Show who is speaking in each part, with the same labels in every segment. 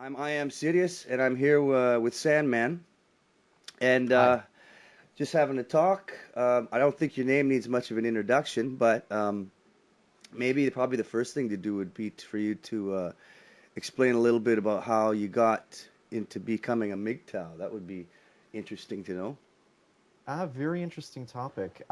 Speaker 1: I'm Ayam Sirius, and I'm here with Sandman, and
Speaker 2: Hi.
Speaker 1: just having a talk. I don't think your name needs much of an introduction, but maybe probably the first thing to do would be for you to explain a little bit about how you got into becoming a MGTOW. That would be interesting to know.
Speaker 2: Very interesting topic.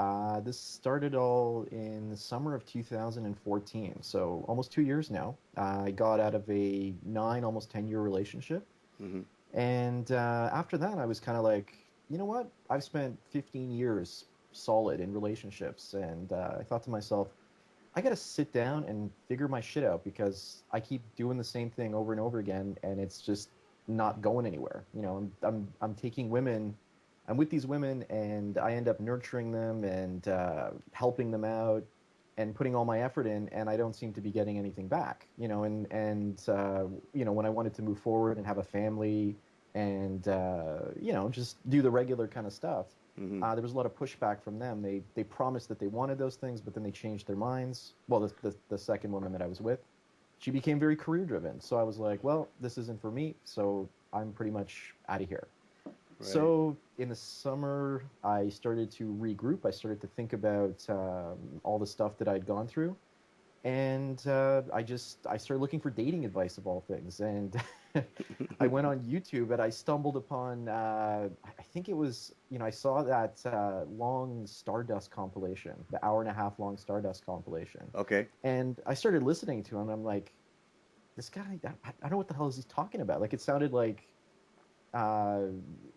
Speaker 2: This started all in the summer of 2014, so almost 2 years now. I got out of a almost 10-year relationship,
Speaker 1: Hmm.
Speaker 2: and after that, I was kind of like, you know what? I've spent 15 years solid in relationships, and I thought to myself, I gotta sit down and figure my shit out because I keep doing the same thing over and over again, and it's just not going anywhere. I'm taking women, I'm with these women, and I end up nurturing them and helping them out and putting all my effort in, and I don't seem to be getting anything back. When I wanted to move forward and have a family and just do the regular kind of stuff,
Speaker 1: Hmm.
Speaker 2: there was a lot of pushback from them. They promised that they wanted those things, but then they changed their minds. Well, the second woman that I was with, she became very career driven. So I was like, well, this isn't for me. So I'm pretty much out of here.
Speaker 1: Right.
Speaker 2: So in the summer, I started to regroup. I started to think about all the stuff that I'd gone through, and I started looking for dating advice of all things, and I went on YouTube and I stumbled upon I think it was, I saw that long Stardust compilation, the hour and a half long Stardust compilation,
Speaker 1: Okay.
Speaker 2: and I started listening to him. I'm like, this guy, I don't know what the hell is he talking about. Like it sounded like uh,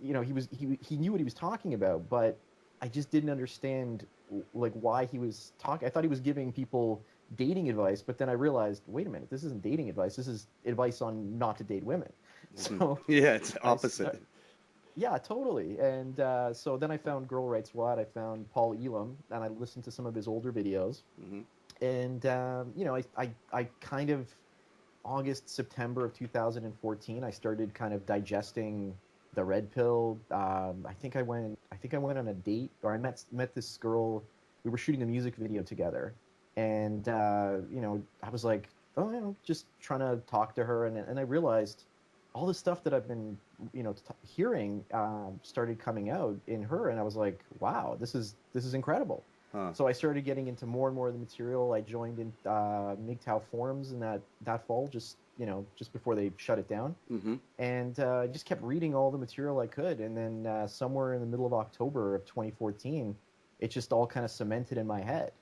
Speaker 2: he knew what he was talking about, but I just didn't understand like why he was talking. I thought he was giving people dating advice, but then I realized, wait a minute, this isn't dating advice. This is advice on not to date women.
Speaker 1: Hmm.
Speaker 2: So
Speaker 1: Yeah, it's
Speaker 2: I
Speaker 1: opposite.
Speaker 2: yeah, totally. And so then I found Girl Writes What. I found Paul Elam, and I listened to some of his older videos.
Speaker 1: Hmm.
Speaker 2: And I kind of August, September of 2014, I started kind of digesting the red pill. I think I went on a date, or I met this girl. We were shooting a music video together, and I was like, oh, just trying to talk to her, and I realized all the stuff that I've been, hearing started coming out in her, and I was like, wow, this is incredible.
Speaker 1: Huh.
Speaker 2: So I started getting into more and more of the material. I joined in MGTOW forums in that fall, just before they shut it down,
Speaker 1: Hmm.
Speaker 2: and I just kept reading all the material I could. And then somewhere in the middle of October of 2014, it just all kind of cemented in my head.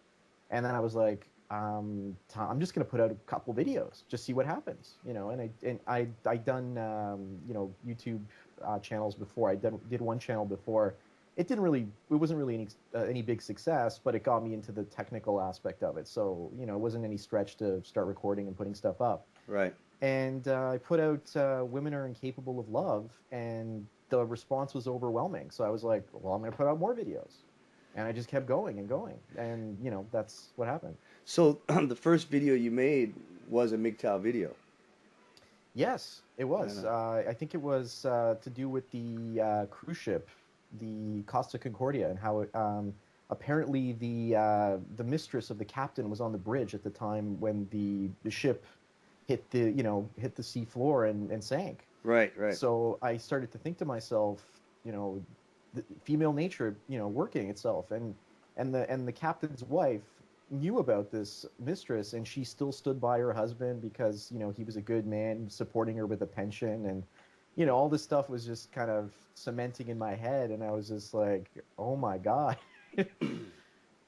Speaker 2: And then I was like, I'm just gonna put out a couple videos, just see what happens, And I done YouTube channels before. Did one channel before. It wasn't really any big success, but it got me into the technical aspect of it. So it wasn't any stretch to start recording and putting stuff up.
Speaker 1: Right.
Speaker 2: And I put out "Women Are Incapable of Love," and the response was overwhelming. So I was like, well, I'm gonna put out more videos, and I just kept going and going, and that's what happened.
Speaker 1: So the first video you made was a MGTOW video.
Speaker 2: Yes, it
Speaker 1: Right
Speaker 2: was.
Speaker 1: on.
Speaker 2: I think it was to do with the cruise ship, the Costa Concordia, and how apparently the mistress of the captain was on the bridge at the time when the ship hit the sea floor and sank.
Speaker 1: Right, right.
Speaker 2: So I started to think to myself, the female nature, working itself, and the captain's wife knew about this mistress, and she still stood by her husband because he was a good man, supporting her with a pension, and all this stuff was just kind of cementing in my head, and I was just like, oh my God.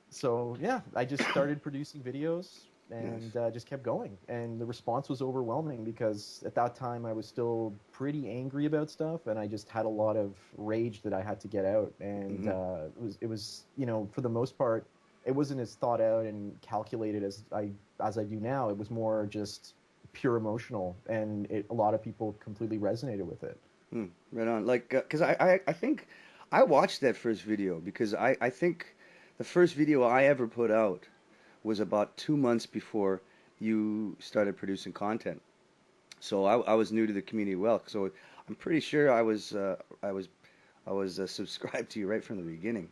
Speaker 2: So yeah, I just started producing videos
Speaker 1: Nice.
Speaker 2: and just kept going. And the response was overwhelming because at that time I was still pretty angry about stuff, and I just had a lot of rage that I had to get out. And
Speaker 1: Hmm.
Speaker 2: it was for the most part, it wasn't as thought out and calculated as I do now. It was more just pure emotional, and a lot of people completely resonated with it.
Speaker 1: Hmm. Right on. Like, cause I think I watched that first video because I think the first video I ever put out was about 2 months before you started producing content. So I was new to the community well. So I'm pretty sure I was subscribed to you right from the beginning.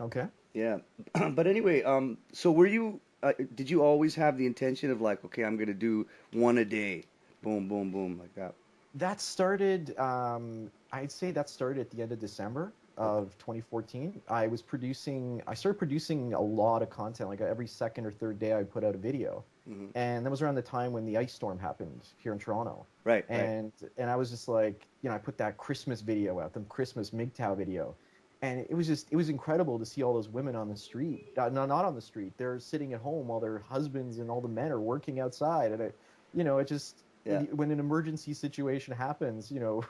Speaker 2: Okay.
Speaker 1: Yeah. But anyway, so were you did you always have the intention of like, okay, I'm gonna do one a day, boom, boom, boom, like that?
Speaker 2: That started, I'd say that started at the end of December of 2014. I started producing a lot of content. Like every second or third day, I put out a video.
Speaker 1: Hmm.
Speaker 2: And that was around the time when the ice storm happened here in Toronto.
Speaker 1: Right, right.
Speaker 2: And I was just like, I put that Christmas video out, the Christmas MGTOW video. And it was incredible to see all those women on the street. No, not on the street. They're sitting at home while their husbands and all the men are working outside. And it just,
Speaker 1: Yeah,
Speaker 2: when an emergency situation happens,
Speaker 1: yeah.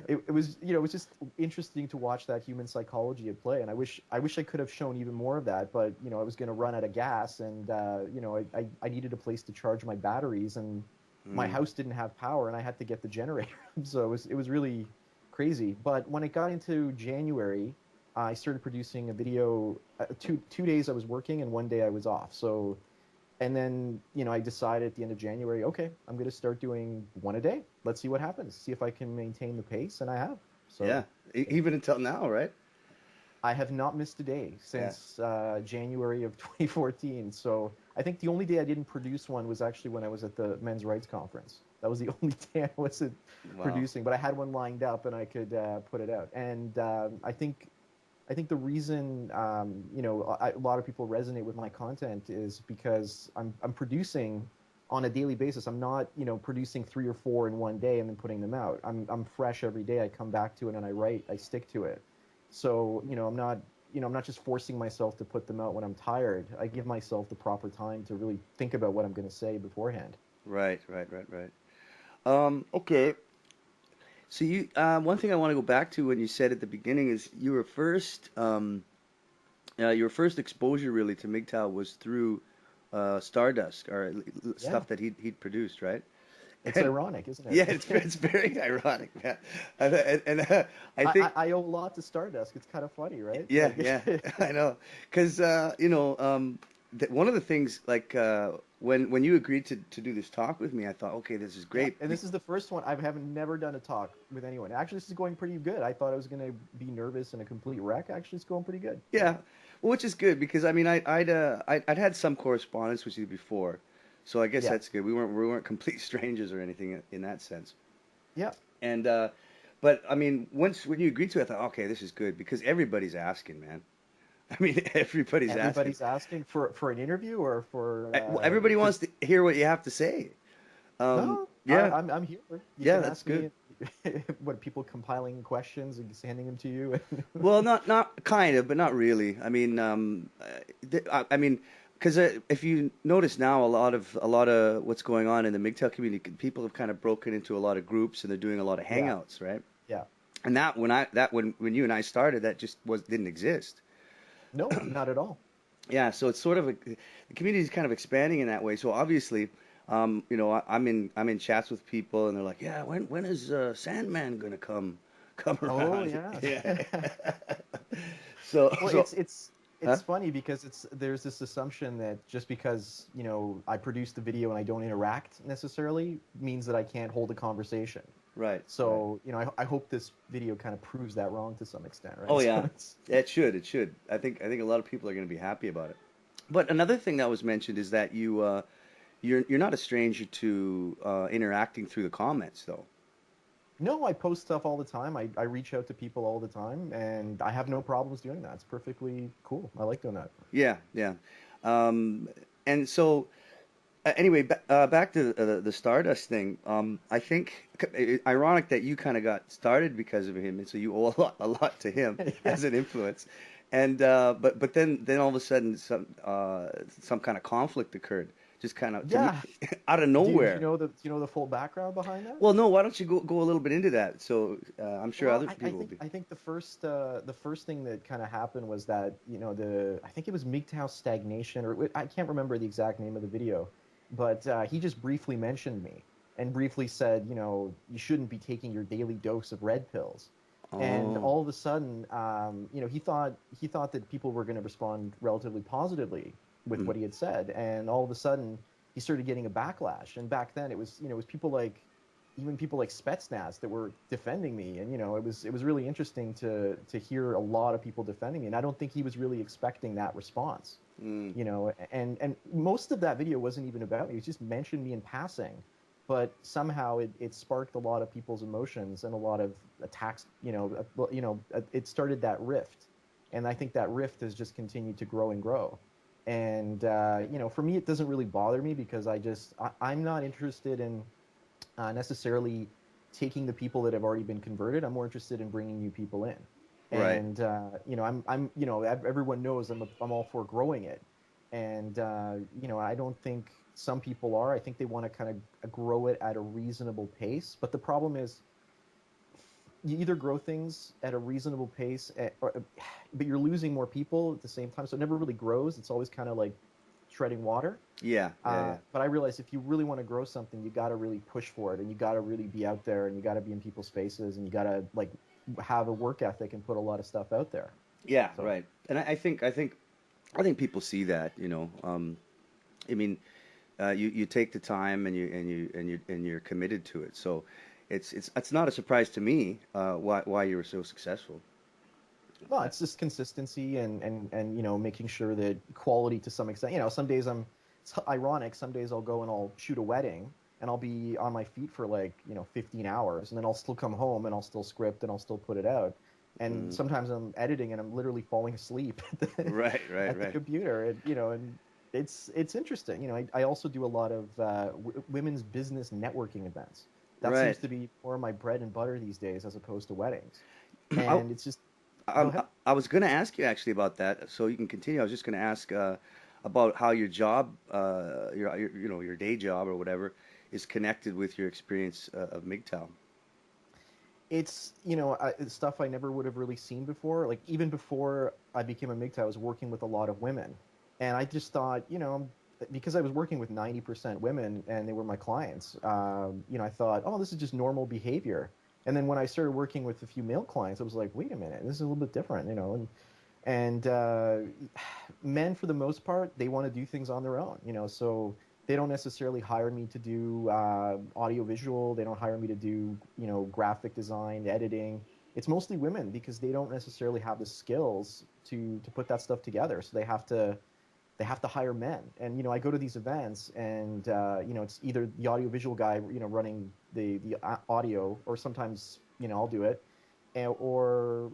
Speaker 2: it was just interesting to watch that human psychology at play. And I wish I could have shown even more of that, but I was going to run out of gas, and I needed a place to charge my batteries, and my
Speaker 1: Mm.
Speaker 2: house didn't have power, and I had to get the generator. So it was really crazy. But when it got into January, I started producing a video. Two days I was working, and one day I was off. So, and then I decided at the end of January, okay, I'm going to start doing one a day. Let's see what happens. See if I can maintain the pace, and I have. So
Speaker 1: Yeah. Even until now, right?
Speaker 2: I have not missed a day
Speaker 1: Yeah.
Speaker 2: since January of 2014. So I think the only day I didn't produce one was actually when I was at the Men's Rights Conference. That was the only day I wasn't
Speaker 1: Wow.
Speaker 2: producing, but I had one lined up and I could put it out. And I think the reason a lot of people resonate with my content is because I'm producing on a daily basis. I'm not producing 3 or 4 in one day and then putting them out. I'm fresh every day. I come back to it and I write. I stick to it. So I'm not just forcing myself to put them out when I'm tired. I give myself the proper time to really think about what I'm going to say beforehand.
Speaker 1: Right, right, right, right. Okay. So one thing I want to go back to when you said at the beginning is your first exposure really to MGTOW was through Stardust or
Speaker 2: Yeah,
Speaker 1: stuff that he'd produced, right?
Speaker 2: it's
Speaker 1: And
Speaker 2: ironic, isn't
Speaker 1: yeah,
Speaker 2: it?
Speaker 1: it's very ironic, man. And I think
Speaker 2: I owe a lot to Stardust. It's kind of funny, right?
Speaker 1: yeah,
Speaker 2: Like,
Speaker 1: yeah, I know, because one of the things like when you agreed to do this talk with me, I thought, okay, this is
Speaker 2: yeah.
Speaker 1: great.
Speaker 2: And this is the first one. I haven't never done a talk with anyone. Actually, this is going pretty good. I thought I was going to be nervous and a complete wreck. Actually, it's going pretty good. So,
Speaker 1: Yeah, well, which is good because I mean I'd had some correspondence with you before, so I guess
Speaker 2: yeah,
Speaker 1: that's good. We weren't complete strangers or anything in that sense.
Speaker 2: yeah.
Speaker 1: And but I mean when you agreed to it, I thought, okay, this is good because everybody's asking, man. I mean everybody's asking.
Speaker 2: Everybody's asking for an interview or for
Speaker 1: Well, everybody
Speaker 2: because
Speaker 1: wants to hear what you have to say.
Speaker 2: no,
Speaker 1: Yeah,
Speaker 2: I'm here. You
Speaker 1: yeah,
Speaker 2: can
Speaker 1: that's
Speaker 2: ask
Speaker 1: good.
Speaker 2: me what people compiling questions and handing them to you.
Speaker 1: Well, not kind of, but not really. I mean, I mean, because if you notice now, a lot of what's going on in the MGTOW community, people have kind of broken into a lot of groups and they're doing a lot of
Speaker 2: Yeah,
Speaker 1: hangouts, right?
Speaker 2: yeah.
Speaker 1: And when you and I started, that just was didn't exist.
Speaker 2: No, not at all.
Speaker 1: Yeah, so it's sort of the community is kind of expanding in that way. So obviously, I'm in chats with people, and they're like, yeah, when is Sandman gonna come
Speaker 2: Oh
Speaker 1: around?
Speaker 2: yeah.
Speaker 1: Yeah. So
Speaker 2: Well,
Speaker 1: so huh?
Speaker 2: it's funny because there's this assumption that just because I produce the video and I don't interact necessarily means that I can't hold a conversation.
Speaker 1: Right, right.
Speaker 2: So I hope this video kind of proves that wrong to some extent, right?
Speaker 1: Oh
Speaker 2: So
Speaker 1: yeah, it should. I think a lot of people are going to be happy about it. But another thing that was mentioned is that you're not a stranger to interacting through the comments, though.
Speaker 2: no, I post stuff all the time. I reach out to people all the time, and I have no problems doing that. It's perfectly cool. I like doing that.
Speaker 1: Yeah, yeah. Um, and so anyway, back to the Stardust thing. I think ironic that you kind of got started because of him, and so you owe a lot to him
Speaker 2: Yeah.
Speaker 1: as an influence. And but then all of a sudden some kind of conflict occurred, just kind of to me
Speaker 2: Yeah.
Speaker 1: out of
Speaker 2: Do
Speaker 1: nowhere.
Speaker 2: do you know the full background behind that?
Speaker 1: Well, no, why don't you go a little bit into that? So I'm sure
Speaker 2: Well,
Speaker 1: other people will be.
Speaker 2: I think the first thing that kind of happened was that the I think it was MGTOW stagnation, or I can't remember the exact name of the video, but he just briefly mentioned me and briefly said you shouldn't be taking your daily dose of red pills, and
Speaker 1: Oh.
Speaker 2: all of a sudden he thought that people were going to respond relatively positively with
Speaker 1: Mhm.
Speaker 2: what he had said, and all of a sudden he started getting a backlash, and back then it was people like even people like Spetsnaz that were defending me, and it was really interesting to hear a lot of people defending me, and I don't think he was really expecting that response,
Speaker 1: Mm.
Speaker 2: and most of that video wasn't even about me. It was just mentioned me in passing, but somehow it sparked a lot of people's emotions and a lot of attacks. It started that rift, and I think that rift has just continued to grow and grow. And for me, it doesn't really bother me because I'm not interested in necessarily taking the people that have already been converted. I'm more interested in bringing new people in.
Speaker 1: Right.
Speaker 2: And everyone knows I'm all for growing it. And I don't think some people are. I think they want to kind of grow it at a reasonable pace. But the problem is, you either grow things at a reasonable pace, but you're losing more people at the same time. So it never really grows. It's always kind of like treading water.
Speaker 1: Yeah. Yeah. Yeah.
Speaker 2: But I realize if you really want to grow something, you got to really push for it, and you got to really be out there, and you got to be in people's faces, and you got to like have a work ethic and put a lot of stuff out there.
Speaker 1: Yeah.
Speaker 2: So
Speaker 1: Right. And I think people see that. I mean, you take the time and you're committed to it. So it's not a surprise to me why you were so successful.
Speaker 2: well, it's just consistency and making sure that quality to some extent. Some days it's ironic. Some days I'll go and I'll shoot a wedding and I'll be on my feet for like 15 hours, and then I'll still come home and I'll still script and I'll still put it out. And
Speaker 1: Mm.
Speaker 2: sometimes I'm editing and I'm literally falling asleep
Speaker 1: Right. Right.
Speaker 2: at the
Speaker 1: Right.
Speaker 2: computer, and it's interesting. I also do a lot of women's business networking events. That
Speaker 1: Right.
Speaker 2: seems to be more my bread and butter these days, as opposed to weddings.
Speaker 1: I,
Speaker 2: And it's just go
Speaker 1: I,
Speaker 2: ahead.
Speaker 1: I was going to ask you actually about that, so you can continue. I was just going to ask about how your job, your day job or whatever, is connected with your experience of MGTOW.
Speaker 2: It's it's stuff I never would have really seen before. Like even before I became a MGTOW, I was working with a lot of women, and I just thought, because I was working with 90% women and they were my clients, I thought, oh, this is just normal behavior. And then when I started working with a few male clients, I was like, wait a minute, this is a little bit different, and men, for the most part, they want to do things on their own, so they don't necessarily hire me to do audio visual. They don't hire me to do, graphic design, editing. It's mostly women because they don't necessarily have the skills to put that stuff together. So they have to hire men. And I go to these events, and it's either the audio visual guy, running the audio, or sometimes I'll do it, or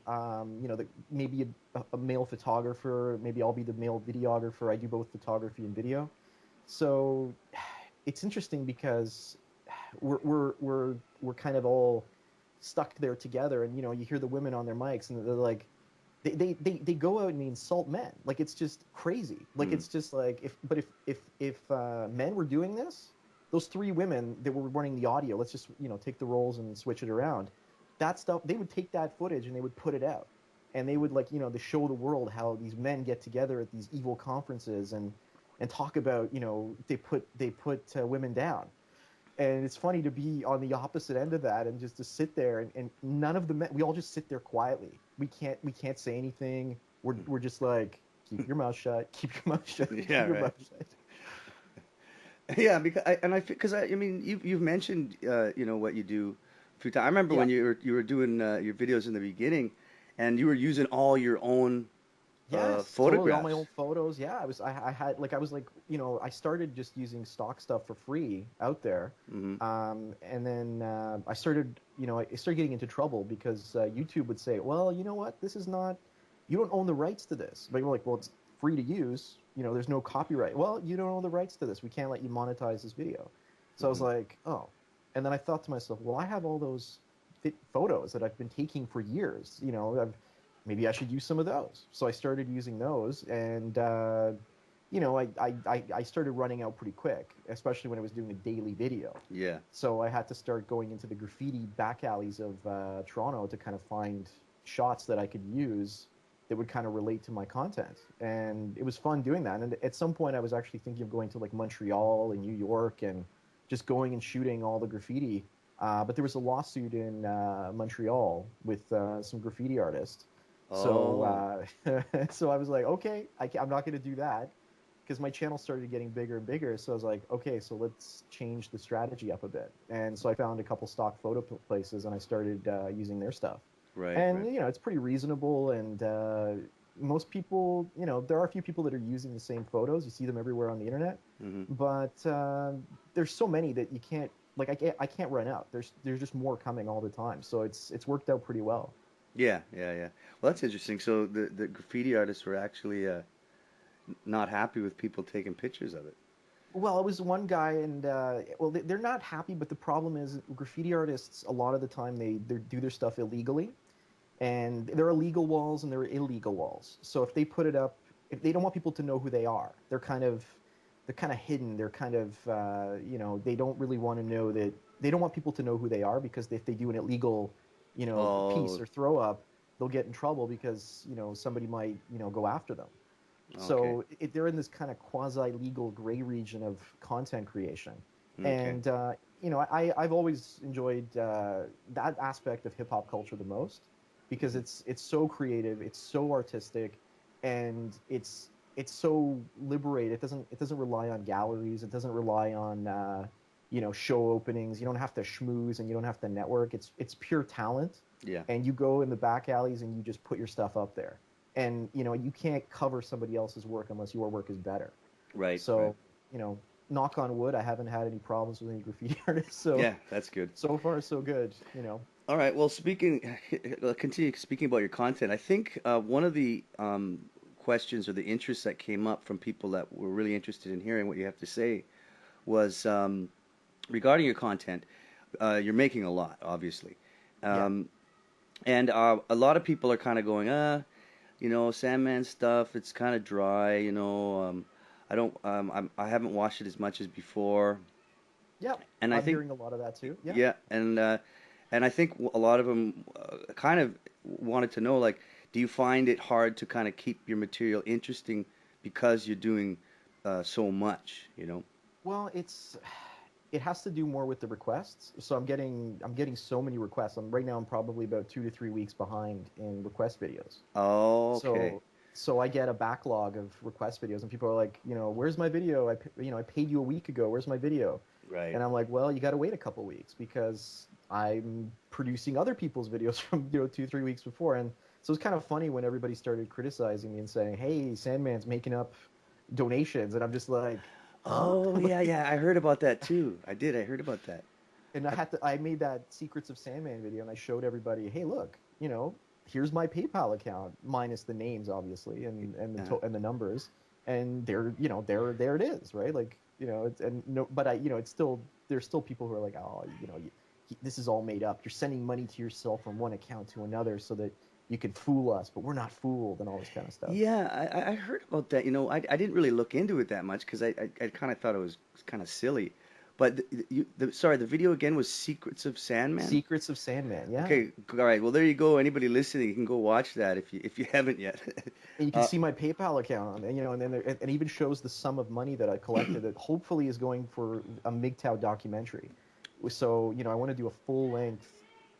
Speaker 2: maybe a male photographer. Maybe I'll be the male videographer. I do both photography and video. So it's interesting because we're kind of all stuck there together, and you hear the women on their mics, and they're like, they go out and they insult men. Like it's just crazy. Like
Speaker 1: Mm.
Speaker 2: it's just like if men were doing this, those three women that were running the audio, let's just take the roles and switch it around. That stuff, they would take that footage and they would put it out, and they would to show the world how these men get together at these evil conferences and talk about they put women down. And it's funny to be on the opposite end of that and just to sit there, and none of the men, we all just sit there quietly. We can't say anything. We're just like, keep your mouth shut, keep your mouth shut, keep
Speaker 1: Yeah.
Speaker 2: your
Speaker 1: Right.
Speaker 2: mouth shut.
Speaker 1: Yeah. I mean you've mentioned what you do a few times. I remember
Speaker 2: Yeah.
Speaker 1: when you were doing your videos in the beginning, and you were using all your own
Speaker 2: Yes, totally. All my
Speaker 1: photographs.
Speaker 2: old photos. Yeah, I had like I was like I started just using stock stuff for free out there,
Speaker 1: Hmm.
Speaker 2: and then I started getting into trouble because YouTube would say, well, you know what, this is not, you don't own the rights to this. But you're like, well, it's free to use. There's no copyright. Well, you don't own the rights to this. We can't let you monetize this video. So I was
Speaker 1: Hmm.
Speaker 2: like, oh, and then I thought to myself, well, I have all those photos that I've been taking for years. Maybe I should use some of those. So I started using those, and I started running out pretty quick, especially when I was doing a daily video.
Speaker 1: Yeah.
Speaker 2: So I had to start going into the graffiti back alleys of Toronto to kind of find shots that I could use that would kind of relate to my content. And it was fun doing that. And at some point, I was actually thinking of going to like Montreal and New York and just going and shooting all the graffiti. But there was a lawsuit in Montreal with some graffiti artists. So,
Speaker 1: Oh.
Speaker 2: so I was like, okay, I'm not going to do that because my channel started getting bigger and bigger. So I was like, okay, so let's change the strategy up a bit. And so I found a couple stock photo places, and I started using their stuff.
Speaker 1: Right.
Speaker 2: And
Speaker 1: Right.
Speaker 2: it's pretty reasonable. And most people, there are a few people that are using the same photos. You see them everywhere on the internet,
Speaker 1: Hmm.
Speaker 2: but there's so many that you can't. like I can't run out. There's just more coming all the time. So it's worked out pretty well.
Speaker 1: Yeah, yeah, yeah. Well, that's interesting. So the graffiti artists were actually not happy with people taking pictures of it.
Speaker 2: Well, it was one guy, and well, they're not happy. But the problem is, graffiti artists a lot of the time they do their stuff illegally, and there are legal walls and there are illegal walls. So if they put it up, if they don't want people to know who they are, they're kind of hidden. They're kind of they don't really want to know that they don't want people to know who they are because if they do an illegal, piece
Speaker 1: Oh,
Speaker 2: or throw up, they'll get in trouble because somebody might go after them.
Speaker 1: okay,
Speaker 2: So they're in this kind of quasi-legal gray region of content creation,
Speaker 1: okay.
Speaker 2: and I've always enjoyed that aspect of hip hop culture the most because
Speaker 1: Mhm.
Speaker 2: it's so creative, it's so artistic, and it's so liberated. It doesn't rely on galleries. It doesn't rely on show openings. You don't have to schmooze and you don't have to network. It's pure talent,
Speaker 1: Yeah,
Speaker 2: and you go in the back alleys and you just put your stuff up there. And you can't cover somebody else's work unless your work is better.
Speaker 1: right, right.
Speaker 2: So knock on wood, I haven't had any problems with any graffiti artists. So
Speaker 1: Yeah, that's good.
Speaker 2: so far so good.
Speaker 1: All right. Well, continue speaking about your content. I think one of the questions or the interests that came up from people that were really interested in hearing what you have to say was regarding your content. You're making a lot, obviously,
Speaker 2: Yeah.
Speaker 1: um, and a lot of people are kind of going, Sandman stuff. It's kind of dry. I don't. I haven't watched it as much as before,
Speaker 2: Yeah.
Speaker 1: and I
Speaker 2: I'm
Speaker 1: think
Speaker 2: hearing a lot of that too. Yeah.
Speaker 1: yeah, and I think a lot of them kind of wanted to know, like, do you find it hard to kind of keep your material interesting because you're doing so much, you know?
Speaker 2: Well, it has to do more with the requests. So I'm getting so many requests. Right now I'm probably about 2 to 3 weeks behind in request videos.
Speaker 1: Oh, okay.
Speaker 2: So so I get a backlog of request videos, and people are like, where's my video? I paid you a week ago. Where's my video?
Speaker 1: Right.
Speaker 2: And I'm like, well, you got to wait a couple weeks because I'm producing other people's videos from 2 3 weeks before. And so it's kind of funny when everybody started criticizing me and saying, hey, Sandman's making up donations, and I'm just like, huh?
Speaker 1: Oh, yeah, yeah. I heard about that too. I did. I heard about that.
Speaker 2: And I made that Secrets of Sandman video, and I showed everybody, hey, look, here's my PayPal account minus the names, obviously,
Speaker 1: Uh,
Speaker 2: and the numbers, and there it is, right? Like, it's, and no, but it's still there's still people who are like, oh, this is all made up. You're sending money to yourself from one account to another so that you can fool us, but we're not fooled, and all this kind of stuff.
Speaker 1: yeah, I heard about that. I didn't really look into it that much because I kind of thought it was kind of silly. But sorry, the video again was Secrets of Sandman?
Speaker 2: Secrets of Sandman, yeah.
Speaker 1: Okay, all right. Well, there you go. Anybody listening, you can go watch that if you haven't yet.
Speaker 2: And you can
Speaker 1: Uh,
Speaker 2: see my PayPal account, and and then it even shows the sum of money that I collected that hopefully is going for a MGTOW documentary. So I want to do a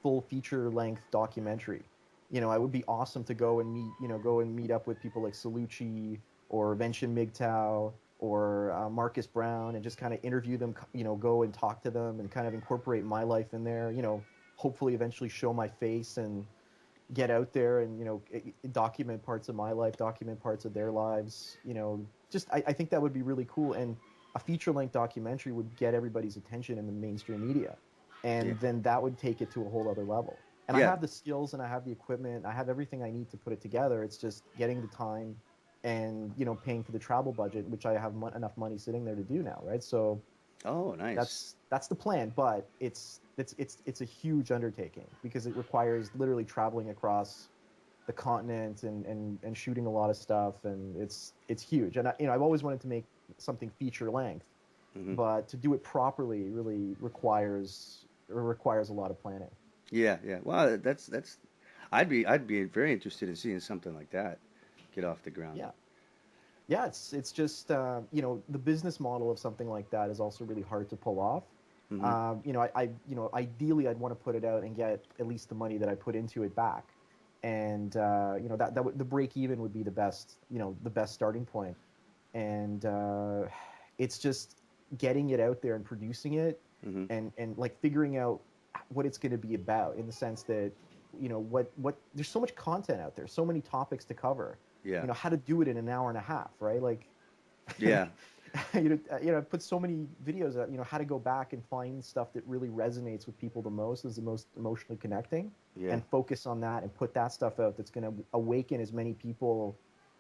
Speaker 2: full feature length documentary. It would be awesome to go and meet up with people like Salucci or Vention MGTOW or Marcus Brown and just kind of interview them. Go and talk to them and kind of incorporate my life in there. Hopefully eventually show my face and get out there and document parts of my life, document parts of their lives. Just I think that would be really cool, and a feature-length documentary would get everybody's attention in the mainstream media,
Speaker 1: yeah,
Speaker 2: and then that would take it to a whole other level. And I
Speaker 1: yeah,
Speaker 2: have the skills and I have the equipment, I have everything I need to put it together. It's just getting the time and paying for the travel budget, which I have enough money sitting there to do now, right? So
Speaker 1: oh, nice.
Speaker 2: that's the plan, but it's a huge undertaking because it requires literally traveling across the continent and shooting a lot of stuff, and it's huge. And I've always wanted to make something feature length,
Speaker 1: Hmm.
Speaker 2: but to do it properly really requires a lot of planning.
Speaker 1: Yeah, yeah. Well, that's. I'd be very interested in seeing something like that get off the ground.
Speaker 2: Yeah, yeah. It's just the business model of something like that is also really hard to pull off.
Speaker 1: Hmm.
Speaker 2: Ideally, I'd want to put it out and get at least the money that I put into it back, and the break even would be the best starting point, and it's just getting it out there and producing it,
Speaker 1: Hmm.
Speaker 2: and like figuring out what it's going to be about in the sense that what there's so much content out there, so many topics to cover,
Speaker 1: Yeah,
Speaker 2: how to do it in an hour and a half, right? Like
Speaker 1: yeah.
Speaker 2: I put so many videos out, how to go back and find stuff that really resonates with people the most, is the most emotionally connecting,
Speaker 1: Yeah.
Speaker 2: and focus on that and put that stuff out that's going to awaken as many people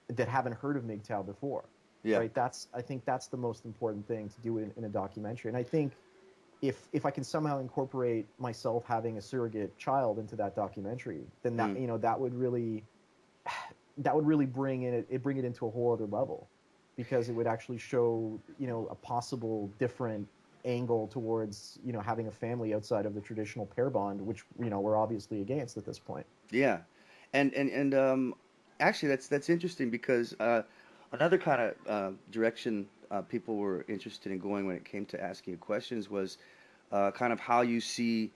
Speaker 2: that haven't heard of MGTOW before,
Speaker 1: Yeah.
Speaker 2: right? I think that's the most important thing to do in a documentary. And I think if I can somehow incorporate myself having a surrogate child into that documentary, then
Speaker 1: Mm.
Speaker 2: that would really bring it into a whole other level, because it would actually show a possible different angle towards having a family outside of the traditional pair bond, which we're obviously against at this point.
Speaker 1: Yeah. And actually that's interesting because another kind of direction people were interested in going when it came to asking you questions was kind of how you see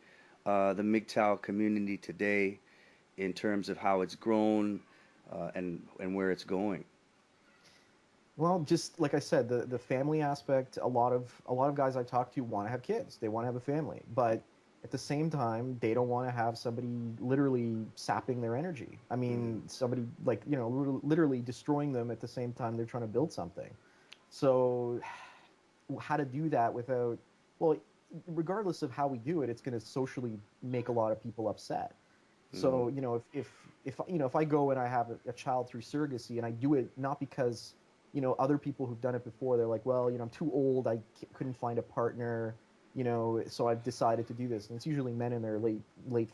Speaker 1: the MGTOW community today in terms of how it's grown and where it's going.
Speaker 2: Well, just like I said, the family aspect, a lot of guys I talk to want to have kids. They want to have a family, but at the same time, they don't want to have somebody literally sapping their energy. I
Speaker 1: Mm.
Speaker 2: mean, somebody like, literally destroying them at the same time they're trying to build something. So, how to do that without, well, regardless of how we do it, it's going to socially make a lot of people upset.
Speaker 1: Mm.
Speaker 2: So, if I go and I have a child through surrogacy, and I do it not because, other people who've done it before, they're like, well, I'm too old, couldn't find a partner, so I've decided to do this. And it's usually men in their late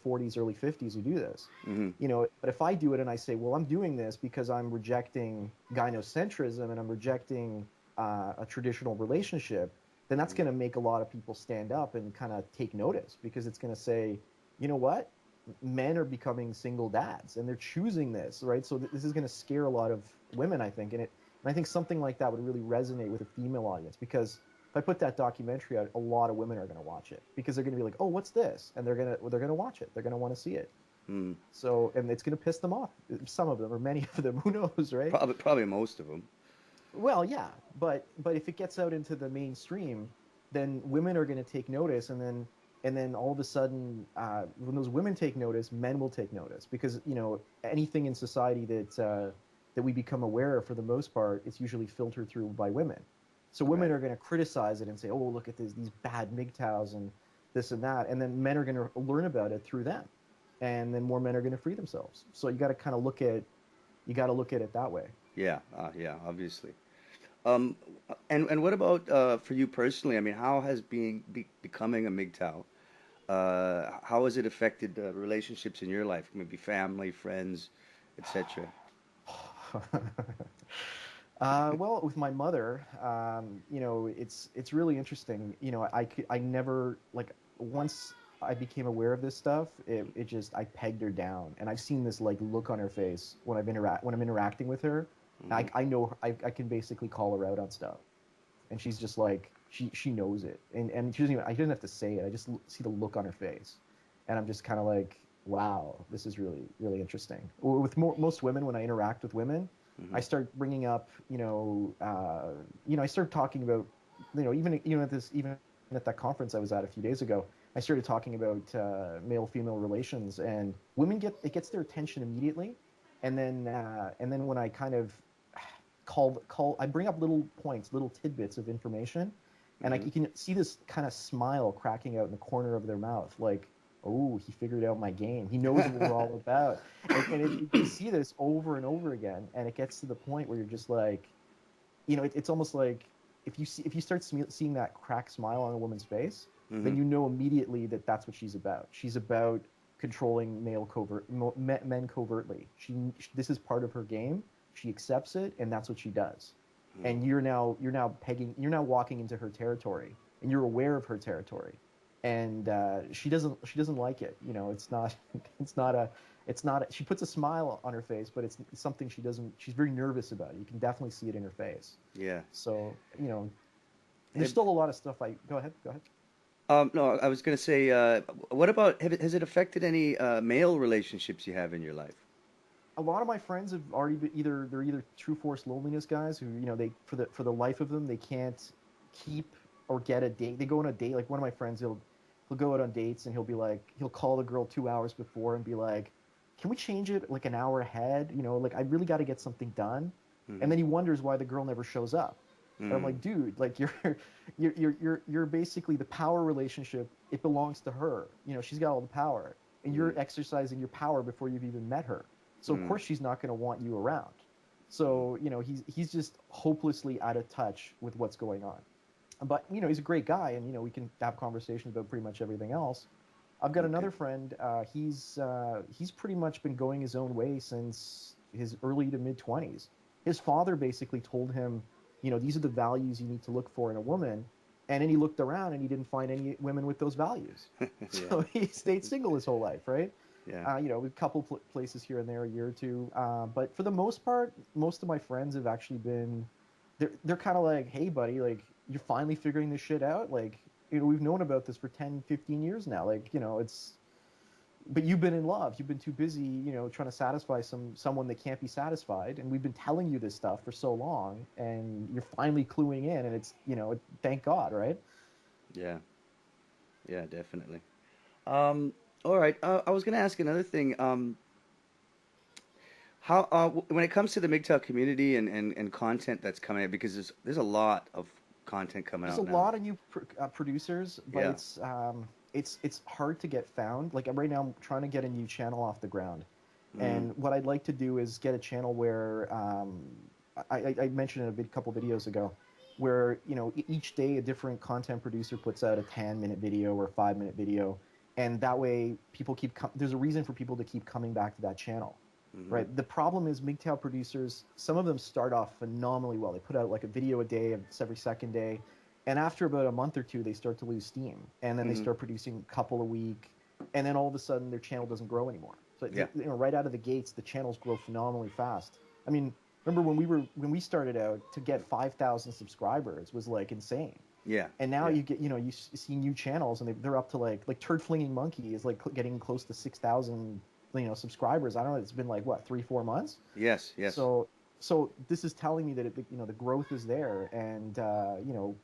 Speaker 2: 40s, early 50s who do this.
Speaker 1: Mm-hmm.
Speaker 2: But if I do it and I say, well, I'm doing this because I'm rejecting gynocentrism and I'm rejecting a traditional relationship, then that's going to make a lot of people stand up and kind of take notice, because it's going to say, you know what? Men are becoming single dads and they're choosing this, right? So this is going to scare a lot of women, I think. And I think something like that would really resonate with a female audience, because if I put that documentary out, a lot of women are going to watch it, because they're going to be like, "Oh, what's this?" And they're going to watch it. They're going to want to see it.
Speaker 1: Mm.
Speaker 2: So, and it's going to piss them off. Some of them, or many of them, who knows, right?
Speaker 1: Probably most of them.
Speaker 2: Well, yeah, but if it gets out into the mainstream, then women are going to take notice, and then all of a sudden, when those women take notice, men will take notice, because anything in society that we become aware of, for the most part, it's usually filtered through by women. So women
Speaker 1: Right.
Speaker 2: are going to criticize it and say, "Oh, look at these bad MGTOWs and this and that," and then men are going to learn about it through them, and then more men are going to free themselves. So you got to kind of look at it that way.
Speaker 1: Yeah. Yeah. Obviously. Um, and what about for you personally? I mean, how has becoming a MGTOW, how has it affected relationships in your life? Maybe family, friends, etc.
Speaker 2: Well, with my mother, it's really interesting. I never, like, once I became aware of this stuff, it just, I pegged her down, and I've seen this like look on her face when I'm interacting with her.
Speaker 1: Hmm.
Speaker 2: I know I can basically call her out on stuff, and she's just like, she knows it, and she doesn't even, I didn't have to say it. I just see the look on her face, and I'm just kind of like, wow, this is really really interesting. With most women, when I interact with women,
Speaker 1: Hmm.
Speaker 2: I start bringing up, I start talking about, even at that conference I was at a few days ago, I started talking about male female relations, and women it gets their attention immediately, and then when I kind of I bring up little points, little tidbits of information, and
Speaker 1: Hmm.
Speaker 2: you can see this kind of smile cracking out in the corner of their mouth, like, oh, he figured out my game. He knows what we're all about. You see this over and over again, and it gets to the point where you're just like, it's almost like, if you start seeing that cracked smile on a woman's face,
Speaker 1: Hmm.
Speaker 2: then you know immediately that that's what she's about. She's about controlling men covertly. This is part of her game. She accepts it, and that's what she does. And you're now walking into her territory, and you're aware of her territory, and she doesn't like it. It's not it's not a she puts a smile on her face, but it's something she doesn't. She's very nervous about it. You can definitely see it in her face.
Speaker 1: Yeah.
Speaker 2: So, there's
Speaker 1: Have,
Speaker 2: still a lot of stuff. Go ahead.
Speaker 1: no, I was gonna say, what about has it affected any male relationships you have in your life?
Speaker 2: A lot of my friends have already been, they're either true force loneliness guys who, they, for the life of them, they can't keep or get a date. They go on a date. Like, one of my friends, he'll go out on dates, and he'll call the girl 2 hours before and be like, can we change it like an hour ahead? Like, I really got to get something done. And
Speaker 1: Hmm.
Speaker 2: then he wonders why the girl never shows up. And I'm
Speaker 1: Mm.
Speaker 2: like, dude, like you're basically the power relationship. It belongs to her. You know, she's got all the power, and you're
Speaker 1: Mm.
Speaker 2: exercising your power before you've even met her. So of
Speaker 1: Mm.
Speaker 2: course she's not going to want you around.
Speaker 1: Mm.
Speaker 2: So you know, he's just hopelessly out of touch with what's going on. But you know, he's a great guy, and you know, we can have conversations about pretty much everything else. I've got
Speaker 1: Okay.
Speaker 2: another friend. He's pretty much been going his own way since his early to mid 20s. His father basically told him, you know, these are the values you need to look for in a woman. And then he looked around and he didn't find any women with those values.
Speaker 1: Yeah.
Speaker 2: So he stayed single his whole life, right?
Speaker 1: Yeah.
Speaker 2: You know, a couple places here and there, a year or two. But for the most part, most of my friends have actually been, they're kind of like, hey, buddy, like, you're finally figuring this shit out. Like, you know, we've known about this for 10, 15 years now. Like, you know, but you've been in love. You've been too busy, you know, trying to satisfy someone that can't be satisfied. And we've been telling you this stuff for so long, and you're finally cluing in, and it's, you know, thank God, right?
Speaker 1: Yeah. Yeah, definitely. Um, all right. I was going to ask another thing. How when it comes to the MGTOW community and content that's coming out, because there's a lot of content coming
Speaker 2: There's a
Speaker 1: out now.
Speaker 2: lot of new producers, but
Speaker 1: Yeah.
Speaker 2: it's hard to get found. Like right now, I'm trying to get a new channel off the ground,
Speaker 1: Mm.
Speaker 2: and what I'd like to do is get a channel where I mentioned in couple videos ago, where you know each day a different content producer puts out a 10-minute video or a 5-minute video, and that way people there's a reason for people to keep coming back to that channel.
Speaker 1: Hmm.
Speaker 2: Right. The problem is MGTOW producers, some of them start off phenomenally well. They put out like a video a day, every second day. And after about a month or two, they start to lose steam. And then they
Speaker 1: Hmm.
Speaker 2: start producing a couple a week. And then all of a sudden, their channel doesn't grow anymore. So,
Speaker 1: Yeah.
Speaker 2: you know, right out of the gates, the channels grow phenomenally fast. I mean, remember when we started out to get 5,000 subscribers was like insane.
Speaker 1: Yeah.
Speaker 2: And now
Speaker 1: Yeah.
Speaker 2: you get, you know, you see new channels and they're up to like Turd Flinging Monkey is like getting close to 6,000, you know, subscribers. I don't know. It's been like what, 3, 4 months.
Speaker 1: Yes. Yes.
Speaker 2: So, so this is telling me that you know, the growth is there and, you know,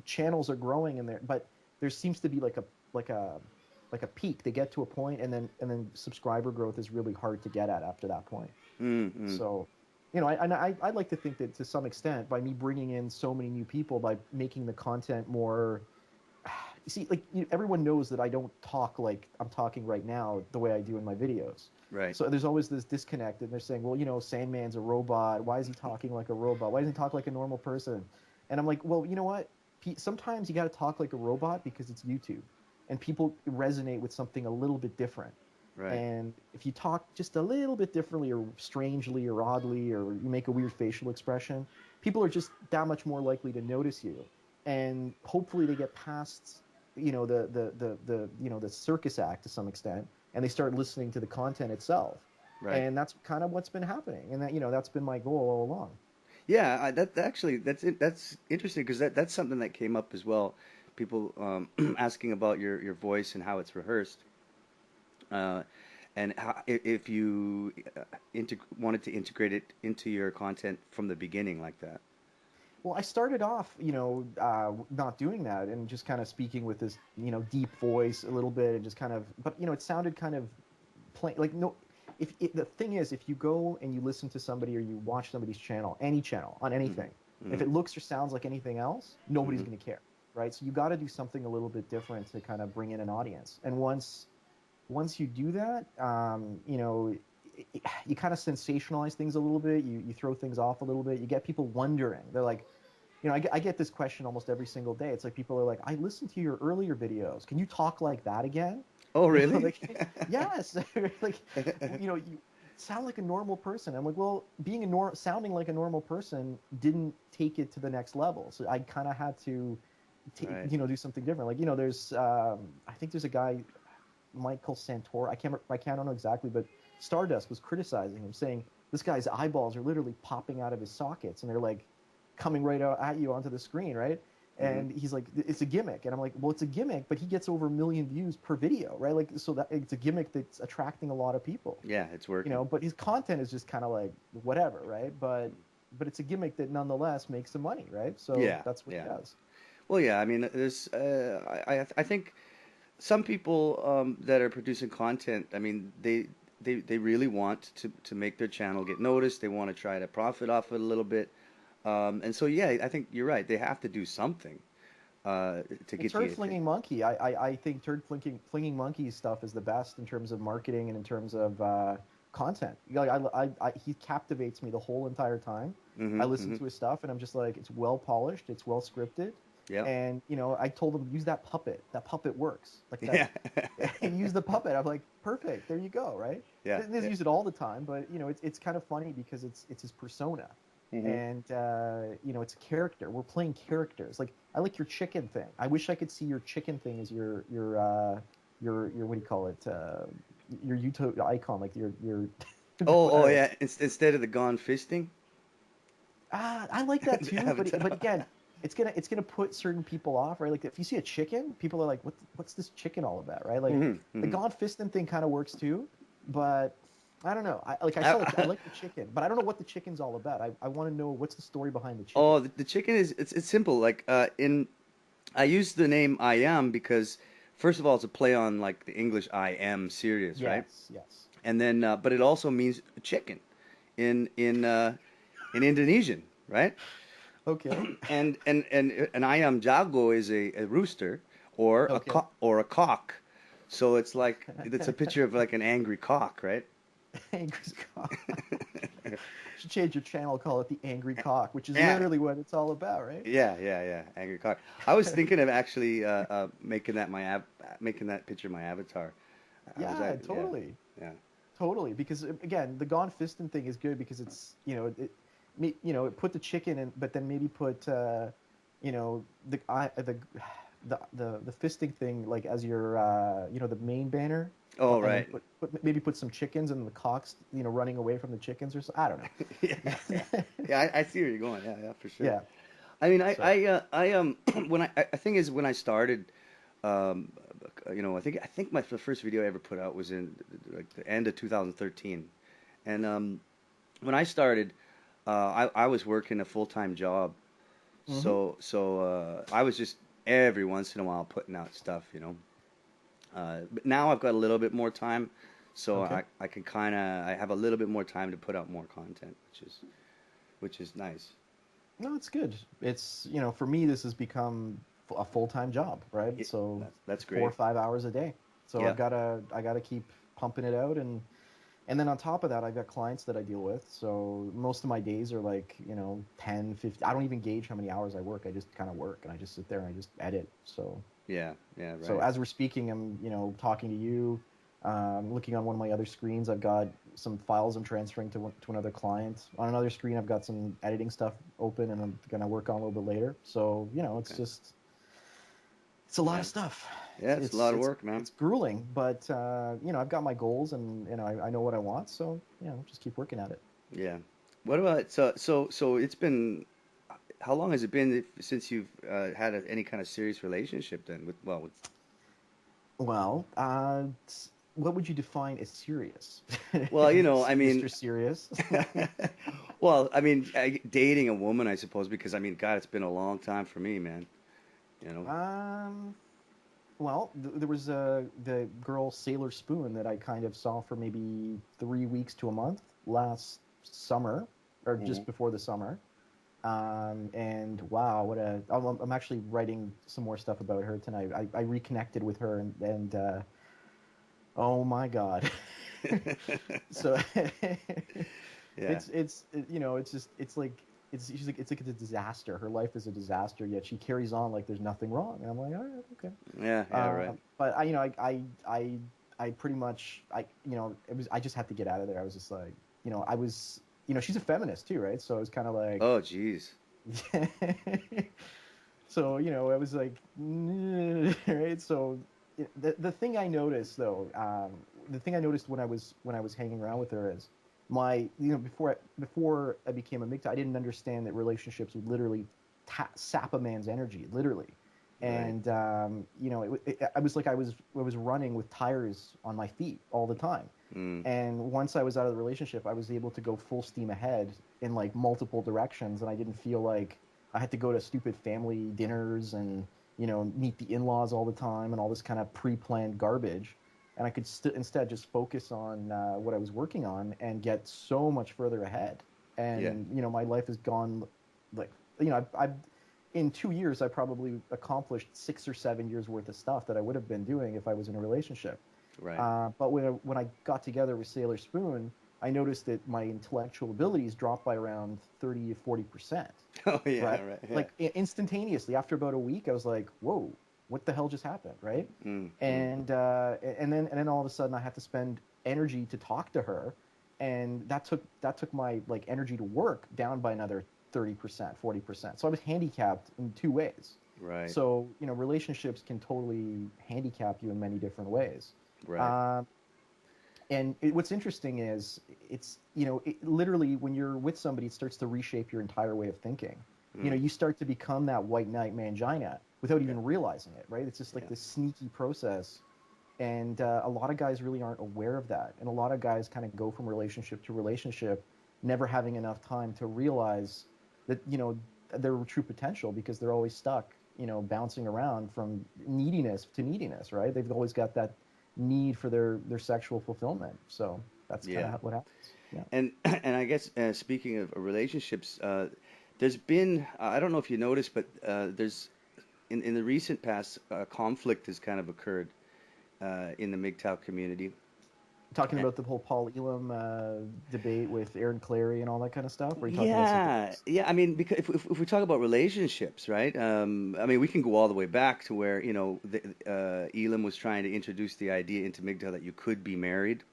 Speaker 2: channels are growing in there, but there seems to be like a, like a peak. They get to a point and then subscriber growth is really hard to get at after that point.
Speaker 1: Mm-hmm.
Speaker 2: So, you know, I'd like to think that to some extent, by me bringing in so many new people, by making the content more, you see, like everyone knows that I don't talk like I'm talking right now the way I do in my videos.
Speaker 1: Right.
Speaker 2: So there's always this disconnect, and they're saying, well, you know, Sandman's a robot. Why is he talking like a robot? Why doesn't he talk like a normal person? And I'm like, well, you know what? Sometimes you got to talk like a robot because it's YouTube, and people resonate with something a little bit different.
Speaker 1: Right.
Speaker 2: And if you talk just a little bit differently or strangely or oddly or you make a weird facial expression, people are just that much more likely to notice you. And hopefully they get past, you know, the you know, the circus act to some extent and they start listening to the content itself.
Speaker 1: Right.
Speaker 2: And that's kind of what's been happening. And that, you know, that's been my goal all along.
Speaker 1: Yeah. That actually that's it. That's interesting because that's something that came up as well. People asking about your voice and how it's rehearsed. Uh, and how, if you wanted to integrate it into your content from the beginning like that.
Speaker 2: Well, I started off, you know, not doing that and just kind of speaking with this, you know, deep voice a little bit and just kind of, but you know, it sounded kind of plain. Like no, the thing is, if you go and you listen to somebody or you watch somebody's channel, any channel on
Speaker 1: Hmm.
Speaker 2: anything, if
Speaker 1: Hmm.
Speaker 2: it looks or sounds like anything else, nobody's
Speaker 1: Hmm.
Speaker 2: going to care, right? So you got to do something a little bit different to kind of bring in an audience. And once you do that, you know, you kind of sensationalize things a little bit. You throw things off a little bit. You get people wondering. They're like, you know, I get this question almost every single day. It's like people are like, I listened to your earlier videos. Can you talk like that again?
Speaker 1: Oh,
Speaker 2: You know,
Speaker 1: really?
Speaker 2: like, yes, like, you know, you sound like a normal person. I'm like, well, sounding like a normal person didn't take it to the next level. So I kind of had to,
Speaker 1: Right.
Speaker 2: you know, do something different. Like, you know, I think there's a guy, Michael Santor. I don't know exactly, but Stardust was criticizing him, saying this guy's eyeballs are literally popping out of his sockets, and they're like coming right out at you onto the screen, right?
Speaker 1: Hmm.
Speaker 2: And he's like, it's a gimmick, and I'm like, well, it's a gimmick, but he gets over 1 million views per video, right? Like, so that it's a gimmick that's attracting a lot of people,
Speaker 1: Yeah, it's
Speaker 2: you
Speaker 1: working.
Speaker 2: know. But his content is just kind of like whatever, right? But it's a gimmick that nonetheless makes some money, right? So
Speaker 1: Yeah.
Speaker 2: that's what he
Speaker 1: Yeah.
Speaker 2: does.
Speaker 1: Well, yeah. I mean, there's. I think some people that are producing content. I mean, they really want to make their channel get noticed. They want to try to profit off it a little bit. And so yeah, I think you're right. They have to do something to
Speaker 2: A
Speaker 1: get
Speaker 2: turd
Speaker 1: the attention.
Speaker 2: flinging monkey. I think turd flinging monkey stuff is the best in terms of marketing and in terms of content. Like, he captivates me the whole entire time. I
Speaker 1: Hmm.
Speaker 2: listen
Speaker 1: Hmm.
Speaker 2: to his stuff and I'm just like, it's well polished, it's well scripted,
Speaker 1: Yeah.
Speaker 2: and I told him use that puppet. That puppet works. Like that.
Speaker 1: Yeah.
Speaker 2: Use the puppet. I'm like, perfect. There you go. Right.
Speaker 1: Yeah.
Speaker 2: Doesn't
Speaker 1: Yeah.
Speaker 2: use it all the time, but it's kind of funny because it's his persona,
Speaker 1: Hmm.
Speaker 2: and it's a character. We're playing characters. Like, I like your chicken thing. I wish I could see your chicken thing as your what do you call it? Your YouTube icon, like your.
Speaker 1: Oh,
Speaker 2: I
Speaker 1: oh
Speaker 2: don't know.
Speaker 1: yeah. Instead of the gone fisting,
Speaker 2: I like that
Speaker 1: the
Speaker 2: too, but
Speaker 1: avatar.
Speaker 2: again, it's gonna put certain people off, right? Like, if you see a chicken, people are like, what's this chicken all about, right? Like,
Speaker 1: Hmm.
Speaker 2: the
Speaker 1: Hmm.
Speaker 2: Gone Fisting thing kind of works too, but I don't know. I like the chicken, but I don't know what the chicken's all about. I want to know what's the story behind the chicken.
Speaker 1: Oh, the chicken is it's simple. Like in I use the name Ayam because first of all it's a play on like the English I am serious, right?
Speaker 2: Yes, yes.
Speaker 1: And then but it also means chicken in Indonesian, right?
Speaker 2: Okay.
Speaker 1: And Ayam jago is a rooster
Speaker 2: Okay.
Speaker 1: or a cock. So it's like it's a picture of like an angry cock, right?
Speaker 2: Angry cock. Should change your channel, call it the Angry Cock, which is
Speaker 1: Yeah,
Speaker 2: literally what it's all about, right?
Speaker 1: yeah, yeah, yeah. Angry cock. I was thinking of actually making that picture my avatar. I was
Speaker 2: Yeah,
Speaker 1: yeah,
Speaker 2: totally.
Speaker 1: yeah.
Speaker 2: Totally, because again, the Gone Fistin' thing is good because it's it put the chicken in, but then maybe put the the fisting thing like as your the main banner,
Speaker 1: Oh,
Speaker 2: and then
Speaker 1: right.
Speaker 2: maybe put some chickens and the cocks running away from the chickens or so. I don't
Speaker 1: Yeah, yeah,
Speaker 2: know.
Speaker 1: yeah. I see where you're going. Yeah, yeah, for sure.
Speaker 2: Yeah.
Speaker 1: I mean,
Speaker 2: So.
Speaker 1: when I think is when I started, um, I think my the first video I ever put out was in like the end of 2013, and when I started, I was working a full-time job,
Speaker 2: Hmm.
Speaker 1: so I was just every once in a while putting out stuff, you know. But now I've got a little bit more time, so
Speaker 2: Okay.
Speaker 1: I can kind of I have a little bit more time to put out more content, which is nice.
Speaker 2: No, it's good. It's for me, this has become a full-time job, right?
Speaker 1: Yeah,
Speaker 2: So
Speaker 1: that's
Speaker 2: 4 or 5 hours a day. So
Speaker 1: Yeah.
Speaker 2: I gotta keep pumping it out, and then on top of that, I've got clients that I deal with. So most of my days are like 10, 15. I don't even gauge how many hours I work. I just kind of work, and I just sit there and I just edit.
Speaker 1: Yeah, yeah,
Speaker 2: So
Speaker 1: right.
Speaker 2: as we're speaking, I'm talking to you. Looking on one of my other screens, I've got some files I'm transferring to another client. On another screen, I've got some editing stuff open, and I'm gonna work on a little bit later. So
Speaker 1: Okay.
Speaker 2: it's a lot
Speaker 1: Yeah.
Speaker 2: of stuff.
Speaker 1: Yeah, it's a
Speaker 2: It's
Speaker 1: lot of
Speaker 2: it's
Speaker 1: work, man.
Speaker 2: it's grueling, but I've got my goals, and I know what I want. So just keep working at it.
Speaker 1: Yeah. What about so it's been how long has it been since you've had any kind of serious relationship then with
Speaker 2: Well, what would you define as serious,
Speaker 1: well, you know, I mean
Speaker 2: Mr. Serious?
Speaker 1: well, I mean dating a woman, I suppose, because I mean, God, it's been a long time for me, man. You know.
Speaker 2: um, Well, there was the girl Sailor Spoon that I kind of saw for maybe 3 weeks to a month last summer, or
Speaker 1: Hmm.
Speaker 2: just before the summer. And wow, I'm actually writing some more stuff about her tonight. I reconnected with her, and oh my God. So
Speaker 1: Yeah.
Speaker 2: it's just she's like it's a disaster. Her life is a disaster, yet she carries on like there's nothing wrong. And I'm like, all right, okay.
Speaker 1: Yeah, yeah, right.
Speaker 2: But I pretty much I just had to get out of there. I was just like, I was she's a feminist too, right? So it was kind of like,
Speaker 1: Oh, geez.
Speaker 2: so I was like, right. So the thing I noticed though, the thing I noticed when I was hanging around with her is my before I became a MGTOW, I didn't understand that relationships would literally sap a man's energy, literally.
Speaker 1: Right.
Speaker 2: And I was like I was running with tires on my feet all the time.
Speaker 1: Mm.
Speaker 2: And once I was out of the relationship, I was able to go full steam ahead in like multiple directions, and I didn't feel like I had to go to stupid family dinners and meet the in-laws all the time and all this kind of pre-planned garbage. And I could instead just focus on what I was working on and get so much further ahead.
Speaker 1: Yeah.
Speaker 2: And my life has gone like, I've in 2 years I probably accomplished 6 or 7 years worth of stuff that I would have been doing if I was in a relationship.
Speaker 1: Right.
Speaker 2: But when I got together with Sailor Spoon, I noticed that my intellectual abilities dropped by around 30 to 40%.
Speaker 1: Oh yeah,
Speaker 2: Right?
Speaker 1: right. Yeah.
Speaker 2: Like instantaneously, after about a week, I was like, "Whoa, what the hell just happened?" Right?
Speaker 1: Mm, mm.
Speaker 2: And then all of a sudden, I had to spend energy to talk to her, and that took my like energy to work down by another 30%, 40%. So I was handicapped in two ways.
Speaker 1: Right.
Speaker 2: So relationships can totally handicap you in many different ways.
Speaker 1: Right.
Speaker 2: Um, what's interesting is literally when you're with somebody, it starts to reshape your entire way of thinking.
Speaker 1: Mm.
Speaker 2: You start to become that white knight mangina without
Speaker 1: Yeah.
Speaker 2: even realizing it, right? It's just like
Speaker 1: Yeah.
Speaker 2: this sneaky process. And a lot of guys really aren't aware of that. And a lot of guys kind of go from relationship to relationship, never having enough time to realize that, their true potential, because they're always stuck, bouncing around from neediness to neediness, right? They've always got that need for their sexual fulfillment. So that's kind
Speaker 1: Yeah.
Speaker 2: of what happens. Yeah.
Speaker 1: And I guess speaking of relationships, there's been I don't know if you noticed, but there's in the recent past conflict has kind of occurred in the MGTOW community.
Speaker 2: Talking
Speaker 1: Uh,
Speaker 2: about the whole Paul Elam debate with Aaron Clary and all that kind of stuff. Or are you talking about something
Speaker 1: Yeah,
Speaker 2: else?
Speaker 1: yeah. I mean, because if we talk about relationships, right? I mean, we can go all the way back to where Elam was trying to introduce the idea into MGTOW that you could be married.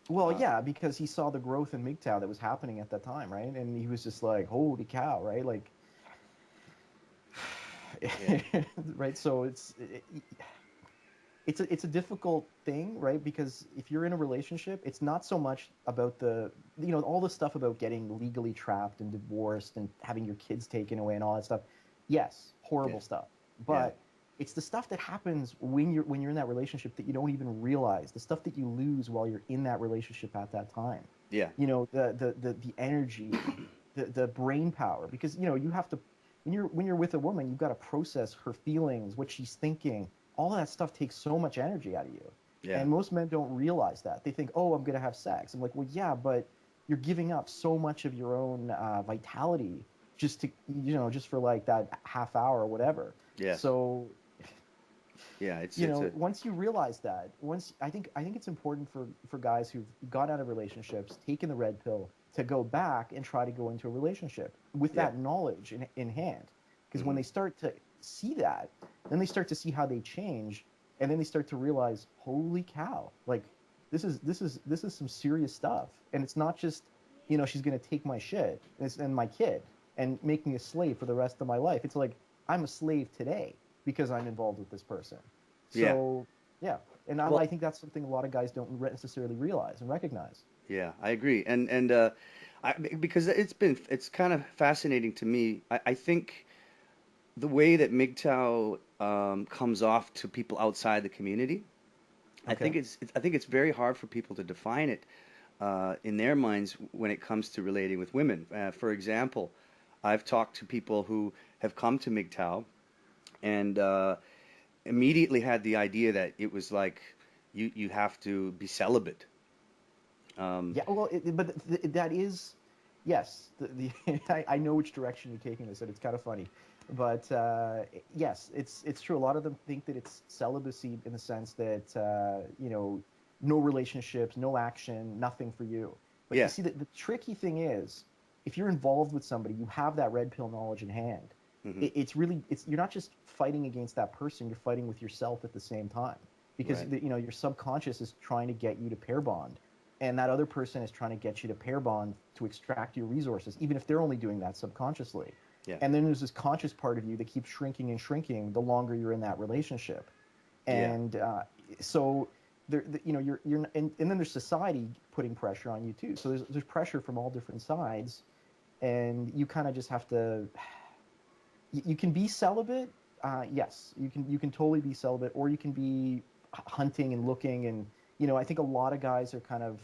Speaker 2: Well,
Speaker 1: Uh,
Speaker 2: yeah, because he saw the growth in MGTOW that was happening at that time, right? And he was just like, "Holy cow!" Right? Like,
Speaker 1: yeah,
Speaker 2: right. So it's a difficult thing, right? Because if you're in a relationship, it's not so much about all the stuff about getting legally trapped and divorced and having your kids taken away and all that stuff. Yes,
Speaker 1: yeah,
Speaker 2: horrible stuff.
Speaker 1: yeah,
Speaker 2: But it's the stuff that happens when you're in that relationship that you don't even realize, the stuff that you lose while you're in that relationship at that time.
Speaker 1: yeah,
Speaker 2: The energy, the brain power, because you have to, when you're with a woman, you've got to process her feelings, what she's thinking. All that stuff takes so much energy out of you.
Speaker 1: yeah,
Speaker 2: And most men don't realize that. They think, "Oh, I'm going to have sex." I'm like, "Well, yeah, but you're giving up so much of your own vitality just for like that half hour or whatever."
Speaker 1: yes,
Speaker 2: So,
Speaker 1: yeah. It's a
Speaker 2: once you realize that, I think it's important for guys who've got out of relationships, taken the red pill, to go back and try to go into a relationship with
Speaker 1: yeah,
Speaker 2: that knowledge in hand. Because when
Speaker 1: hmm
Speaker 2: they start to see that, then they start to see how they change, and then they start to realize, holy cow, like this is some serious stuff. And it's not just, she's gonna take my shit and my kid and make me a slave for the rest of my life. It's like, I'm a slave today because I'm involved with this person.
Speaker 1: yeah.
Speaker 2: So yeah, and I
Speaker 1: Well,
Speaker 2: think that's something a lot of guys don't necessarily realize and recognize.
Speaker 1: yeah, I agree. And because it's kind of fascinating to me. I think the way that MGTOW comes off to people outside the community,
Speaker 2: Okay.
Speaker 1: I think it's very hard for people to define it in their minds when it comes to relating with women. For example, I've talked to people who have come to MGTOW and immediately had the idea that it was like you have to be celibate. Um,
Speaker 2: Yeah, well, but that is, yes. I know which direction you're taking this, and it's kind of funny, but yes, it's true. A lot of them think that it's celibacy in the sense that no relationships, no action, nothing for you. But you
Speaker 1: yeah,
Speaker 2: see, the tricky thing is, if you're involved with somebody, you have that red pill knowledge in hand.
Speaker 1: hmm
Speaker 2: It's you're not just fighting against that person; you're fighting with yourself at the same time, because
Speaker 1: right,
Speaker 2: your subconscious is trying to get you to pair bond, and that other person is trying to get you to pair bond to extract your resources, even if they're only doing that subconsciously.
Speaker 1: yeah,
Speaker 2: And then there's this conscious part of you that keeps shrinking and shrinking the longer you're in that relationship.
Speaker 1: yeah,
Speaker 2: And so and then there's society putting pressure on you too. So there's pressure from all different sides, and you kind of just have to. You can be celibate. Yes, you can totally be celibate, or you can be hunting and looking. And I think a lot of guys are kind of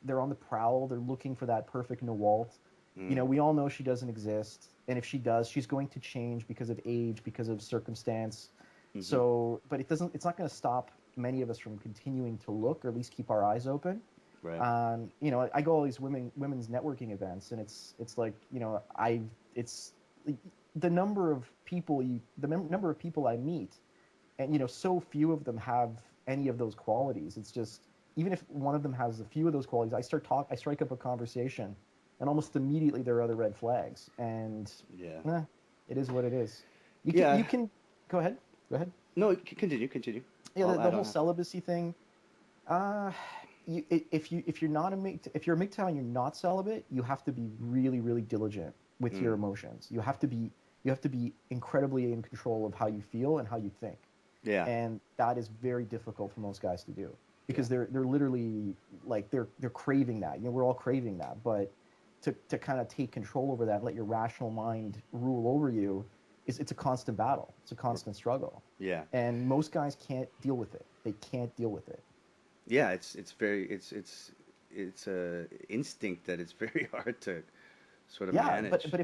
Speaker 2: they're on the prowl. They're looking for that perfect NWALT.
Speaker 1: mm,
Speaker 2: We all know she doesn't exist, and if she does, she's going to change because of age, because of circumstance.
Speaker 1: hmm
Speaker 2: So, but it's not going to stop many of us from continuing to look, or at least keep our eyes open.
Speaker 1: right,
Speaker 2: I go all these women's networking events, and it's like, it's the number of people number of people I meet, and so few of them have any of those qualities. It's just, even if one of them has a few of those qualities, I strike up a conversation, and almost immediately there are other red flags, and
Speaker 1: Yeah.
Speaker 2: it is what it is.
Speaker 1: Yeah.
Speaker 2: You can go ahead. Go ahead.
Speaker 1: No, continue, continue.
Speaker 2: Yeah,
Speaker 1: I'll
Speaker 2: the
Speaker 1: add
Speaker 2: whole
Speaker 1: on after.
Speaker 2: celibacy thing. Uh, if you're not a if you're a MGTOW and you're not celibate, you have to be really really diligent with your
Speaker 1: Mm.
Speaker 2: emotions. You have to be incredibly in control of how you feel and how you think,
Speaker 1: Yeah.
Speaker 2: and that is very difficult for most guys to do
Speaker 1: Yeah.
Speaker 2: because they're literally like they're craving that. We're all craving that, but to kind of take control over that and let your rational mind rule over you is it's a constant battle. It's a constant struggle,
Speaker 1: Yeah.
Speaker 2: and most guys can't deal with it. They can't deal with it.
Speaker 1: Yeah. It's very it's a instinct that it's very hard to sort of
Speaker 2: Yeah,
Speaker 1: manage.
Speaker 2: but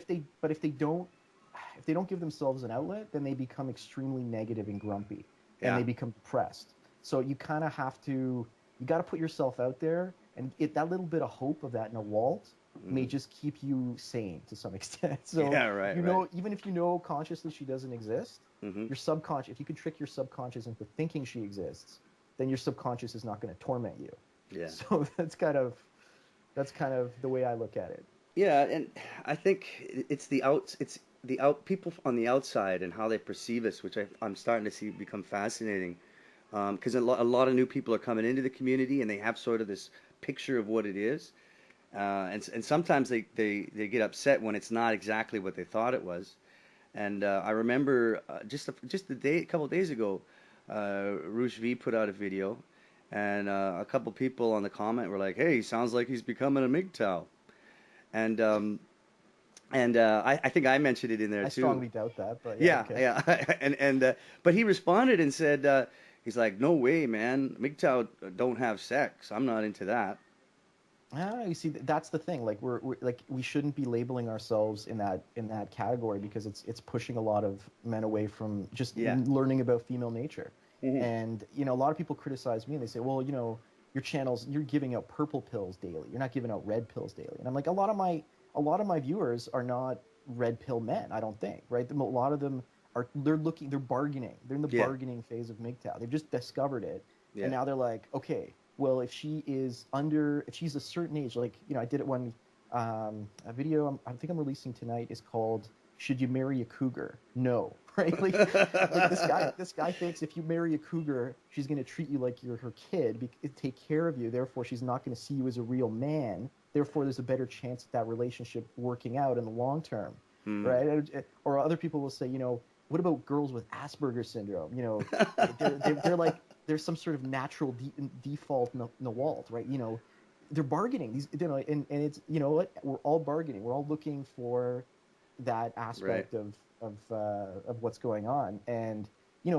Speaker 2: if they don't give themselves an outlet, then they become extremely negative and grumpy, and
Speaker 1: Yeah.
Speaker 2: they become depressed. So you kind of have to you got to put yourself out there, and that little bit of hope of that NWALT may
Speaker 1: Hmm.
Speaker 2: just keep you sane to some extent. So
Speaker 1: Yeah. Right. Right.
Speaker 2: even if consciously she doesn't exist,
Speaker 1: Hmm.
Speaker 2: your subconscious, if you can trick your subconscious into thinking she exists, then your subconscious is not going to torment you.
Speaker 1: Yeah.
Speaker 2: So that's kind of the way I look at it.
Speaker 1: Yeah, and I think it's the out people on the outside and how they perceive us, which I'm starting to see become fascinating. Because a lot of new people are coming into the community and they have sort of this picture of what it is, and sometimes they get upset when it's not exactly what they thought it was. And I remember a couple of days ago, Rouge V put out a video, and a couple people on the comment were like, "Hey, sounds like he's becoming a MGTOW." And I think I mentioned it in there
Speaker 2: I
Speaker 1: too.
Speaker 2: strongly doubt that, but yeah,
Speaker 1: Yeah,
Speaker 2: okay.
Speaker 1: yeah. And but he responded and said, he's like, "No way, man. MGTOW don't have sex. I'm not into that."
Speaker 2: Ah, you see, that's the thing. Like we're like we shouldn't be labeling ourselves in that category because it's pushing a lot of men away from just
Speaker 1: Yeah.
Speaker 2: learning about female nature.
Speaker 1: Hmm.
Speaker 2: And a lot of people criticize me and they say, well, your channels, you're giving out purple pills daily. You're not giving out red pills daily. And I'm like, a lot of my viewers are not red pill men. I don't think, right? A lot of them they're bargaining. They're in the
Speaker 1: Yeah.
Speaker 2: bargaining phase of MGTOW. They've just discovered it, and
Speaker 1: Yeah.
Speaker 2: now they're like, okay, well, if she's a certain age, like, I did it one, a video I think I'm releasing tonight is called "Should You Marry a Cougar?" No, right? Like this guy thinks if you marry a cougar, she's going to treat you like you're her kid, take care of you. Therefore, she's not going to see you as a real man. Therefore, there's a better chance of that relationship working out in the long term,
Speaker 1: Hmm.
Speaker 2: right? Or other people will say, what about girls with Asperger's syndrome? They're like there's some sort of natural default NWALT, right? They're bargaining these, and it's what we're all bargaining. We're all looking for that
Speaker 1: Right.
Speaker 2: aspect of what's going on, and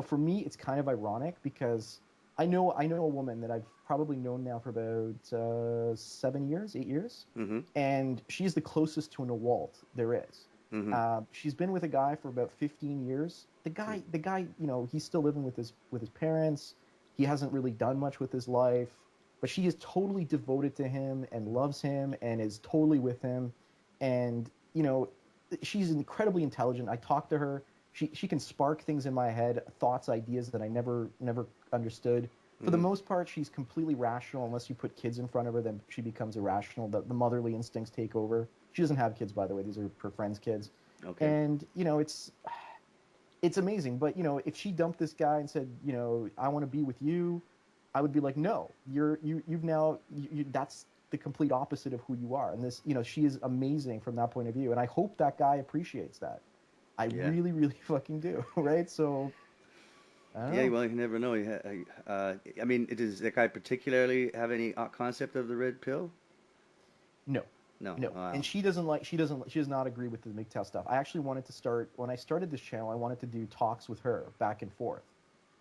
Speaker 2: for me, it's kind of ironic because I know a woman that I've probably known now for about 7 years, 8 years,
Speaker 1: Hmm.
Speaker 2: and she's the closest to an NWALT there is.
Speaker 1: Hmm.
Speaker 2: She's been with a guy for about 15 years. The guy, he's still living with his parents. He hasn't really done much with his life, but she is totally devoted to him and loves him and is totally with him. And she's incredibly intelligent. I talk to her. She can spark things in my head, thoughts, ideas that I never understood. For the
Speaker 1: Hmm.
Speaker 2: most part, she's completely rational. Unless you put kids in front of her, then she becomes irrational. The motherly instincts take over. She doesn't have kids, by the way. These are her friends' kids.
Speaker 1: Okay.
Speaker 2: And it's amazing. But if she dumped this guy and said, I want to be with you, I would be like, no, you've now that's the complete opposite of who you are. And this, she is amazing from that point of view. And I hope that guy appreciates that. I
Speaker 1: Yeah.
Speaker 2: really, really fucking do. Right? So I don't
Speaker 1: Yeah.
Speaker 2: know.
Speaker 1: Well, you never know. I mean, does that guy particularly have any concept of the red pill?
Speaker 2: No,
Speaker 1: No.
Speaker 2: no. And
Speaker 1: Wow.
Speaker 2: she does not agree with the MGTOW stuff. I actually wanted to start when I started this channel. I wanted to do talks with her back and forth,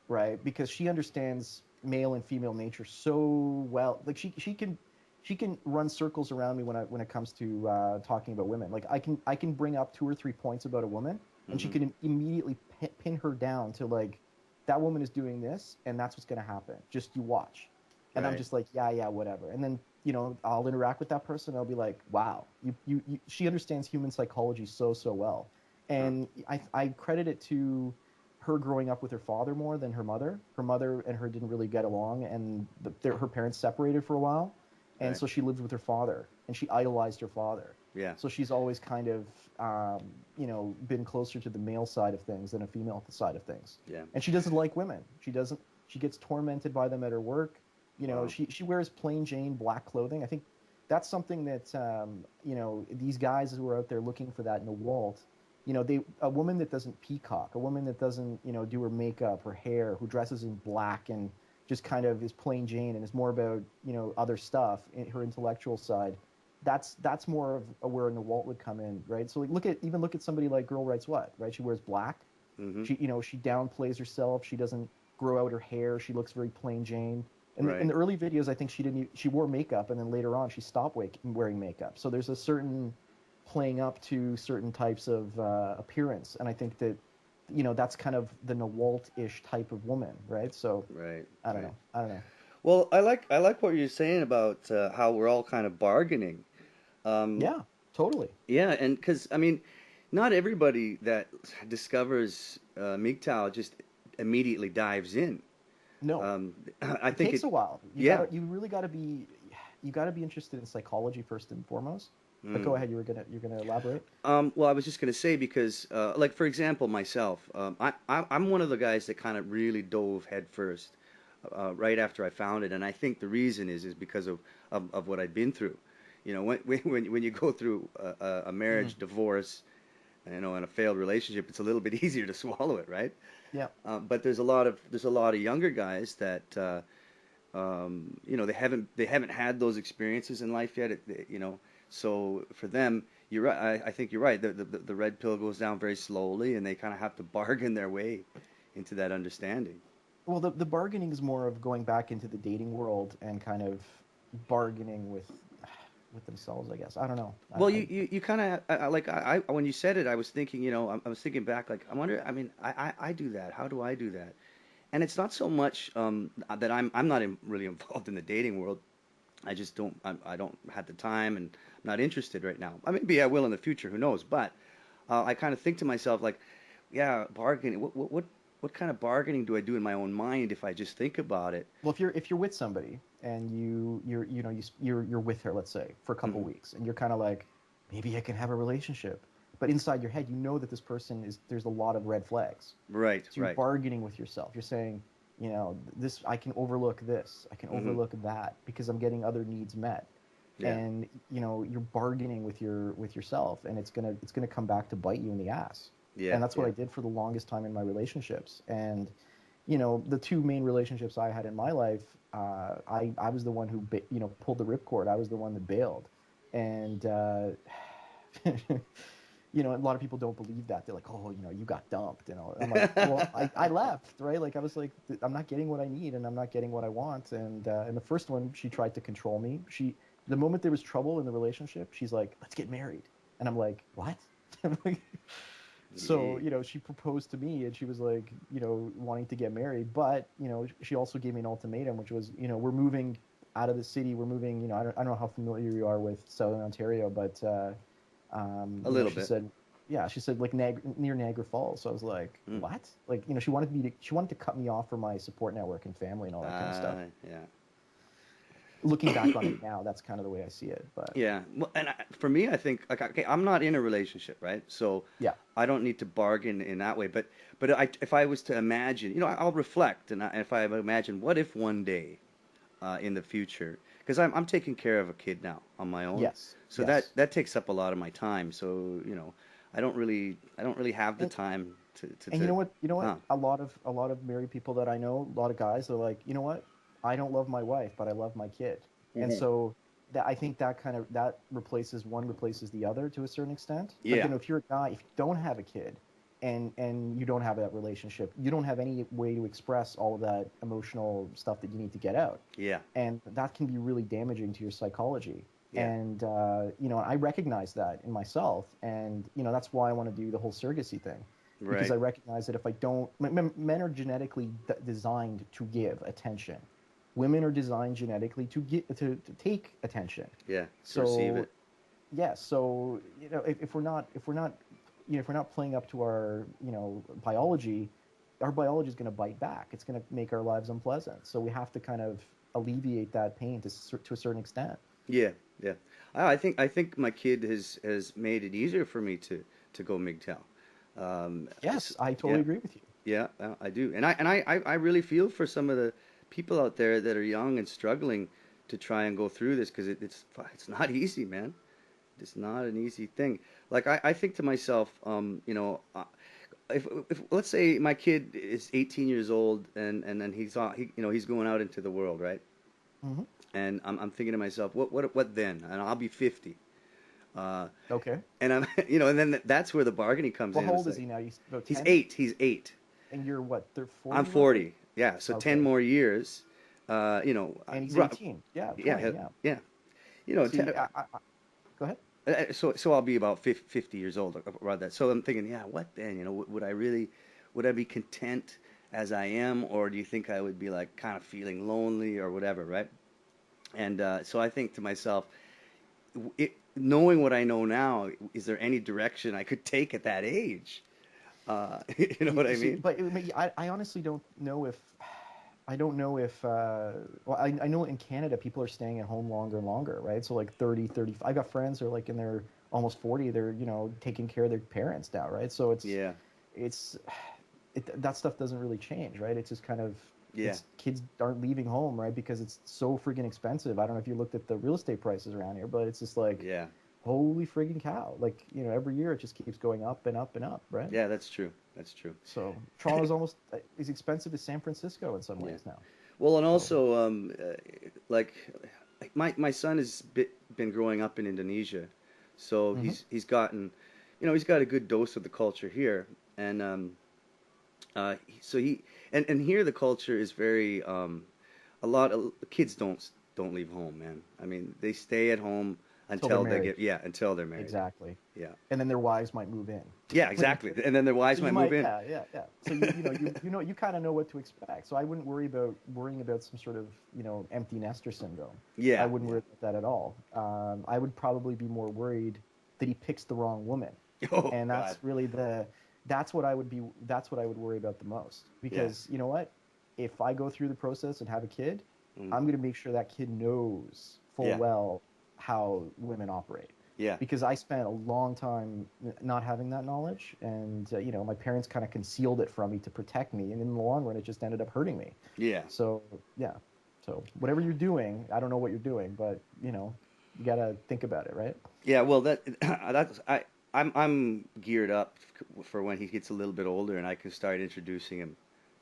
Speaker 2: right? Because she understands male and female nature so well. Like she can run circles around me when it comes to talking about women. Like I can bring up 2 or 3 points about a woman, and she
Speaker 1: Hmm.
Speaker 2: can immediately pin her down to like that woman is doing this, and that's what's going to happen. Just you watch. And I'm
Speaker 1: Right.
Speaker 2: just like, yeah, whatever. And then, I'll interact with that person. I'll be like, wow, she understands human psychology so well.
Speaker 1: Huh.
Speaker 2: And I credit it to her growing up with her father more than her mother. Her mother and her didn't really get along, and her parents separated for a while. And
Speaker 1: Right.
Speaker 2: so she lived with her father, and she idolized her father.
Speaker 1: Yeah.
Speaker 2: So she's always kind of, been closer to the male side of things than a female side of things.
Speaker 1: Yeah.
Speaker 2: And she doesn't like women. She gets tormented by them at her work.
Speaker 1: Wow.
Speaker 2: She wears plain Jane black clothing. I think that's something that, these guys who are out there looking for that in NWALT, a woman that doesn't peacock, a woman that doesn't, do her makeup, her hair, who dresses in black and just kind of is plain Jane and is more about, other stuff, her intellectual side. That's more of where NWALT would come in, right? So like look at somebody like Girl Writes What, right? She wears black.
Speaker 1: Mm-hmm.
Speaker 2: She downplays herself. She doesn't grow out her hair. She looks very plain Jane. In
Speaker 1: Right.
Speaker 2: the early videos, I think she wore makeup, and then later on she stopped wearing makeup. So there's a certain playing up to certain types of appearance, and I think that that's kind of the NWALT-ish type of woman, right? So
Speaker 1: Right.
Speaker 2: I don't
Speaker 1: Right.
Speaker 2: know. I don't know.
Speaker 1: Well, I like what you're saying about how we're all kind of bargaining. Um,
Speaker 2: Yeah, totally.
Speaker 1: yeah, and because I mean, not everybody that discovers MGTOW just immediately dives in.
Speaker 2: No,
Speaker 1: Um, I
Speaker 2: it
Speaker 1: think
Speaker 2: takes
Speaker 1: it.
Speaker 2: a while.
Speaker 1: Yeah.
Speaker 2: You really gotta be you gotta be interested in psychology first and foremost. But go
Speaker 1: Mm.
Speaker 2: ahead, you're gonna elaborate.
Speaker 1: Well, I was just gonna say because, like for example, myself, I'm one of the guys that kind of really dove headfirst right after I found it, and I think the reason is because of what I'd been through. You know, when you go through a
Speaker 2: Hmm.
Speaker 1: marriage, divorce, and a failed relationship, it's a little bit easier to swallow it, right?
Speaker 2: Yeah.
Speaker 1: But there's a lot of younger guys that they haven't had those experiences in life yet. So for them, you're right. I think you're right. The red pill goes down very slowly, and they kind of have to bargain their way into that understanding.
Speaker 2: Well, the bargaining is more of going back into the dating world and kind of bargaining with themselves, I guess. I don't know.
Speaker 1: Well, you kind of like when you said it, I was thinking, I was thinking back, like I wonder. I mean, I do that. How do I do that? And it's not so much that I'm not really involved in the dating world. I just I don't have the time and I'm not interested right now. Maybe I will in the future. Who knows? But I kind of think to myself like, yeah, bargaining. What kind of bargaining do I do in my own mind if I just think about it?
Speaker 2: Well, if you're with somebody and you're with her, let's say, for a couple
Speaker 1: Hmm.
Speaker 2: weeks, and you're kind of like, maybe I can have a relationship, but inside your head, you know that this person is there's a lot of red flags.
Speaker 1: Right,
Speaker 2: So you're
Speaker 1: right.
Speaker 2: bargaining with yourself. You're saying, this I can overlook this, I can
Speaker 1: Hmm.
Speaker 2: overlook that because I'm getting other needs met,
Speaker 1: Yeah,
Speaker 2: and you're bargaining with yourself, and it's gonna come back to bite you in the ass.
Speaker 1: yeah,
Speaker 2: And that's what
Speaker 1: yeah.
Speaker 2: I did for the longest time in my relationships. And the two main relationships I had in my life, I was the one who pulled the ripcord. I was the one that bailed, and a lot of people don't believe that. They're like, oh, you got dumped. I'm like, well, I left, right? Like I was like, I'm not getting what I need, and I'm not getting what I want. And the first one, she tried to control me. The moment there was trouble in the relationship, she's like, let's get married, and I'm like, what? I'm like, so
Speaker 1: Yeah.
Speaker 2: she proposed to me, and she was like, wanting to get married, but she also gave me an ultimatum, which was, we're moving out of the city, we're moving, I don't know how familiar you are with Southern Ontario, but
Speaker 1: A little
Speaker 2: she
Speaker 1: bit.
Speaker 2: said, yeah, she said like near Niagara Falls. So I was like,
Speaker 1: Mm.
Speaker 2: what? Like, she wanted to cut me off from my support network and family and all that kind of stuff.
Speaker 1: Yeah.
Speaker 2: Looking back on it now, that's kind of the way I see it. But
Speaker 1: Yeah. Well, and for me, I think like okay, I'm not in a relationship, right? So
Speaker 2: yeah,
Speaker 1: I don't need to bargain in that way. But if I was to imagine, I'll reflect, and if I imagine, what if one day in the future, because I'm taking care of a kid now on my own,
Speaker 2: yes,
Speaker 1: so that
Speaker 2: yes.
Speaker 1: that takes up a lot of my time. So I don't really have the
Speaker 2: And
Speaker 1: time
Speaker 2: and you know what?
Speaker 1: huh.
Speaker 2: A lot of married people that I know, a lot of guys, they're like, you know what? I don't love my wife, but I love my kid. And
Speaker 1: Hmm.
Speaker 2: so that I think that replaces the other to a certain extent. But
Speaker 1: Yeah.
Speaker 2: if you're a guy, if you don't have a kid and you don't have that relationship, you don't have any way to express all of that emotional stuff that you need to get out.
Speaker 1: Yeah.
Speaker 2: And that can be really damaging to your psychology.
Speaker 1: Yeah.
Speaker 2: And I recognize that in myself, and that's why I want to do the whole surrogacy thing, because
Speaker 1: Right.
Speaker 2: I recognize that if I don't, men are genetically designed to give attention, women are designed genetically to take attention.
Speaker 1: Yeah, to receive
Speaker 2: So
Speaker 1: it.
Speaker 2: yes, so if we're not playing up to our biology, our biology is going to bite back. It's going to make our lives unpleasant. So we have to kind of alleviate that pain to a certain extent.
Speaker 1: Yeah, yeah. I think my kid has made it easier for me to go MGTOW.
Speaker 2: Yes, I totally
Speaker 1: Yeah,
Speaker 2: agree with you.
Speaker 1: yeah, I do. And I really feel for some of the people out there that are young and struggling to try and go through this because it's not easy, man. It's not an easy thing. Like I think to myself, if let's say my kid is 18 years old and then he's going out into the world, right?
Speaker 2: Hmm.
Speaker 1: And I'm thinking to myself, what then? And I'll be 50. Uh,
Speaker 2: Okay.
Speaker 1: and I'm and then that's where the bargaining comes
Speaker 2: Well,
Speaker 1: in.
Speaker 2: how
Speaker 1: It's
Speaker 2: old is
Speaker 1: like
Speaker 2: he now? He's about
Speaker 1: he's
Speaker 2: 10?
Speaker 1: eight. He's 8.
Speaker 2: And you're what? They're
Speaker 1: I'm
Speaker 2: 40 roughly?
Speaker 1: 40. Yeah, so 10
Speaker 2: Okay.
Speaker 1: more years.
Speaker 2: And he's 18. Yeah,
Speaker 1: Yeah,
Speaker 2: 20. Yeah.
Speaker 1: yeah. You know,
Speaker 2: See, go ahead.
Speaker 1: so I'll be about 50 years old around that. So I'm thinking, yeah, what then? Would I be content as I am, or do you think I would be like kind of feeling lonely or whatever, right? And so I think to myself, knowing what I know now, is there any direction I could take at that age? You know what I
Speaker 2: See,
Speaker 1: mean?
Speaker 2: but I honestly don't know if I don't know if well, I know in Canada people are staying at home longer and longer, right? So like 30, 35. I got friends who are like in their almost 40, they're, taking care of their parents now, right? So
Speaker 1: Yeah,
Speaker 2: it's that stuff doesn't really change, right? It's just kind of
Speaker 1: yeah,
Speaker 2: it's kids aren't leaving home, right? Because it's so freaking expensive. I don't know if you looked at the real estate prices around here, but it's just like
Speaker 1: yeah,
Speaker 2: holy freaking cow. Like, every year it just keeps going up and up and up, right?
Speaker 1: yeah. That's true. That's true.
Speaker 2: So Toronto's almost as expensive as San Francisco in some
Speaker 1: Yeah.
Speaker 2: ways now.
Speaker 1: Well, and
Speaker 2: So,
Speaker 1: also, like, my son has been growing up in Indonesia, so
Speaker 2: hmm
Speaker 1: he's gotten, he's got a good dose of the culture here, and so and here the culture is very a lot of kids don't leave home, man. I mean, they stay at home
Speaker 2: until they're
Speaker 1: until they
Speaker 2: married,
Speaker 1: get yeah until they're married.
Speaker 2: exactly.
Speaker 1: Yeah,
Speaker 2: And then their wives might move in.
Speaker 1: yeah,
Speaker 2: Like,
Speaker 1: exactly. And then their wives
Speaker 2: so you
Speaker 1: might move
Speaker 2: might,
Speaker 1: in.
Speaker 2: yeah, yeah, yeah. So you kind of know what to expect. So I wouldn't worrying about some sort of empty nester syndrome. I
Speaker 1: Yeah,
Speaker 2: wouldn't
Speaker 1: yeah.
Speaker 2: worry about that at all. I would probably be more worried that he picks the wrong woman,
Speaker 1: Oh
Speaker 2: and
Speaker 1: God.
Speaker 2: that's what I would worry about the most.
Speaker 1: Yeah.
Speaker 2: Because you know what, if I go through the process and have a kid,
Speaker 1: Mm.
Speaker 2: I'm going to make sure that kid knows full
Speaker 1: Yeah.
Speaker 2: well how women operate,
Speaker 1: Yeah.
Speaker 2: because I spent a long time not having that knowledge, and my parents kind of concealed it from me to protect me, and in the long run, it just ended up hurting me.
Speaker 1: Yeah.
Speaker 2: So yeah, so whatever you're doing, I don't know what you're doing, but you gotta think about it, right?
Speaker 1: Yeah. Well, that's I'm geared up for when he gets a little bit older and I can start introducing him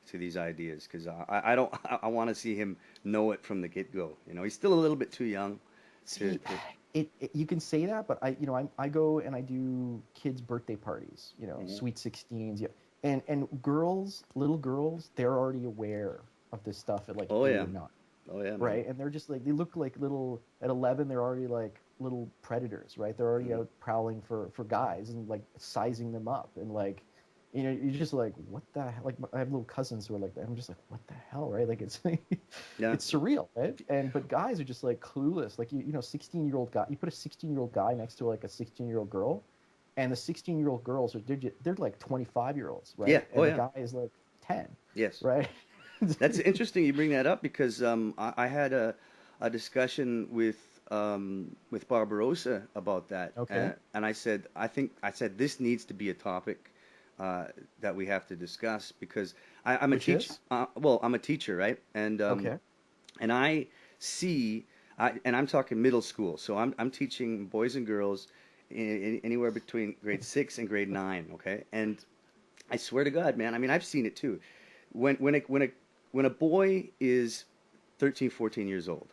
Speaker 1: to these ideas because I don't I want to see him know it from the get go. He's still a little bit too young
Speaker 2: See,
Speaker 1: to.
Speaker 2: you can say that, but I go and I do kids' birthday parties,
Speaker 1: Mhm.
Speaker 2: sweet 16s, yeah, and little girls, they're already aware of this stuff at like
Speaker 1: Oh yeah.
Speaker 2: 8 or 9.
Speaker 1: Oh yeah, man.
Speaker 2: Right? And they're just like they look like little at 11. They're already like little predators, right? They're already
Speaker 1: Mhm.
Speaker 2: out prowling for guys and like sizing them up, and like you're just like what the hell? Like I have little cousins who are like that. I'm just like what the hell, right? Like it's
Speaker 1: Yeah.
Speaker 2: it's surreal, right? And but guys are just like clueless. Like 16-year-old guy. You put a 16-year-old guy next to like a 16-year-old girl, and the 16-year-old girls they're like 25-year-olds,
Speaker 1: Yeah.
Speaker 2: right?
Speaker 1: Oh
Speaker 2: And the
Speaker 1: yeah.
Speaker 2: guy is like 10,
Speaker 1: Yes.
Speaker 2: right?
Speaker 1: That's interesting you bring that up because I had a discussion with Barbarossa about that,
Speaker 2: Okay.
Speaker 1: and I said this needs to be a topic that we have to discuss because I'm a
Speaker 2: Which
Speaker 1: teacher.
Speaker 2: is
Speaker 1: Well, I'm a teacher, right?
Speaker 2: okay.
Speaker 1: And I see, and I'm talking middle school, so I'm teaching boys and girls anywhere between grade 6 and grade 9, okay? And I swear to God, man, I mean I've seen it too. When a boy is 13, 14 years old,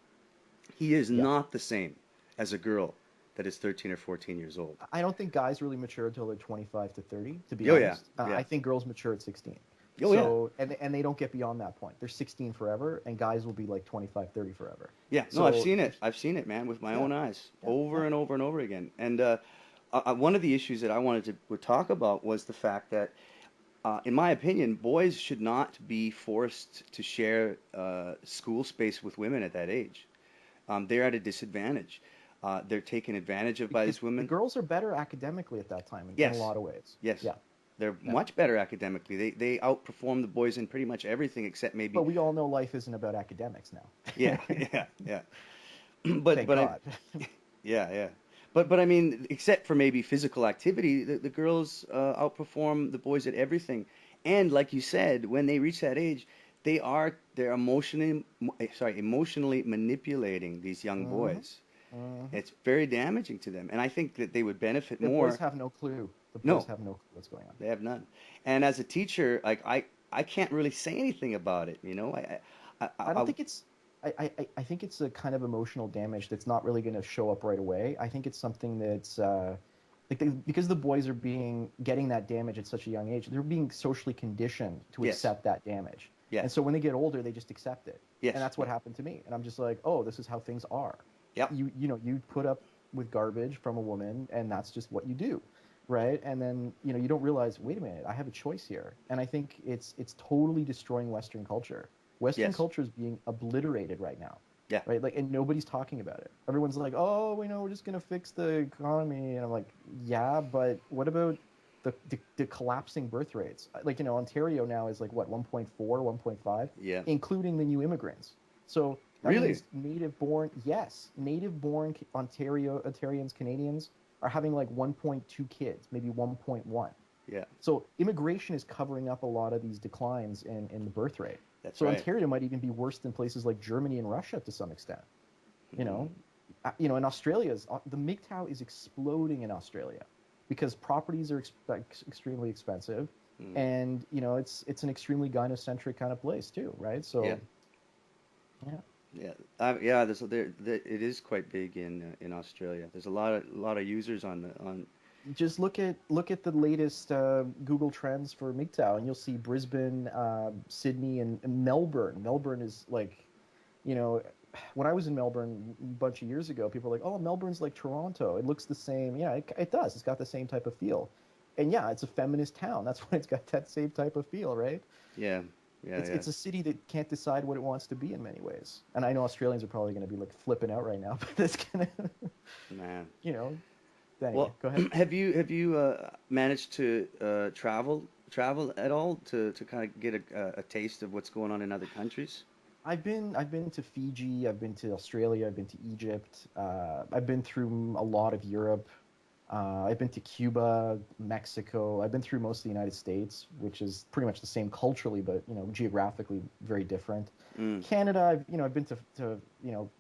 Speaker 1: he is
Speaker 2: Yeah.
Speaker 1: not the same as a girl that is 13 or 14 years old.
Speaker 2: I don't think guys really mature until they're 25 to 30, to be
Speaker 1: Oh yeah,
Speaker 2: honest.
Speaker 1: yeah.
Speaker 2: I think girls mature at 16.
Speaker 1: Oh yeah,
Speaker 2: So, and they don't get beyond that point. They're 16 forever, and guys will be like 25, 30 forever.
Speaker 1: yeah. No, I've
Speaker 2: So,
Speaker 1: seen it. I've seen it, man, with my
Speaker 2: yeah,
Speaker 1: own eyes,
Speaker 2: yeah, yeah.
Speaker 1: over and over and over again. And one of the issues that I wanted to talk about was the fact that in my opinion, boys should not be forced to share school space with women at that age. They're at a disadvantage. They're taken advantage of by
Speaker 2: Because
Speaker 1: these
Speaker 2: the
Speaker 1: women.
Speaker 2: girls are better academically at that time in a
Speaker 1: Yes,
Speaker 2: lot of ways.
Speaker 1: yes,
Speaker 2: Yeah,
Speaker 1: they're
Speaker 2: yeah.
Speaker 1: much better academically. They outperform the boys in pretty much everything except
Speaker 2: But
Speaker 1: maybe.
Speaker 2: we all know life isn't about academics
Speaker 1: Yeah,
Speaker 2: now.
Speaker 1: yeah, yeah.
Speaker 2: Thank
Speaker 1: But I
Speaker 2: God.
Speaker 1: yeah, yeah. But I mean, except for maybe physical activity, the girls outperform the boys at everything. And like you said, when they reach that age, they're emotionally manipulating these young
Speaker 2: Hmm.
Speaker 1: boys.
Speaker 2: Hmm.
Speaker 1: It's very damaging to them, and I think that they would benefit
Speaker 2: The boys
Speaker 1: more.
Speaker 2: have no clue. The boys
Speaker 1: No,
Speaker 2: have no clue what's going on.
Speaker 1: they have none. And as a teacher, like I can't really say anything about it. You know,
Speaker 2: I don't
Speaker 1: I
Speaker 2: think it's. I think it's a kind of emotional damage that's not really going to show up right away. I think it's something that's like because the boys are being getting that damage at such a young age, they're being socially conditioned to
Speaker 1: yes,
Speaker 2: accept that damage, and
Speaker 1: yes,
Speaker 2: so when they get older, they just accept it, and
Speaker 1: yes,
Speaker 2: that's what
Speaker 1: yeah,
Speaker 2: happened to me. And I'm just like, oh, this is how things are.
Speaker 1: yep,
Speaker 2: You put up with garbage from a woman, and that's just what you do, right? And then you don't realize, wait a minute, I have a choice here, and I think it's totally destroying Western culture. Western
Speaker 1: yes,
Speaker 2: culture is being obliterated right now,
Speaker 1: yeah,
Speaker 2: right? Like, and nobody's talking about it. Everyone's like, oh, we know we're just gonna fix the economy, and I'm like, yeah, but what about the collapsing birth rates? Like, Ontario now is like what 1.4, 1.5,
Speaker 1: yeah.
Speaker 2: including the new immigrants. So that
Speaker 1: Really?
Speaker 2: means native born Ontarians, Canadians are having like 1.2 kids, maybe 1.1.
Speaker 1: Yeah,
Speaker 2: So immigration is covering up a lot of these declines in the birth rate.
Speaker 1: that's
Speaker 2: So
Speaker 1: right.
Speaker 2: Ontario might even be worse than places like Germany and Russia to some extent. You
Speaker 1: Mm,
Speaker 2: know, in Australia's the MGTOW is exploding in Australia because properties are extremely expensive,
Speaker 1: mm,
Speaker 2: and it's an extremely gynocentric kind of place too, right?
Speaker 1: yeah,
Speaker 2: So yeah,
Speaker 1: yeah, yeah. It is quite big in Australia. There's a lot of users on.
Speaker 2: just look at the latest Google Trends for MGTOW, and you'll see Brisbane, Sydney, and Melbourne. Melbourne is like, you know, when I was in Melbourne a bunch of years ago, people were like, "Oh, Melbourne's like Toronto. It looks the same." Yeah, it does. It's got the same type of feel, and yeah, it's a feminist town. That's why it's got that same type of feel, right?
Speaker 1: Yeah, yeah,
Speaker 2: It's
Speaker 1: yeah.
Speaker 2: it's a city that can't decide what it wants to be in many ways. And I know Australians are probably going to be like flipping out right now, but that's gonna,
Speaker 1: Man.
Speaker 2: you know. Anyway,
Speaker 1: Well,
Speaker 2: go ahead.
Speaker 1: have you managed to travel at all to kind of get a taste of what's going on in other countries?
Speaker 2: I've been to Fiji, I've been to Australia, I've been to Egypt, I've been through a lot of Europe. I've been to Cuba, Mexico. I've been through most of the United States, which is pretty much the same culturally, but geographically very different.
Speaker 1: Mm,
Speaker 2: Canada, I've been to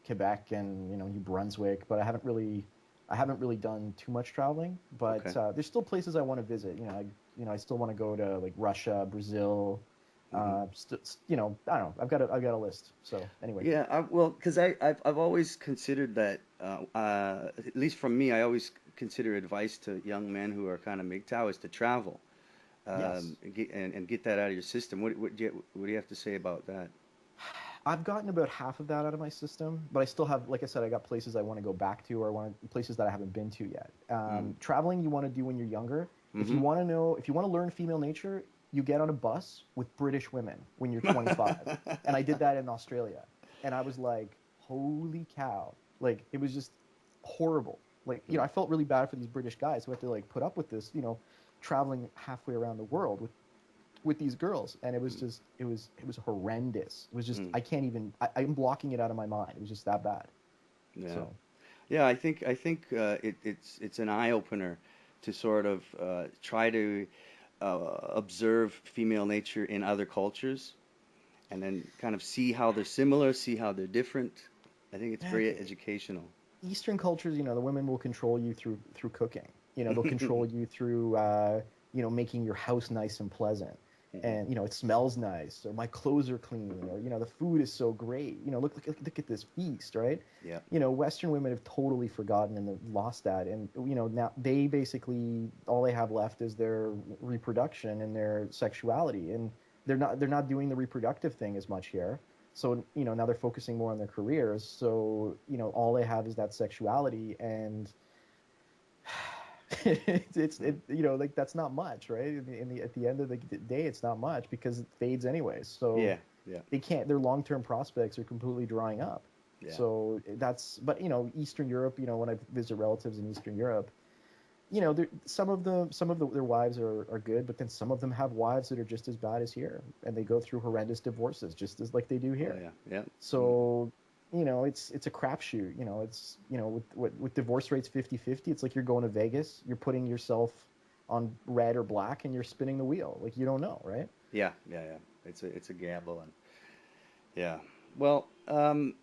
Speaker 2: Quebec and New Brunswick, but I haven't really done too much traveling. But
Speaker 1: okay.
Speaker 2: there's still places I want to visit. I still want to go to like Russia, Brazil.
Speaker 1: Hmm.
Speaker 2: I don't know. I've got a list. So anyway,
Speaker 1: Yeah, well, because I've always considered that, at least from me, I always consider advice to young men who are kind of MGTOW is to travel,
Speaker 2: yes.
Speaker 1: and get that out of your system. What do you have to say about that?
Speaker 2: I've gotten about half of that out of my system, but I still have, like I said, I got places I want to go back to, or places that I haven't been to yet.
Speaker 1: Mm.
Speaker 2: Traveling you want to do when you're younger.
Speaker 1: Mm-hmm.
Speaker 2: If you want to learn female nature, you get on a bus with British women when you're 25. And I did that in Australia, and I was like, holy cow! Like it was just horrible. Like I felt really bad for these British guys who have to like put up with this, traveling halfway around the world with these girls, and it was just it was horrendous. It was just
Speaker 1: Mm.
Speaker 2: I can't even I'm blocking it out of my mind. It was just that bad.
Speaker 1: Yeah.
Speaker 2: So
Speaker 1: Yeah, I think it's an eye opener to sort of try to observe female nature in other cultures, and then kind of see how they're similar, see how they're different. I think it's
Speaker 2: yeah,
Speaker 1: very educational.
Speaker 2: Eastern cultures, the women will control you through cooking. They'll control you through making your house nice and pleasant.
Speaker 1: Mhm.
Speaker 2: And it smells nice, or my clothes are clean, or the food is so great. Look at this feast, right?
Speaker 1: Yeah.
Speaker 2: Western women have totally forgotten and they've lost that, and now they basically all they have left is their reproduction and their sexuality, and they're not doing the reproductive thing as much here. So now they're focusing more on their careers. So all they have is that sexuality, and like that's not much, right? At the end of the day, it's not much because it fades anyways. So
Speaker 1: Yeah, yeah,
Speaker 2: they can't. Their long-term prospects are completely drying up.
Speaker 1: yeah,
Speaker 2: So that's. But Eastern Europe. When I visit relatives in Eastern Europe, their wives are good, but then some of them have wives that are just as bad as here, and they go through horrendous divorces just as like they do
Speaker 1: oh
Speaker 2: here.
Speaker 1: yeah, yeah. Mm.
Speaker 2: So it's a crapshoot. It's with divorce rates 50-50, it's like you're going to Vegas, you're putting yourself on red or black, and you're spinning the wheel. Like you don't know, right?
Speaker 1: Yeah, yeah, yeah. It's a gamble, and yeah. Well,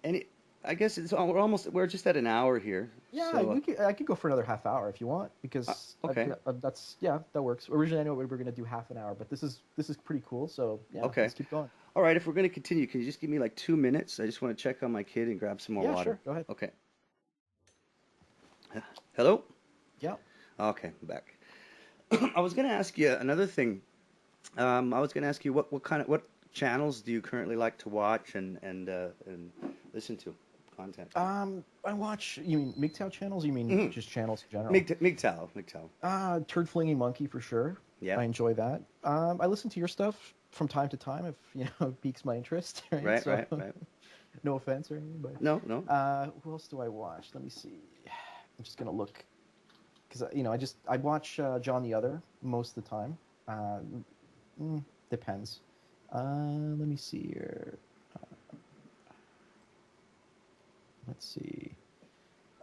Speaker 1: any, I guess we're just at an hour here,
Speaker 2: Yeah,
Speaker 1: so
Speaker 2: I could go for another half hour if you want, because
Speaker 1: okay,
Speaker 2: that works. Originally, I know we were gonna do half an hour, but this is pretty cool. So yeah,
Speaker 1: okay.
Speaker 2: let's keep going.
Speaker 1: All right, if we're going to continue, can you just give me like 2 minutes? I just want to check on my kid and grab some more
Speaker 2: Yeah,
Speaker 1: water.
Speaker 2: sure. Go ahead.
Speaker 1: Okay. Hello?
Speaker 2: Yeah.
Speaker 1: Okay, I'm back. I was going to ask you another thing. I was going to ask you what channels do you currently like to watch and listen to content?
Speaker 2: I watch. You mean MGTOW channels? You mean
Speaker 1: Mm-hmm.
Speaker 2: just channels in general?
Speaker 1: MGTOW, MGTOW.
Speaker 2: Turd flinging monkey for sure.
Speaker 1: Yeah.
Speaker 2: I enjoy that. I listen to your stuff from time to time if it piques my interest. Right.
Speaker 1: Right,
Speaker 2: So
Speaker 1: right, right.
Speaker 2: no offense or anything, but
Speaker 1: No, no.
Speaker 2: who else do I watch? Let me see. I'm just gonna look because I watch John the Other most of the time. Uh, Depends. Let me see here. Let's see.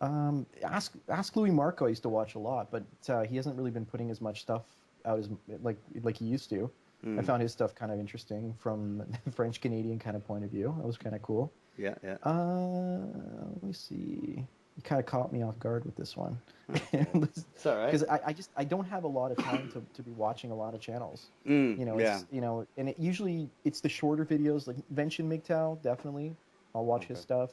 Speaker 2: Ask Louis Marco. I used to watch a lot, but he hasn't really been putting as much stuff out as like he used to. I
Speaker 1: Mm.
Speaker 2: found his stuff kind of interesting from the French Canadian kind of point of view. That was kind of cool.
Speaker 1: Yeah, yeah.
Speaker 2: Let me see. You kind of caught me off guard with this one,
Speaker 1: Okay. It's all right.
Speaker 2: because I don't have a lot of time to be watching a lot of channels.
Speaker 1: Yeah.
Speaker 2: And it's the shorter videos like Vention MGTOW, definitely. I'll watch his
Speaker 1: Okay.
Speaker 2: stuff.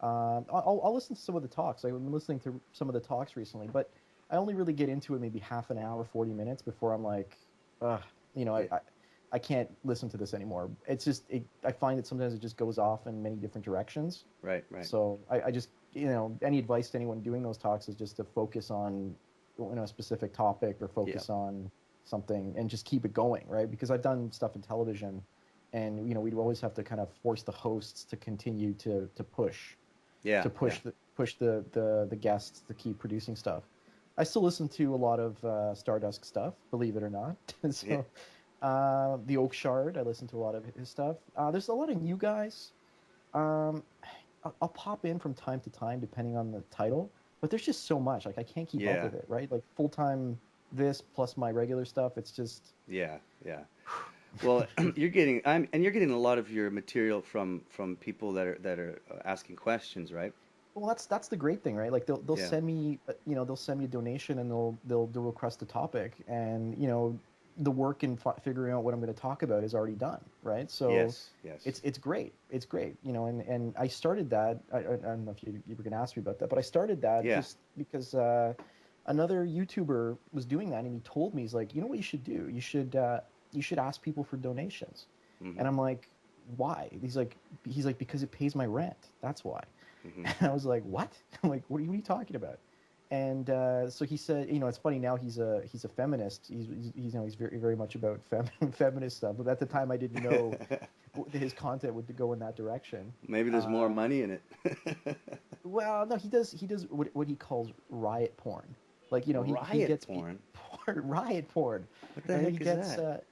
Speaker 2: I'll listen to some of the talks. I've been listening to some of the talks recently, but I only really get into it maybe half an hour, 40 minutes before I'm like, ugh,
Speaker 1: Yeah.
Speaker 2: I can't listen to this anymore. It's just, I find that sometimes it just goes off in many different directions.
Speaker 1: Right, right.
Speaker 2: So I just, any advice to anyone doing those talks is just to focus on, a specific topic or
Speaker 1: Yeah.
Speaker 2: focus on something and just keep it going, right? Because I've done stuff in television, and we'd always have to kind of force the hosts to continue to push
Speaker 1: Yeah,
Speaker 2: to
Speaker 1: yeah.
Speaker 2: push the guests to keep producing stuff. I still listen to a lot of Stardust stuff, believe it or not.
Speaker 1: Yeah.
Speaker 2: So the Oak Shard, I listen to a lot of his stuff. There's a lot of new guys. Um, I'll pop in from time to time depending on the title, but there's just so much. Like I can't keep up
Speaker 1: Yeah.
Speaker 2: with it, right? Like full time this plus my regular stuff. It's just
Speaker 1: Yeah, yeah. Well, you're getting a lot of your material from people that are asking questions, right?
Speaker 2: well, that's the great thing, right? Like they'll
Speaker 1: Yeah.
Speaker 2: send me they'll send me a donation, and they'll request a topic, and the work in figuring out what I'm going to talk about is already done, right? So
Speaker 1: Yes, yes.
Speaker 2: it's great, and I started that. I don't know if you were going to ask me about that, but I started that
Speaker 1: Yeah.
Speaker 2: just because another YouTuber was doing that, and he told me, he's like, you know what you should do? You should ask people for donations,
Speaker 1: Hmm.
Speaker 2: and I'm like, why? He's like because it pays my rent. That's why.
Speaker 1: Hmm.
Speaker 2: And I was like, what? I'm like, what are you talking about? And so he said, it's funny now he's a feminist. He's very very much about feminist stuff. But at the time, I didn't know his content would go in that direction.
Speaker 1: Maybe there's more
Speaker 2: Uh,
Speaker 1: money in it.
Speaker 2: well, no, he does what he calls riot porn. Like he
Speaker 1: Riot
Speaker 2: gets
Speaker 1: porn.
Speaker 2: riot porn,
Speaker 1: What the
Speaker 2: right? He
Speaker 1: heck is
Speaker 2: gets
Speaker 1: that?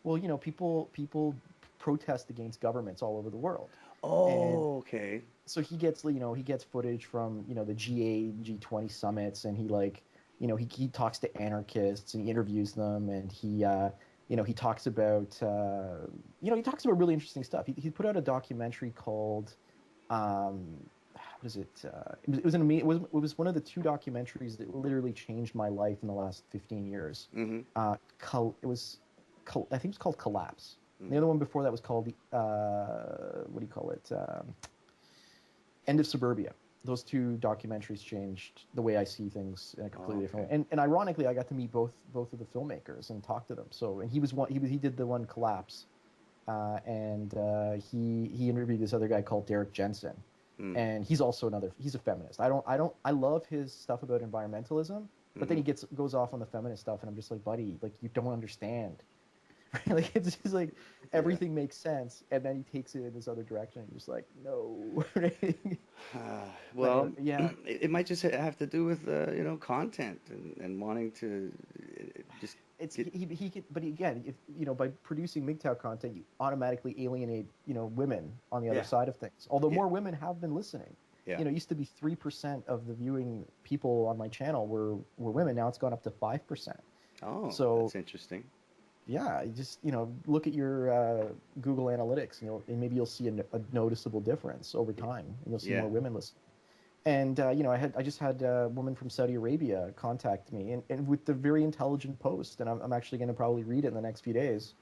Speaker 2: well, people protest against governments all over the world, and
Speaker 1: Oh, okay.
Speaker 2: so he gets footage from the G8 G20 summits, and he talks to anarchists and he interviews them, and he talks about really interesting stuff. He put out a documentary called what is it? It was one of the two documentaries that literally changed my life in the last 15 years.
Speaker 1: Hmm.
Speaker 2: It was I think it's called Collapse. And the
Speaker 1: Hmm.
Speaker 2: other one before that was called what do you call it? End of Suburbia. Those two documentaries changed the way I see things in a completely different
Speaker 1: Okay.
Speaker 2: way. And ironically, I got to meet both of the filmmakers and talk to them. So, and he did the one Collapse, and he interviewed this other guy called Derek Jensen,
Speaker 1: Mm.
Speaker 2: and he's a feminist. I love his stuff about environmentalism, But then he goes off on the feminist stuff, and I'm just like, buddy, like you don't understand. Like it's just like
Speaker 1: Yeah.
Speaker 2: everything makes sense, and then he takes it in this other direction. And you're just like, no. Right?
Speaker 1: Well,
Speaker 2: Yeah,
Speaker 1: it might just have to do with content and wanting to just
Speaker 2: it's
Speaker 1: get.
Speaker 2: he could, but again, if by producing MGTOW content, you automatically alienate women on the other
Speaker 1: Yeah.
Speaker 2: side of things. Although
Speaker 1: Yeah.
Speaker 2: more women have been listening.
Speaker 1: Yeah.
Speaker 2: It used to be 3% of the viewing people on my channel were women. Now it's gone up to 5%.
Speaker 1: Oh,
Speaker 2: So
Speaker 1: that's interesting.
Speaker 2: yeah, you just look at your Google Analytics, and maybe you'll see a noticeable difference over time, and you'll see
Speaker 1: Yeah.
Speaker 2: more women listening. And I just had a woman from Saudi Arabia contact me, and with the very intelligent post, and I'm actually going to probably read it in the next few days.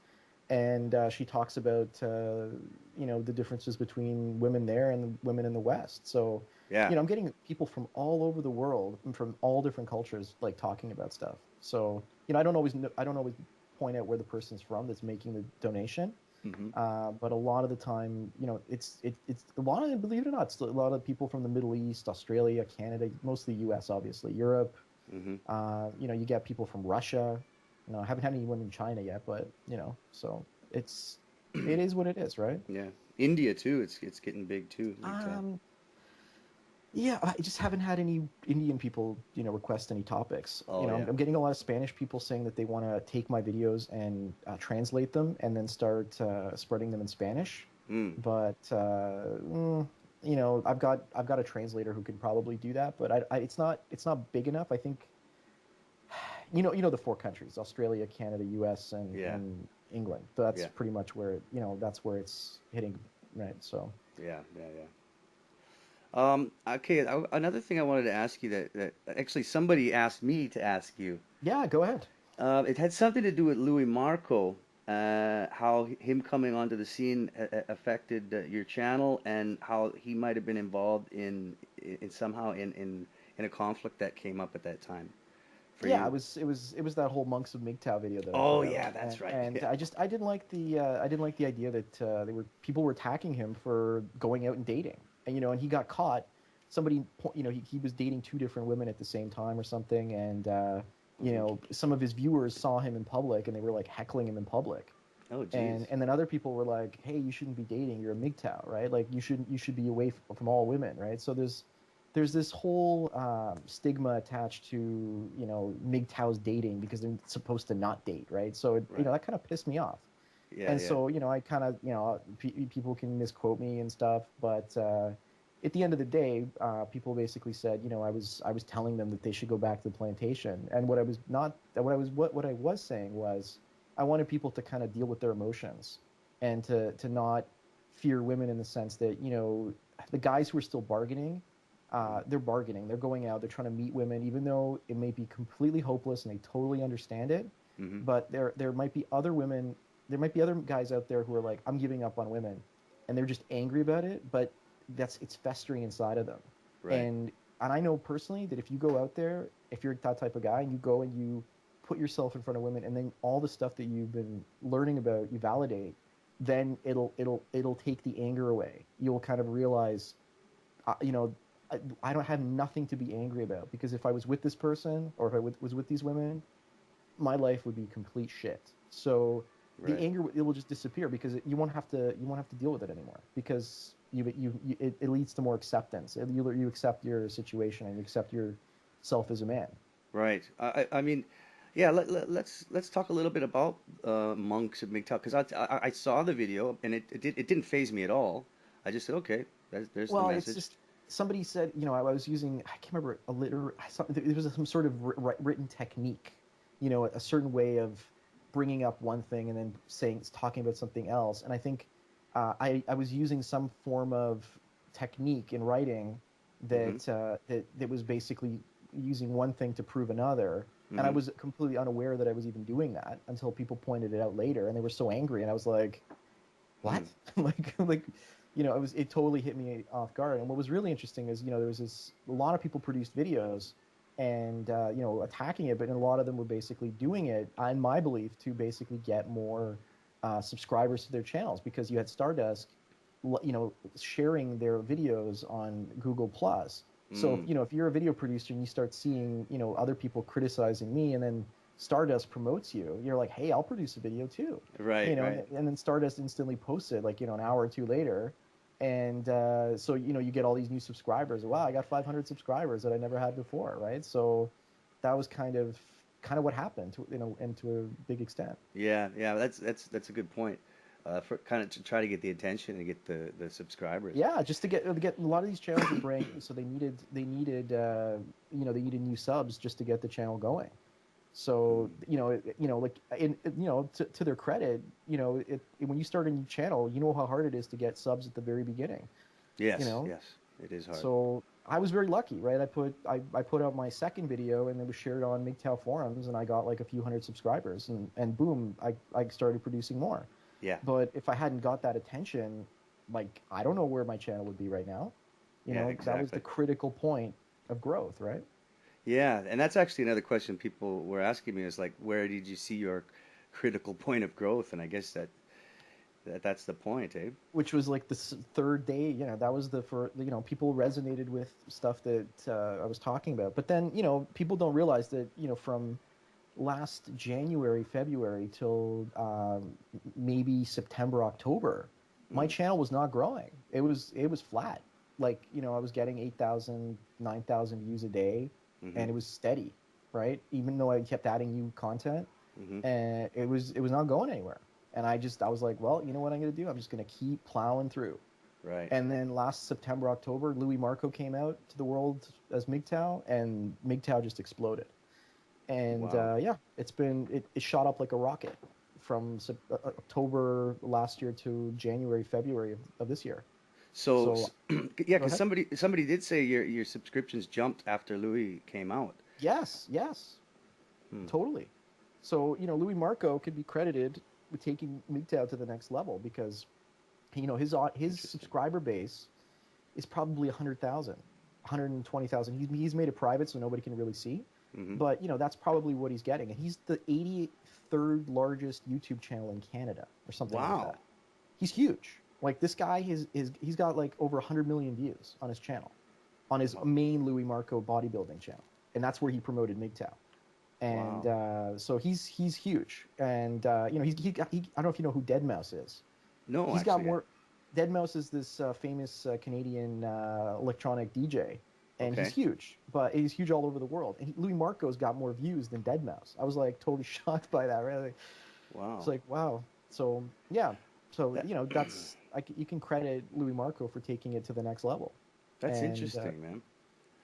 Speaker 2: And she talks about the differences between women there and the women in the West. So
Speaker 1: Yeah.
Speaker 2: I'm getting people from all over the world and from all different cultures like talking about stuff. So I don't always point out where the person's from that's making the donation.
Speaker 1: Hmm.
Speaker 2: But a lot of the time, it's a lot of, believe it or not, it's a lot of people from the Middle East, Australia, Canada, mostly U.S. obviously, Europe.
Speaker 1: Hmm.
Speaker 2: You get people from Russia. I haven't had anyone in China yet, but so it is what it is, right?
Speaker 1: Yeah. India too. It's getting big too. MGTOW.
Speaker 2: Um, yeah, I just haven't had any Indian people, request any topics.
Speaker 1: Oh yeah.
Speaker 2: I'm getting a lot of Spanish people saying that they want to take my videos and translate them and then start spreading them in Spanish.
Speaker 1: Mm.
Speaker 2: But I've got a translator who can probably do that, but it's not big enough. I think the four countries: Australia, Canada, U.S., and
Speaker 1: Yeah.
Speaker 2: England. That's
Speaker 1: Yeah.
Speaker 2: pretty much where that's where it's hitting, right? So
Speaker 1: Yeah. Yeah. Yeah. Okay. Another thing I wanted to ask you that actually somebody asked me to ask you.
Speaker 2: yeah, go ahead.
Speaker 1: It had something to do with Louis Marco, how him coming onto the scene affected your channel, and how he might have been involved in somehow in a conflict that came up at that time for
Speaker 2: Yeah,
Speaker 1: you.
Speaker 2: it was that whole Monks of MGTOW video that I
Speaker 1: Oh
Speaker 2: put out,
Speaker 1: yeah,
Speaker 2: and
Speaker 1: that's right.
Speaker 2: and
Speaker 1: Yeah.
Speaker 2: I didn't like the idea that people were attacking him for going out and dating, and he got caught. Somebody, he was dating two different women at the same time or something, and
Speaker 1: Hmm.
Speaker 2: some of his viewers saw him in public and they were like heckling him in public,
Speaker 1: Oh geez.
Speaker 2: and then other people were like, hey, you shouldn't be dating, you're a MGTOW, right? Like you should be away from all women, right? So there's this whole stigma attached to MGTOWs dating because they're supposed to not date, right? So
Speaker 1: Right.
Speaker 2: that kind of pissed me off.
Speaker 1: Yeah.
Speaker 2: And
Speaker 1: Yeah.
Speaker 2: so I kind of people can misquote me and stuff, but at the end of the day, people basically said I was telling them that they should go back to the plantation, and what I was saying was I wanted people to kind of deal with their emotions and to not fear women in the sense that the guys who are still bargaining,
Speaker 1: Hmm.
Speaker 2: they're bargaining. They're going out. They're trying to meet women, even though it may be completely hopeless, and they totally understand it.
Speaker 1: Hmm.
Speaker 2: But there might be other women. There might be other guys out there who are like, I'm giving up on women, and they're just angry about it. But it's festering inside of them.
Speaker 1: Right.
Speaker 2: And I know personally that if you go out there, if you're that type of guy, and you go and you put yourself in front of women, and then all the stuff that you've been learning about, you validate, then it'll take the anger away. You'll kind of realize, uh, you know, I don't have nothing to be angry about because if I was with this person or if I was with these women, my life would be complete shit. So the
Speaker 1: Right.
Speaker 2: anger it will just disappear because you won't have to deal with it anymore because it leads to more acceptance. You accept your situation and you accept yourself as a man.
Speaker 1: Right. I mean, yeah. Let's talk a little bit about monks of MGTOW because I saw the video and it didn't faze me at all. I just said, okay, there's the
Speaker 2: Well, it's
Speaker 1: message.
Speaker 2: just somebody said, I was using, I can't remember, there was some sort of written technique, a certain way of bringing up one thing and then talking about something else. And I think I was using some form of technique in writing
Speaker 1: Hmm.
Speaker 2: that was basically using one thing to prove another. And I
Speaker 1: Hmm.
Speaker 2: was completely unaware that I was even doing that until people pointed it out later, and they were so angry, and I was like, what?
Speaker 1: Hmm.
Speaker 2: It totally hit me off guard. And what was really interesting is, there was a lot of people produced videos and, attacking it, but a lot of them were basically doing it, in my belief, to basically get more subscribers to their channels because you had Stardust, sharing their videos on Google Plus. So,
Speaker 1: Mm.
Speaker 2: if you're a video producer and you start seeing, other people criticizing me, and then Stardust promotes you, you're like, hey, I'll produce a video too.
Speaker 1: Right,
Speaker 2: And,
Speaker 1: right.
Speaker 2: and then Stardust instantly posts it like, an hour or two later. And so, you get all these new subscribers. Wow, I got 500 subscribers that I never had before, right? So that was kind of what happened, and to a big extent.
Speaker 1: Yeah, yeah, that's a good point. For kind of to try to get the attention and get the subscribers.
Speaker 2: Yeah, just to get a lot of these channels are brand new, so they needed new subs just to get the channel going. So,
Speaker 1: Mm.
Speaker 2: like to their credit, when you start a new channel, you know how hard it is to get subs at the very beginning. you
Speaker 1: Yes,
Speaker 2: know
Speaker 1: yes, it is hard.
Speaker 2: so I was very lucky, right? I put out my second video, and it was shared on MGTOW forums, and I got like a few hundred subscribers, and boom, I started producing more.
Speaker 1: Yeah,
Speaker 2: But if I hadn't got that attention, like, I don't know where my channel would be right now.
Speaker 1: yeah,
Speaker 2: That was the
Speaker 1: exactly.
Speaker 2: critical point of growth, right?
Speaker 1: Yeah, and that's actually another question people were asking me is like, where did you see your critical point of growth? And I guess that's the point, eh?
Speaker 2: Which was like the third day. That was the for people resonated with stuff that I was talking about. But then people don't realize that from last January, February till maybe September, October, my
Speaker 1: Mm.
Speaker 2: channel was not growing. It was flat. Like, I was getting 8,000, 9,000 views a day,
Speaker 1: Mm-hmm.
Speaker 2: and it was steady, right? Even though I kept adding new content,
Speaker 1: Mm-hmm.
Speaker 2: and it was not going anywhere. And I was like, well, you know what I'm going to do? I'm just going to keep plowing through.
Speaker 1: Right.
Speaker 2: And then last September, October, Louis Marco came out to the world as MGTOW, and MGTOW just exploded. And
Speaker 1: Wow.
Speaker 2: yeah, it shot up like a rocket from October last year to January, February of this year.
Speaker 1: So,
Speaker 2: So
Speaker 1: yeah,
Speaker 2: go
Speaker 1: because
Speaker 2: ahead.
Speaker 1: somebody did say your subscriptions jumped after Louis came out.
Speaker 2: Yes, yes,
Speaker 1: Hmm.
Speaker 2: totally. So Louis Marco could be credited with taking MGTOW to the next level, because his
Speaker 1: Interesting.
Speaker 2: subscriber base is probably 100,000, 120,000. He's made it private so nobody can really see,
Speaker 1: Mm-hmm.
Speaker 2: but that's probably what he's getting. And he's the 83rd largest YouTube channel in Canada, or something like
Speaker 1: Wow.
Speaker 2: that. He's huge. Like, this guy, he's got like over 100 million views on his channel, on his
Speaker 1: Wow.
Speaker 2: main Louis Marco bodybuilding channel, and that's where he promoted MGTOW. And
Speaker 1: Wow.
Speaker 2: so he's huge. And I don't know if you know who Dead Mouse is.
Speaker 1: No,
Speaker 2: He's got
Speaker 1: actually,
Speaker 2: more. Dead Mouse is this famous Canadian electronic DJ, and he's
Speaker 1: okay.
Speaker 2: huge, but he's huge all over the world. And Louis Marco's got more views than Dead Mouse. I was like totally shocked by that. Right? It's
Speaker 1: Wow.
Speaker 2: like, wow. So yeah, so
Speaker 1: That
Speaker 2: you can credit Louis Marco for taking it to the next level.
Speaker 1: that's
Speaker 2: And
Speaker 1: interesting, man.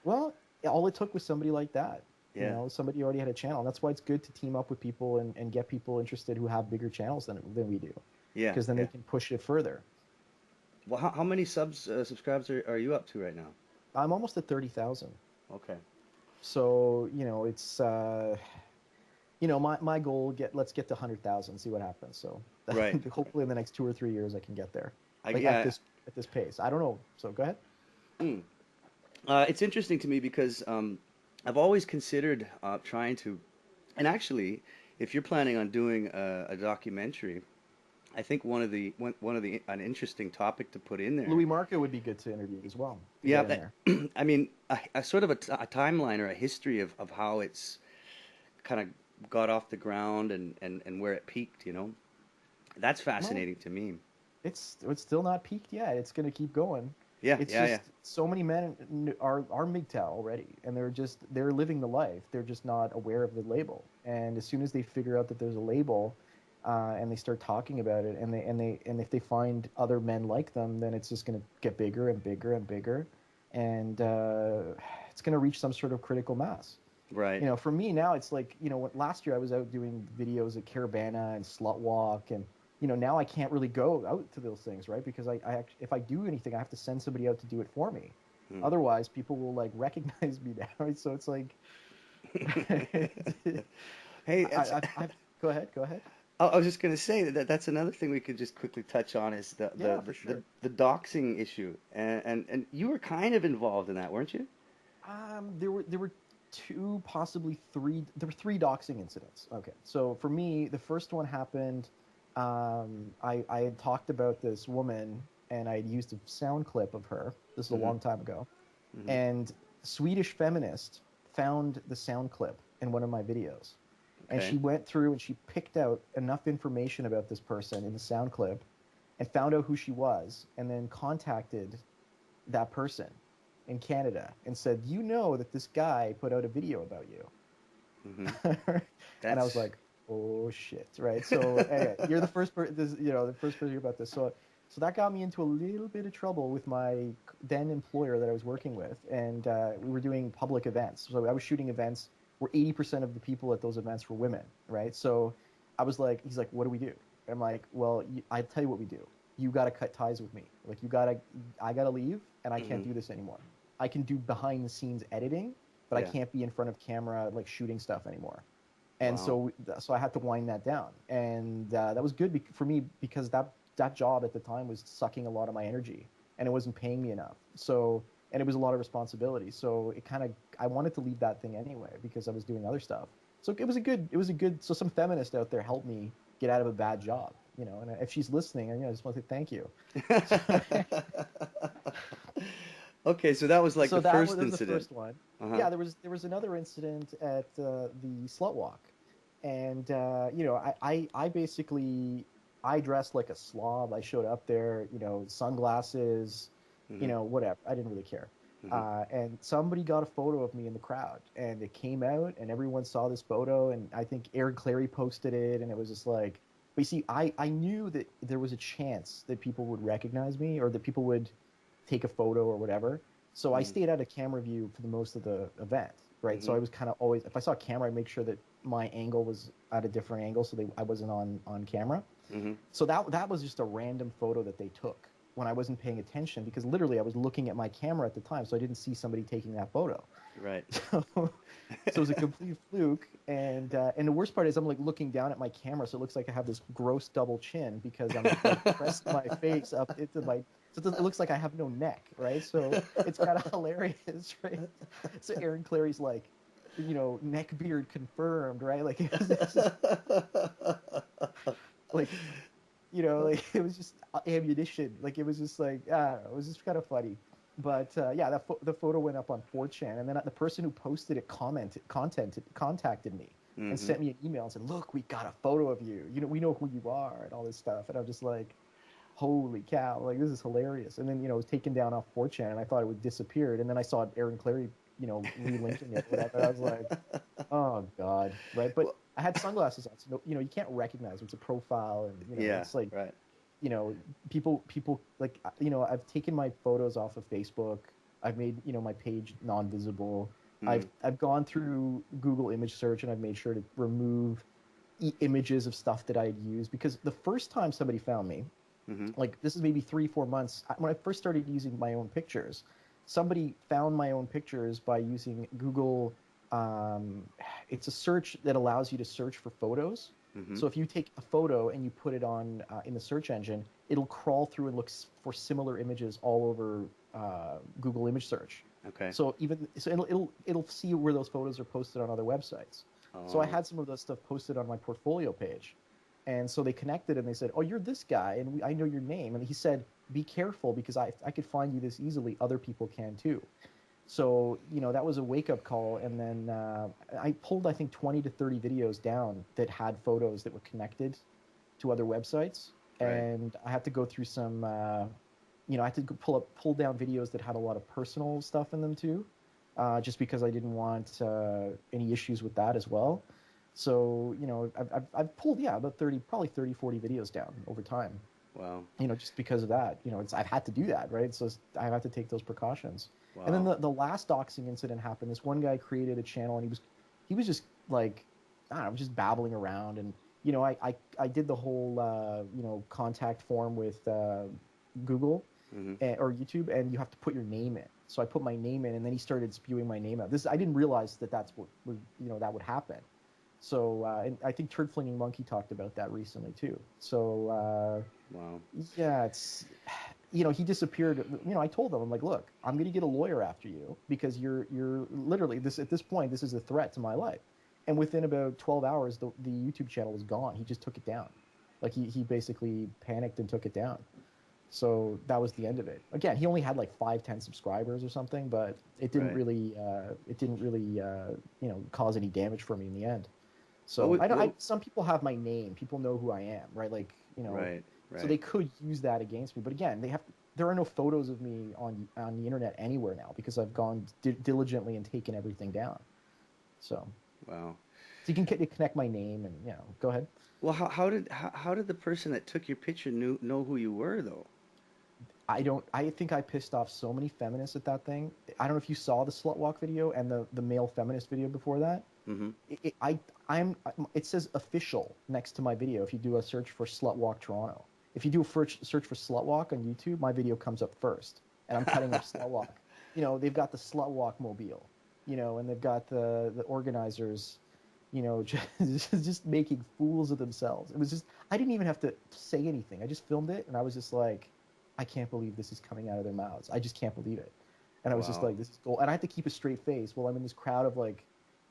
Speaker 2: well, all it took was somebody like that.
Speaker 1: Yeah.
Speaker 2: Somebody who already had a channel. And that's why it's good to team up with people, and get people interested who have bigger channels than we do,
Speaker 1: Yeah.
Speaker 2: because then they
Speaker 1: Yeah.
Speaker 2: can push it further.
Speaker 1: Well, how many subscribers are you up to right now?
Speaker 2: I'm almost at 30,000.
Speaker 1: Okay.
Speaker 2: So, it's my goal, let's get to 100,000, see what happens. So
Speaker 1: Right.
Speaker 2: hopefully in the next 2 or 3 years I can get there. Like, at
Speaker 1: Yeah.
Speaker 2: this pace. I don't know. So go ahead.
Speaker 1: Mm. It's interesting to me because I've always considered trying to, and actually, if you're planning on doing a documentary, I think one of the an interesting topic to put in there.
Speaker 2: Louis Marco would be good to interview as well, to
Speaker 1: Yeah,
Speaker 2: get in
Speaker 1: that,
Speaker 2: there.
Speaker 1: I mean, a sort of a timeline or a history of how it's kind of got off the ground and where it peaked. That's
Speaker 2: Well,
Speaker 1: fascinating to me.
Speaker 2: it's still not peaked yet. It's going to keep going.
Speaker 1: Yeah,
Speaker 2: It's
Speaker 1: yeah, yeah.
Speaker 2: just so many men are MGTOW already, and they're living the life. They're just not aware of the label. And as soon as they figure out that there's a label, and they start talking about it, and if they find other men like them, then it's just going to get bigger and bigger and bigger, and it's going to reach some sort of critical mass.
Speaker 1: Right.
Speaker 2: For me now, it's like, last year I was out doing videos at Caravana and Slut Walk, and now I can't really go out to those things, right? Because if I do anything, I have to send somebody out to do it for me.
Speaker 1: Hmm.
Speaker 2: Otherwise, people will like recognize me now, right? So it's like,
Speaker 1: Hey, it's,
Speaker 2: go ahead, go ahead.
Speaker 1: I was just going to say that's another thing we could just quickly touch on is the the
Speaker 2: Yeah, for
Speaker 1: the, the,
Speaker 2: sure.
Speaker 1: the doxing issue, and you were kind of involved in that, weren't you?
Speaker 2: There were two, possibly three. There were three doxing incidents. Okay, so for me, the first one happened. I had talked about this woman, and I had used a sound clip of her. This is a
Speaker 1: Mm-hmm.
Speaker 2: long time ago,
Speaker 1: Mm-hmm.
Speaker 2: and Swedish feminist found the sound clip in one of my videos. And
Speaker 1: Okay.
Speaker 2: she went through and she picked out enough information about this person in the sound clip and found out who she was and then contacted that person in Canada and said, "You know that this guy put out a video about you."
Speaker 1: Hmm.
Speaker 2: And I was
Speaker 1: That's
Speaker 2: like, "Oh shit!" Right? So anyway, you're the first person, the first person to hear about this. So that got me into a little bit of trouble with my then employer that I was working with, and we were doing public events. So I was shooting events where 80% of the people at those events were women, right? So I was like, he's like, "What do we do?" I'm like, "Well, I tell you what we do. You got to cut ties with me. Like, I gotta leave, and I can't
Speaker 1: hmm
Speaker 2: do this anymore. I can do behind the scenes editing, but I
Speaker 1: yeah.
Speaker 2: can't be in front of camera like shooting stuff anymore." And
Speaker 1: Wow.
Speaker 2: so I had to wind that down, and that was good for me because that job at the time was sucking a lot of my energy, and it wasn't paying me enough. So and it was a lot of responsibility. So it kind of I wanted to leave that thing anyway because I was doing other stuff. So it was a good. So some feminist out there helped me get out of a bad job, you know. And if she's listening, I just want to say thank you. So,
Speaker 1: Okay, so that was like
Speaker 2: so
Speaker 1: the
Speaker 2: that was,
Speaker 1: first
Speaker 2: that was the
Speaker 1: incident.
Speaker 2: first one.
Speaker 1: Uh-huh.
Speaker 2: Yeah, there was another incident at the Slut Walk, and I basically I dressed like a slob. I showed up there, sunglasses,
Speaker 1: Hmm.
Speaker 2: whatever. I didn't really care.
Speaker 1: Hmm.
Speaker 2: And somebody got a photo of me in the crowd, and it came out, and everyone saw this photo, and I think Aaron Clary posted it, and it was just like, but you see, I knew that there was a chance that people would recognize me or that people would take a photo or whatever. So I
Speaker 1: Hmm.
Speaker 2: stayed out of camera view for the most of the event, right? So
Speaker 1: Hmm.
Speaker 2: I was kind of always, if I saw a camera, I'd make sure that my angle was at a different angle so I wasn't on camera.
Speaker 1: Hmm.
Speaker 2: So that was just a random photo that they took when I wasn't paying attention because literally I was looking at my camera at the time, so I didn't see somebody taking that photo.
Speaker 1: Right.
Speaker 2: So it was a complete fluke, and the worst part is I'm like looking down at my camera, so it looks like I have this gross double chin because I'm like pressing my face up into my. So it looks like I have no neck, right? So it's kind of hilarious, right? So Aaron Clary's like, neck beard confirmed, right? Like it's just like like it was just ammunition. Like it was just like I don't know, it was just kind of funny. But yeah, the photo went up on 4chan, and then the person who posted it contacted me and
Speaker 1: Hmm.
Speaker 2: sent me an email and said, "Look, we got a photo of you. We know who you are and all this stuff." And I'm just like, "Holy cow! Like this is hilarious." And then it was taken down off 4chan, and I thought it would disappeared. And then I saw Aaron Clary, relinking it, or whatever. And I was like, "Oh God!" Right? But
Speaker 1: Well,
Speaker 2: I had sunglasses on, so you can't recognize it's a profile, and
Speaker 1: yeah,
Speaker 2: it's like
Speaker 1: right.
Speaker 2: you know people like I've taken my photos off of Facebook. I've made my page non-visible.
Speaker 1: Mm.
Speaker 2: I've gone through Google image search and I've made sure to remove images of stuff that I had used because the first time somebody found me,
Speaker 1: Hmm.
Speaker 2: like this is maybe 3-4 months when I first started using my own pictures, somebody found my own pictures by using Google. um, it's a search that allows you to search for photos.
Speaker 1: Hmm.
Speaker 2: So if you take a photo and you put it on in the search engine, it'll crawl through and look for similar images all over Google image search.
Speaker 1: Okay.
Speaker 2: So it'll see where those photos are posted on other websites. So I
Speaker 1: Oh.
Speaker 2: had some of those stuff posted on my portfolio page, and so they connected and they said, "Oh, you're this guy, and I know your name." And he said, "Be careful because I could find you this easily. Other people can too." So that was a wake up call. And then I pulled I think 20 to 30 videos down that had photos that were connected to other websites,
Speaker 1: Right.
Speaker 2: and I had to go through some. I had to pull down videos that had a lot of personal stuff in them too, just because I didn't want any issues with that as well. So I've pulled about 30, probably 30, 40 videos down over time.
Speaker 1: Wow.
Speaker 2: Just because of that. I've had to do that, right? So I have to take those precautions. And then
Speaker 1: Wow.
Speaker 2: the last doxing incident happened. This one guy created a channel, and he was just like, I don't know, just babbling around. And I did the whole contact form with Google
Speaker 1: Hmm.
Speaker 2: or YouTube, and you have to put your name in. So I put my name in, and then he started spewing my name out. This I didn't realize that's what was that would happen. So and I think Turd Flinging Monkey talked about that recently too. So
Speaker 1: Wow.
Speaker 2: yeah, it's he disappeared. I told him, I'm like, look, I'm gonna get a lawyer after you because you're literally this at this point. This is a threat to my life. And within about 12 hours, the YouTube channel was gone. He just took it down. Like he basically panicked and took it down. So that was the end of it. Again, he only had like 5, 10 subscribers or something, but
Speaker 1: Right.
Speaker 2: it didn't really, cause any damage for me in the end.
Speaker 1: What
Speaker 2: So
Speaker 1: would, what,
Speaker 2: some people have my name. People know who I am, right? Like,
Speaker 1: right,
Speaker 2: so
Speaker 1: right.
Speaker 2: they could use that against me. But again, there are no photos of me on the internet anywhere now because I've gone diligently and taken everything down. So,
Speaker 1: Wow.
Speaker 2: so you can connect my name and, go ahead.
Speaker 1: Well, how did the person that took your picture know who you were though?
Speaker 2: I think I pissed off so many feminists at that thing. I don't know if you saw the slut walk video and the male feminist video before that.
Speaker 1: Mm-hmm.
Speaker 2: It says official next to my video if you do a search for slut walk Toronto. If you do a search for slut walk on YouTube, my video comes up first, and I'm cutting up slut walk. They've got the slut walk mobile, and they've got the organizers, just making fools of themselves. It was just I didn't even have to say anything. I just filmed it, and I was just like, I can't believe this is coming out of their mouths. I just can't believe it. And I was just
Speaker 1: Wow.
Speaker 2: like, this is cool. And I had to keep a straight face while I'm in this crowd of like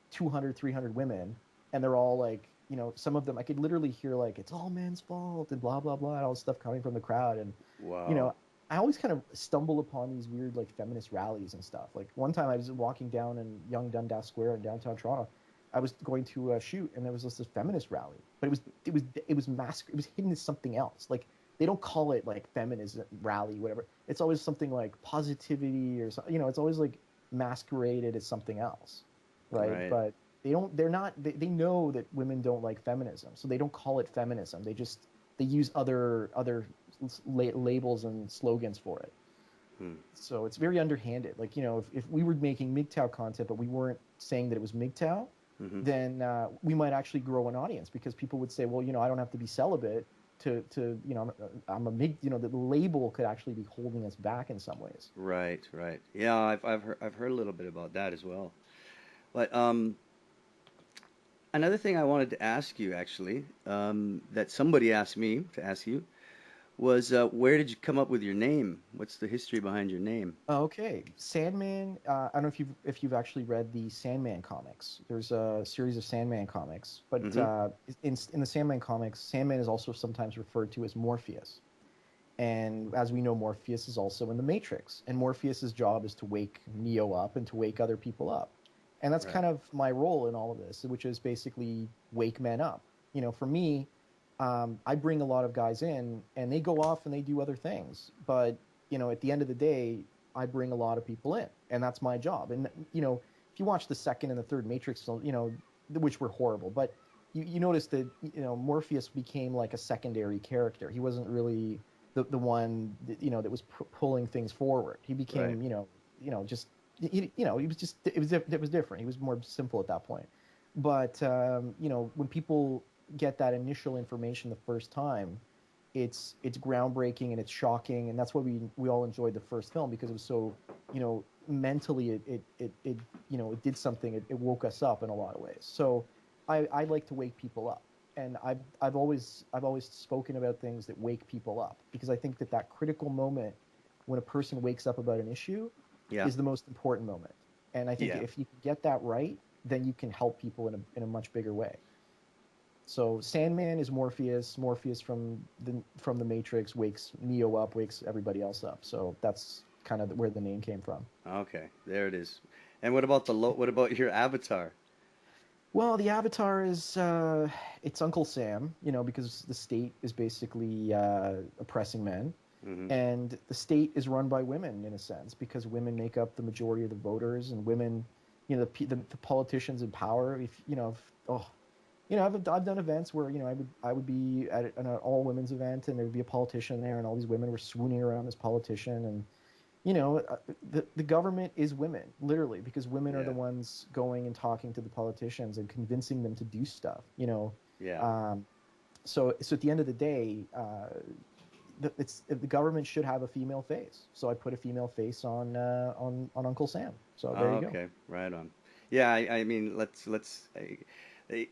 Speaker 2: 200, 300 women, and they're all like, some of them I could literally hear like it's all men's fault and blah blah blah and all this stuff coming from the crowd. And you
Speaker 1: Wow.
Speaker 2: know, I always kind of stumble upon these weird like feminist rallies and stuff. Like one time I was walking down in Young Dundas Square in downtown Toronto. I was going to shoot, and there was this feminist rally, but it was mask. It was hidden as something else. Like they don't call it like feminism rally, whatever. It's always something like positivity or something. It's always like masqueraded as something else, right?
Speaker 1: Right.
Speaker 2: But they're not they know that women don't like feminism, so they don't call it feminism. They use other labels and slogans for it.
Speaker 1: Hmm.
Speaker 2: So it's very underhanded. Like, if we were making MGTOW content, but we weren't saying that it was MGTOW,
Speaker 1: Mm-hmm.
Speaker 2: then we might actually grow an audience because people would say, well, I don't have to be celibate to I'm a MIG, the label could actually be holding us back in some ways.
Speaker 1: Right. Right. Yeah, I've heard a little bit about that as well. But another thing I wanted to ask you actually, that somebody asked me to ask you was where did you come up with your name? What's the history behind your name?
Speaker 2: Okay, Sandman. I don't know if you've actually read the Sandman comics. There's a series of Sandman comics, but
Speaker 1: Mm-hmm.
Speaker 2: in the Sandman comics, Sandman is also sometimes referred to as Morpheus. And as we know, Morpheus is also in the Matrix, and Morpheus's job is to wake Neo up and to wake other people up. And that's
Speaker 1: Right.
Speaker 2: kind of my role in all of this, which is basically wake men up. For me, I bring a lot of guys in, and they go off and they do other things. But at the end of the day, I bring a lot of people in, and that's my job. And if you watch the second and the third Matrix film, which were horrible, but you notice that Morpheus became like a secondary character. He wasn't really the one that was pulling things forward. He
Speaker 1: Right.
Speaker 2: became just he was just it was different. He was more simple at that point. But when people get that initial information the first time, it's groundbreaking and it's shocking, and that's why we all enjoyed the first film because it was so mentally it did something. It woke us up in a lot of ways. So I like to wake people up, and I've always spoken about things that wake people up because I think that critical moment when a person wakes up about an issue
Speaker 1: Yeah.
Speaker 2: is the most important moment. And I think
Speaker 1: Yeah.
Speaker 2: if you can get that right, then you can help people in a much bigger way. So Sandman is Morpheus. Morpheus from the Matrix wakes Neo up, wakes everybody else up. So that's kind of where the name came from.
Speaker 1: Okay. There it is. And what about what about your avatar?
Speaker 2: Well, the Avatar is it's Uncle Sam, because the state is basically oppressing men,
Speaker 1: Mm-hmm.
Speaker 2: and the state is run by women in a sense because women make up the majority of the voters, and women, the politicians in power. If oh, I've done events where I would be at an all women's event, and there would be a politician there, and all these women were swooning around this politician, and the government is women, literally, because women are the
Speaker 1: Yeah.
Speaker 2: ones going and talking to the politicians and convincing them to do stuff.
Speaker 1: Yeah.
Speaker 2: Um, so at the end of the day, the government should have a female face. So I put a female face on Uncle Sam. So there
Speaker 1: Oh,
Speaker 2: you go.
Speaker 1: okay. Right on. Yeah. I mean,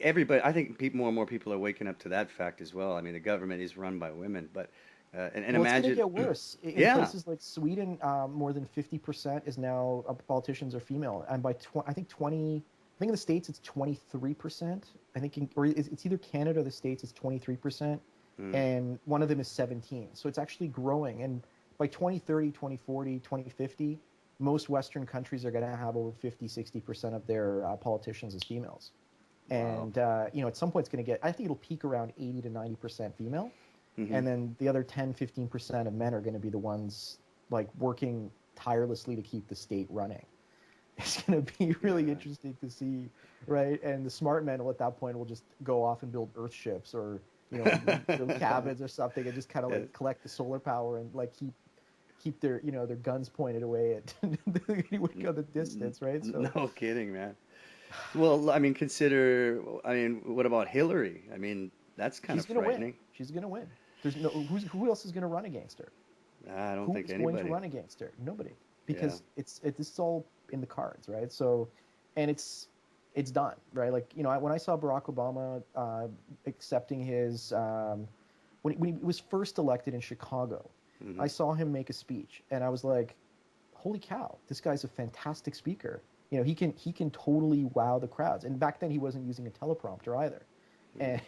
Speaker 1: everybody. I think more and more people are waking up to that fact as well. I mean, the government is run by women, but and
Speaker 2: Well, it's going to
Speaker 1: imagine.
Speaker 2: get worse. In
Speaker 1: Yeah.
Speaker 2: places like Sweden, more than 50% is now politicians are female, and I think in the states it's 23%. I think, or it's either Canada or the states it's 23%,
Speaker 1: Mm.
Speaker 2: and one of them is 17. So it's actually growing. And by 2030, 2040, 2050, most Western countries are going to have over 50, 60% of their politicians as females.
Speaker 1: Wow.
Speaker 2: And, at some point it's going to get, I think it'll peak around 80 to 90% female.
Speaker 1: Hmm.
Speaker 2: And then the other 10, 15% of men are going to be the ones like working tirelessly to keep the state running. It's going to be really
Speaker 1: Yeah.
Speaker 2: interesting to see, right? And the smart men will at that point will just go off and build earth ships or build cabins or something and just kind of
Speaker 1: Yes.
Speaker 2: like collect the solar power and like keep their their guns pointed away at on the distance, right? So
Speaker 1: No kidding, man. Well, I mean, consider. I mean, what about Hillary? I mean, that's kind of
Speaker 2: she's going to win.
Speaker 1: frightening.
Speaker 2: She's going to win. There's no who else is going to run against her?
Speaker 1: I don't
Speaker 2: Who
Speaker 1: think
Speaker 2: is going to
Speaker 1: anybody.
Speaker 2: run against her? Nobody,
Speaker 1: Yeah.
Speaker 2: because this is all in the cards, right? So, and it's done, right? Like when I saw Barack Obama accepting his when he was first elected in Chicago,
Speaker 1: Hmm.
Speaker 2: I saw him make a speech, and I was like, holy cow, this guy's a fantastic speaker. He can totally wow the crowds. And back then he wasn't using a teleprompter either. And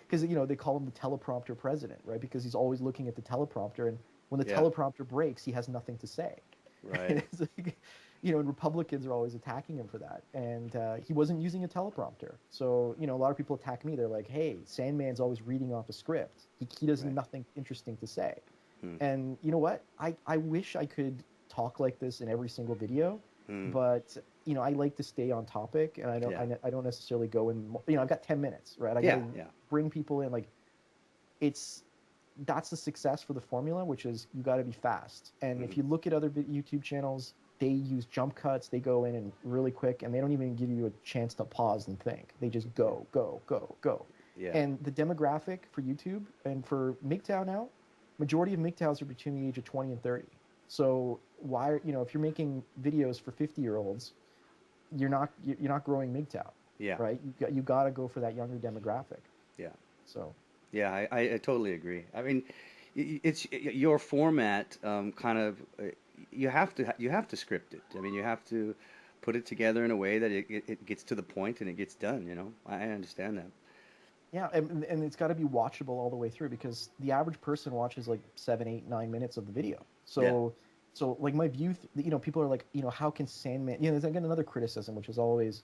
Speaker 2: because they call him the teleprompter president, right? Because he's always looking at the teleprompter, and when the
Speaker 1: Yeah.
Speaker 2: teleprompter breaks, he has nothing to say.
Speaker 1: Right.
Speaker 2: And it's like, and Republicans are always attacking him for that. And he wasn't using a teleprompter. So, a lot of people attack me. They're like, hey, Sandman's always reading off a script. He does
Speaker 1: Right.
Speaker 2: nothing interesting to say.
Speaker 1: Hmm.
Speaker 2: And you know what? I wish I could talk like this in every single video,
Speaker 1: Hmm.
Speaker 2: but I like to stay on topic, and
Speaker 1: Yeah.
Speaker 2: I don't necessarily go in. I've got 10 minutes, right? I got
Speaker 1: Yeah.
Speaker 2: to
Speaker 1: Yeah.
Speaker 2: bring people in. Like it's that's the success for the formula, which is you got to be fast. And
Speaker 1: Hmm.
Speaker 2: if you look at other YouTube channels, they use jump cuts. They go in and really quick, and they don't even give you a chance to pause and think. They just
Speaker 1: Yeah.
Speaker 2: go, go, go, go.
Speaker 1: Yeah.
Speaker 2: And the demographic for YouTube and for MGTOW now, majority of MGTOWs are between the age of 20 and 30. So why, if you're making videos for 50-year-olds, you're not growing MGTOW,
Speaker 1: Yeah.
Speaker 2: right? You got to go for that younger demographic.
Speaker 1: Yeah.
Speaker 2: So
Speaker 1: Yeah. I totally agree. I mean, it's your format. Kind of. You have to script it. I mean, you have to put it together in a way that it gets to the point and it gets done. I understand that.
Speaker 2: yeah, and it's got to be watchable all the way through because the average person watches like 7, 8, 9 minutes of the video.
Speaker 1: Yeah.
Speaker 2: So like my view, people are like, how can Sandman? There's again another criticism, which is always,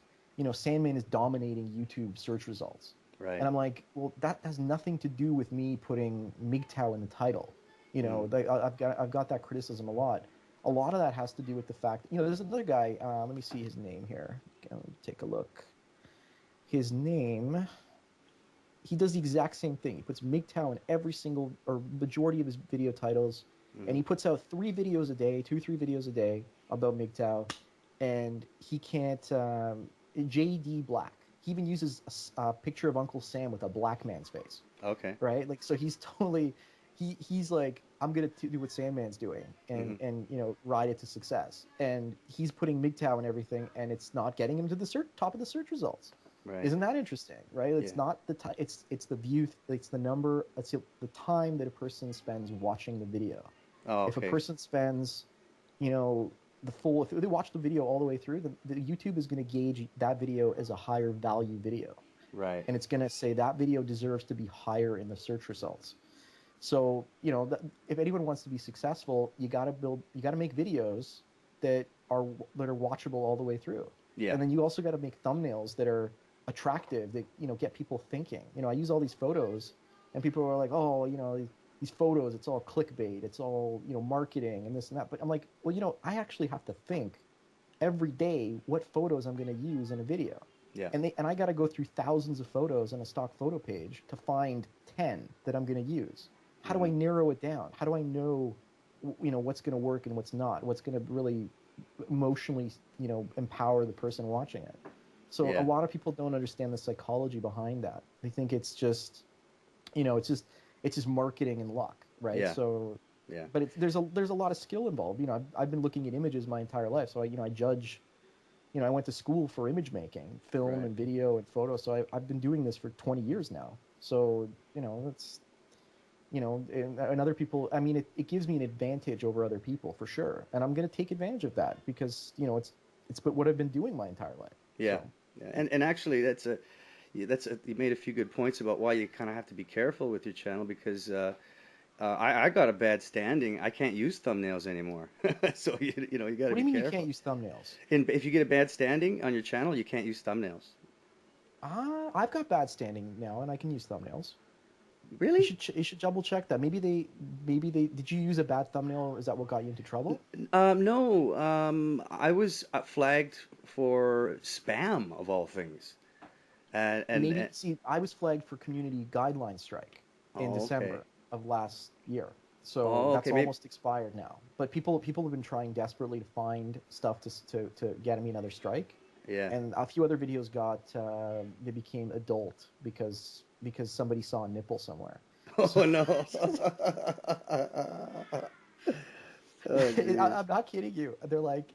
Speaker 2: Sandman is dominating YouTube search results,
Speaker 1: Right.
Speaker 2: and I'm like, well, that has nothing to do with me putting MGTOW in the title.
Speaker 1: Mm.
Speaker 2: I've got that criticism a lot. A lot of that has to do with the fact, there's another guy. Let me see his name here. Let me take a look. His name, he does the exact same thing. He puts MGTOW in every single or majority of his video titles, and
Speaker 1: Hmm.
Speaker 2: he puts out 3 videos a day, 3 videos a day about MGTOW, and he can't. JD Black. He even uses a picture of Uncle Sam with a black man's face,
Speaker 1: Okay.
Speaker 2: right? Like so, he's totally. He's like, I'm gonna do what Sandman's doing,
Speaker 1: Hmm.
Speaker 2: and ride it to success. And he's putting MGTOW and everything, and it's not getting him to the top of the search results.
Speaker 1: Right.
Speaker 2: Isn't that interesting, right?
Speaker 1: Yeah.
Speaker 2: It's not the time. It's the view. It's the number. It's the time that a person spends watching the video.
Speaker 1: Oh,
Speaker 2: If a
Speaker 1: okay.
Speaker 2: person spends, you know, if they watch the video all the way through, the YouTube is going to gauge that video as a higher value video,
Speaker 1: Right.
Speaker 2: and it's going to say that video deserves to be higher in the search results. So, if anyone wants to be successful, you got to make videos that are watchable all the way through.
Speaker 1: Yeah.
Speaker 2: And then you also got to make thumbnails that are attractive, that, get people thinking. I use all these photos and people are like, "Oh, these photos, it's all clickbait, it's all, marketing and this and that." But I'm like, "Well, I actually have to think every day what photos I'm going to use in a video."
Speaker 1: Yeah.
Speaker 2: And I got to go through thousands of photos on a stock photo page to find 10 that I'm going to use. How do I
Speaker 1: Hmm.
Speaker 2: narrow it down? How do I know, what's going to work and what's not? What's going to really emotionally, empower the person watching it? So a
Speaker 1: Yeah.
Speaker 2: lot of people don't understand the psychology behind that. They think it's just, it's just marketing and luck, right?
Speaker 1: Yeah.
Speaker 2: So,
Speaker 1: Yeah.
Speaker 2: but there's a lot of skill involved. I've been looking at images my entire life, so I judge. I went to school for image making, film
Speaker 1: Right.
Speaker 2: and video and photo. So I've been doing this for 20 years now. So, it's, and other people, I mean, it gives me an advantage over other people for sure. And I'm going to take advantage of that because, it's what I've been doing my entire life.
Speaker 1: Yeah.
Speaker 2: So,
Speaker 1: Yeah. And actually, that's a Yeah, you made a few good points about why you kind of have to be careful with your channel because I got a bad standing. I can't use thumbnails anymore. So you got to
Speaker 2: What do
Speaker 1: be
Speaker 2: you mean you can't
Speaker 1: careful.
Speaker 2: use thumbnails?
Speaker 1: And if you get a bad standing on your channel, you can't use thumbnails.
Speaker 2: I've got bad standing now, and I can use thumbnails.
Speaker 1: Really?
Speaker 2: You should double check that. Maybe they did you use a bad thumbnail? Is that what got you into trouble?
Speaker 1: No. I was flagged for spam of all things.
Speaker 2: Maybe,
Speaker 1: And
Speaker 2: see, I was flagged for community guideline strike in
Speaker 1: oh, okay.
Speaker 2: December of last year. So
Speaker 1: Oh, okay.
Speaker 2: that's
Speaker 1: Maybe.
Speaker 2: almost expired now. But people have been trying desperately to find stuff to get me another strike.
Speaker 1: Yeah.
Speaker 2: And a few other videos got they became adult because somebody saw a nipple somewhere. So
Speaker 1: Oh no. Oh geez.
Speaker 2: I'm not kidding you. They're like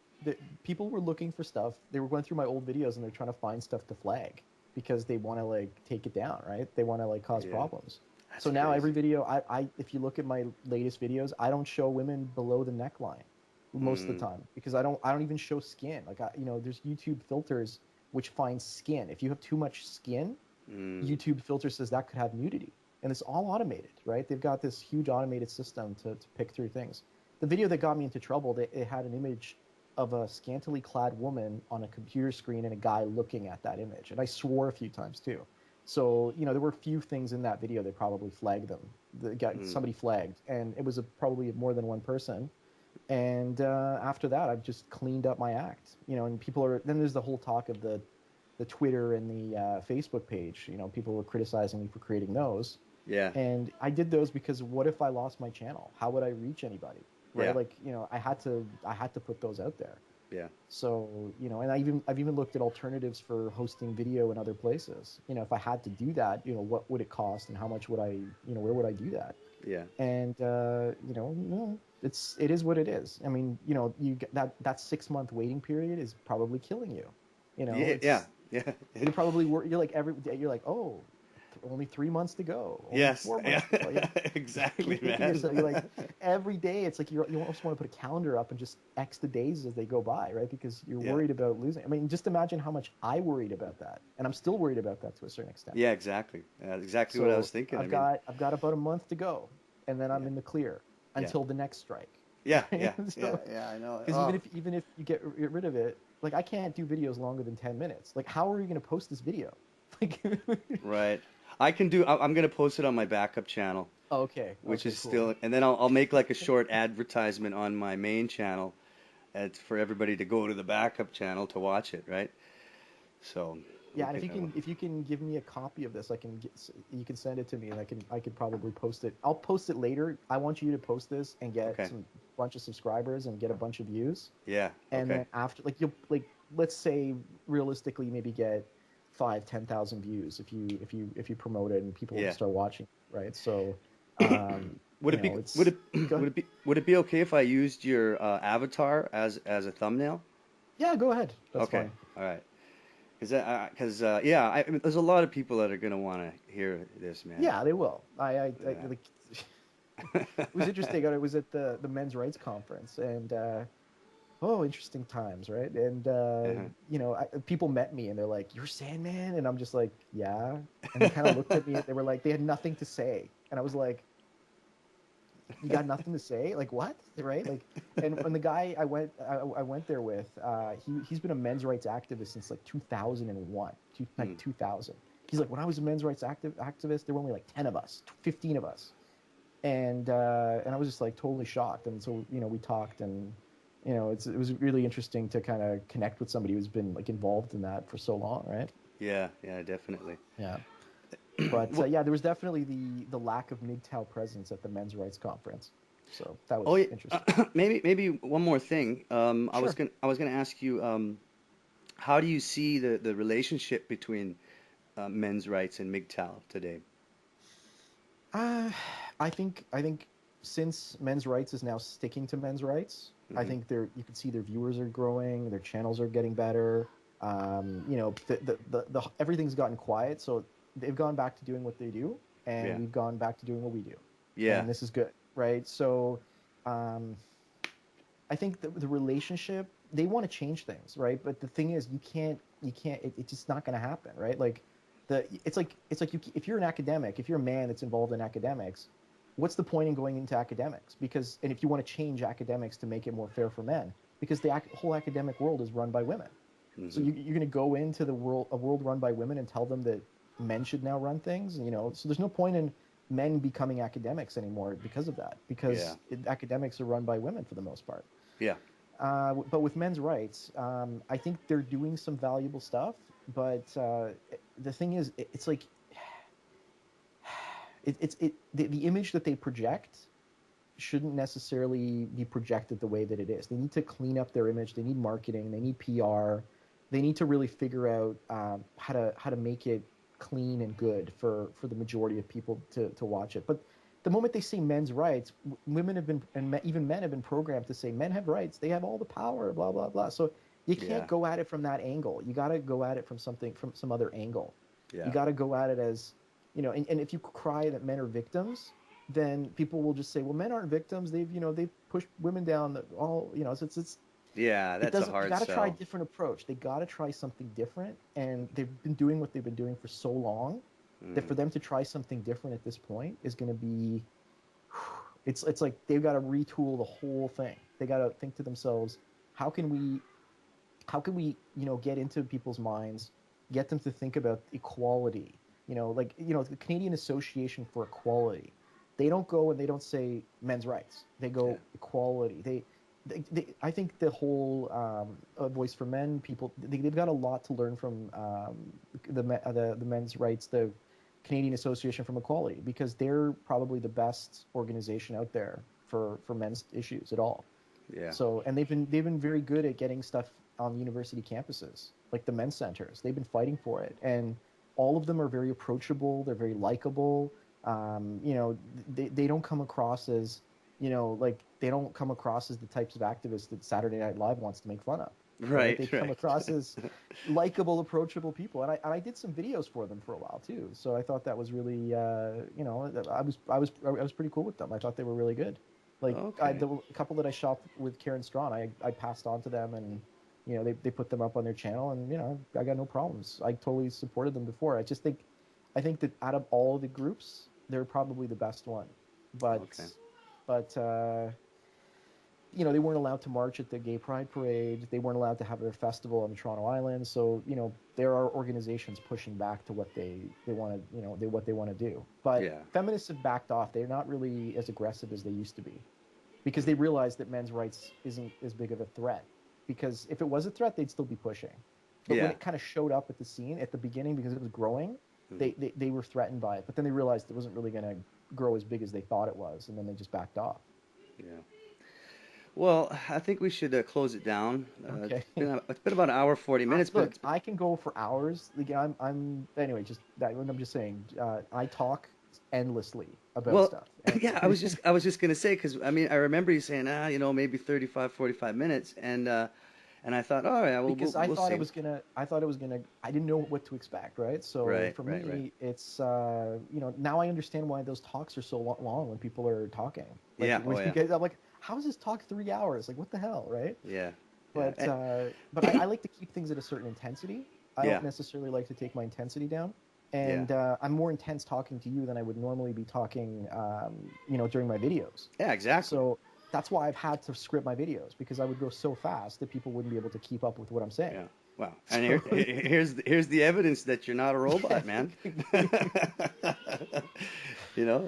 Speaker 2: people were looking for stuff. They were going through my old videos and they're trying to find stuff to flag because they want to like take it down, right? They want to like cause
Speaker 1: Yeah.
Speaker 2: problems.
Speaker 1: That's
Speaker 2: So now every
Speaker 1: crazy.
Speaker 2: video, I if you look at my latest videos, I don't show women below the neckline most of the
Speaker 1: Mm,
Speaker 2: time because I don't even show skin. Like there's YouTube filters which find skin. If you have too much skin,
Speaker 1: mm.
Speaker 2: YouTube filter says that could have nudity. And it's all automated, right? They've got this huge automated system to pick through things. The video that got me into trouble, it had an image of a scantily clad woman on a computer screen and a guy looking at that image. And I swore a few times too. So, there were a few things in that video that probably flagged them.
Speaker 1: Mm.
Speaker 2: Somebody flagged, and it was probably more than one person. And after that, I've just cleaned up my act. And then there's the whole talk of the Twitter and the Facebook page. People were criticizing me for creating those,
Speaker 1: Yeah.
Speaker 2: and I did those because what if I lost my channel? How would I reach anybody? Right?
Speaker 1: Yeah.
Speaker 2: Like, I had to put those out there.
Speaker 1: Yeah.
Speaker 2: So, and I've even looked at alternatives for hosting video in other places. If I had to do that, what would it cost and how much would where would I do that?
Speaker 1: Yeah.
Speaker 2: And no, it is what it is. I mean, that 6 month waiting period is probably killing you.
Speaker 1: Yeah. Yeah. Yeah.
Speaker 2: You're like you're like, oh, only 3 months to go, only
Speaker 1: Yes.
Speaker 2: 4 months
Speaker 1: Yeah.
Speaker 2: to go. You're
Speaker 1: Exactly,
Speaker 2: kicking
Speaker 1: man.
Speaker 2: yourself. You're like every day. It's like you almost want to put a calendar up and just X the days as they go by, right? Because you're
Speaker 1: Yeah.
Speaker 2: worried about losing. I mean, just imagine how much I worried about that, and I'm still worried about that to a certain extent.
Speaker 1: Yeah. Exactly. Exactly what I was
Speaker 2: So
Speaker 1: thinking. I
Speaker 2: I've
Speaker 1: mean.
Speaker 2: got I've got about a month to go, and then I'm
Speaker 1: Yeah.
Speaker 2: in the clear
Speaker 1: Yeah.
Speaker 2: until the next strike.
Speaker 1: Yeah.
Speaker 2: Right?
Speaker 1: Yeah. Yeah.
Speaker 2: So
Speaker 1: Yeah. I know.
Speaker 2: because
Speaker 1: Oh.
Speaker 2: even if you get rid of it, like I can't do videos longer than 10 minutes. Like how are you going to post this video? Like
Speaker 1: Right. I can do. I'm gonna post it on my backup channel,
Speaker 2: okay,
Speaker 1: which is
Speaker 2: cool.
Speaker 1: still, and then I'll make like a short advertisement on my main channel, for everybody to go to the backup channel to watch it, right? So we
Speaker 2: Yeah, and
Speaker 1: can.
Speaker 2: if you can give me a copy of this, you can send it to me, and I could probably post it. I'll post it later. I want you to post this and get
Speaker 1: Okay.
Speaker 2: some bunch of subscribers and get a bunch of views,
Speaker 1: Yeah.
Speaker 2: and
Speaker 1: Okay.
Speaker 2: then after, like you'll like let's say realistically maybe get 5-10,000 views if you promote it and people
Speaker 1: Yeah.
Speaker 2: start watching, right? So, um,
Speaker 1: Would it be would
Speaker 2: it's
Speaker 1: it
Speaker 2: go ahead.
Speaker 1: would it be okay if I used your avatar as a thumbnail?
Speaker 2: Yeah, go ahead. That's
Speaker 1: Okay.
Speaker 2: fine.
Speaker 1: All right. Because yeah, mean, there's a lot of people that are gonna want to hear this, man.
Speaker 2: Yeah, they will. I
Speaker 1: Yeah.
Speaker 2: like. It was interesting. I was at the men's rights conference, and oh, interesting times, right? And
Speaker 1: Uh-huh.
Speaker 2: people met me, and they're like, "You're Sandman," and I'm just like, "Yeah." And they kind of looked at me. They were like, they had nothing to say, and I was like, "You got nothing to say? Like what?" Right? Like, and when the guy I went there with, he's been a men's rights activist since like 2001,
Speaker 1: Hmm.
Speaker 2: 2000. He's like, when I was a men's rights activist, there were only like 10 of us, 15 of us, and I was just like totally shocked. And so we talked, and it was really interesting to kind of connect with somebody who's been like involved in that for so long, right?
Speaker 1: Yeah. Yeah. Definitely.
Speaker 2: Yeah. But
Speaker 1: Well,
Speaker 2: yeah, there was definitely the lack of MGTOW presence at the men's rights conference, so that
Speaker 1: oh,
Speaker 2: was
Speaker 1: yeah,
Speaker 2: interesting.
Speaker 1: maybe one more thing.
Speaker 2: Sure.
Speaker 1: I was gonna ask you, how do you see the relationship between men's rights and MGTOW today?
Speaker 2: Uh, I think since men's rights is now sticking to men's rights, I
Speaker 1: Hmm.
Speaker 2: think you can see their viewers are growing, their channels are getting better. Everything's gotten quiet, so they've gone back to doing what they do, and
Speaker 1: Yeah.
Speaker 2: we've gone back to doing what we do,
Speaker 1: Yeah.
Speaker 2: and this is good, right? So, um, I think the relationship, they want to change things, right? But the thing is, you can't it's just not going to happen, right? Like it's like if you're an academic, if you're a man that's involved in academics, what's the point in going into academics? Because and if you want to change academics to make it more fair for men, because the whole academic world is run by women. So
Speaker 1: Hmm.
Speaker 2: you're going to go into a world run by women and tell them that men should now run things, you know? So there's no point in men becoming academics anymore because of that,
Speaker 1: Yeah.
Speaker 2: because academics are run by women for the most part.
Speaker 1: Yeah.
Speaker 2: But with men's rights, I think they're doing some valuable stuff. But the thing is, it's like the image that they project shouldn't necessarily be projected the way that it is. They need to clean up their image. They need marketing. They need PR. They need to really figure out how to make it clean and good for the majority of people to watch it. But the moment they say men's rights, women have been and even men have been programmed to say men have rights. They have all the power. Blah blah blah. So you can't
Speaker 1: Yeah.
Speaker 2: go at it from that angle. You got to go at it from some other angle. You
Speaker 1: Yeah.
Speaker 2: got to go at it as, you know, and if you cry that men are victims, then people will just say, well, men aren't victims. They've pushed women down. All, you know, it's
Speaker 1: Yeah.
Speaker 2: it
Speaker 1: That's a
Speaker 2: doesn't. They
Speaker 1: hard
Speaker 2: got to try a
Speaker 1: sell.
Speaker 2: different approach. They got to try something different, and they've been doing what they've been doing for so long that
Speaker 1: Mm.
Speaker 2: for them to try something different at this point is going to be. It's like they've got to retool the whole thing. They got to think to themselves, how can we get into people's minds, get them to think about equality, the Canadian Association for Equality. They don't go and they don't say men's rights, they
Speaker 1: Yeah.
Speaker 2: go equality. I think the whole Voice for Men people, they've got a lot to learn from the men's rights, the Canadian Association from Equality, because they're probably the best organization out there for men's issues at all.
Speaker 1: Yeah.
Speaker 2: So, and they've been very good at getting stuff on university campuses, like the men's centers. They've been fighting for it, and all of them are very approachable. They're very likable. They don't come across as, like they don't come across as the types of activists that Saturday Night Live wants to make fun of, right?
Speaker 1: Right.
Speaker 2: They come
Speaker 1: Right.
Speaker 2: across as likable, approachable people, and I did some videos for them for a while too. So I thought that was really, I was pretty cool with them. I thought they were really good. Like
Speaker 1: Okay.
Speaker 2: the couple that I shot with Karen Strawn, I passed on to them, and they put them up on their channel, and I got no problems. I totally supported them before. I think that out of all the groups, they're probably the best one. But
Speaker 1: Okay.
Speaker 2: but they weren't allowed to march at the Gay Pride Parade. They weren't allowed to have their festival on the Toronto Island. So there are organizations pushing back to what they want to what they want to do. But
Speaker 1: Yeah.
Speaker 2: feminists have backed off. They're not really as aggressive as they used to be, because they realize that men's rights isn't as big of a threat. Because if it was a threat, they'd still be pushing. But when
Speaker 1: Yeah.
Speaker 2: it kind of showed up at the scene at the beginning, because it was growing,
Speaker 1: Mhm.
Speaker 2: they were threatened by it. But then they realized it wasn't really going to grow as big as they thought it was, and then they just backed off.
Speaker 1: Yeah. Well, I think we should close it down.
Speaker 2: Okay.
Speaker 1: It's been about an hour 40 minutes, but
Speaker 2: Look, I can go for hours. Like, I'm anyway. Just that. I'm just saying. I talk endlessly about
Speaker 1: well,
Speaker 2: stuff, and
Speaker 1: yeah. I was just gonna say because I mean I remember you saying maybe 35, 45 minutes, and I thought, all right, well
Speaker 2: because
Speaker 1: we'll see.
Speaker 2: I didn't know what to expect, right? So
Speaker 1: Right.
Speaker 2: for
Speaker 1: Right. Right.
Speaker 2: me, it's now I understand why those talks are so long when people are talking. Like
Speaker 1: Yeah. Oh
Speaker 2: when you
Speaker 1: yeah.
Speaker 2: guys, I'm like, how is this talk 3 hours? Like what the hell, right?
Speaker 1: Yeah. Yeah.
Speaker 2: But I like to keep things at a certain intensity. I don't
Speaker 1: Yeah.
Speaker 2: necessarily like to take my intensity down.
Speaker 1: Yeah.
Speaker 2: And I'm more intense talking to you than I would normally be talking, during my videos.
Speaker 1: Yeah. Exactly.
Speaker 2: So that's why I've had to script my videos, because I would go so fast that people wouldn't be able to keep up with what I'm saying.
Speaker 1: Yeah. Wow. And
Speaker 2: So
Speaker 1: here's the evidence that you're not a robot, man.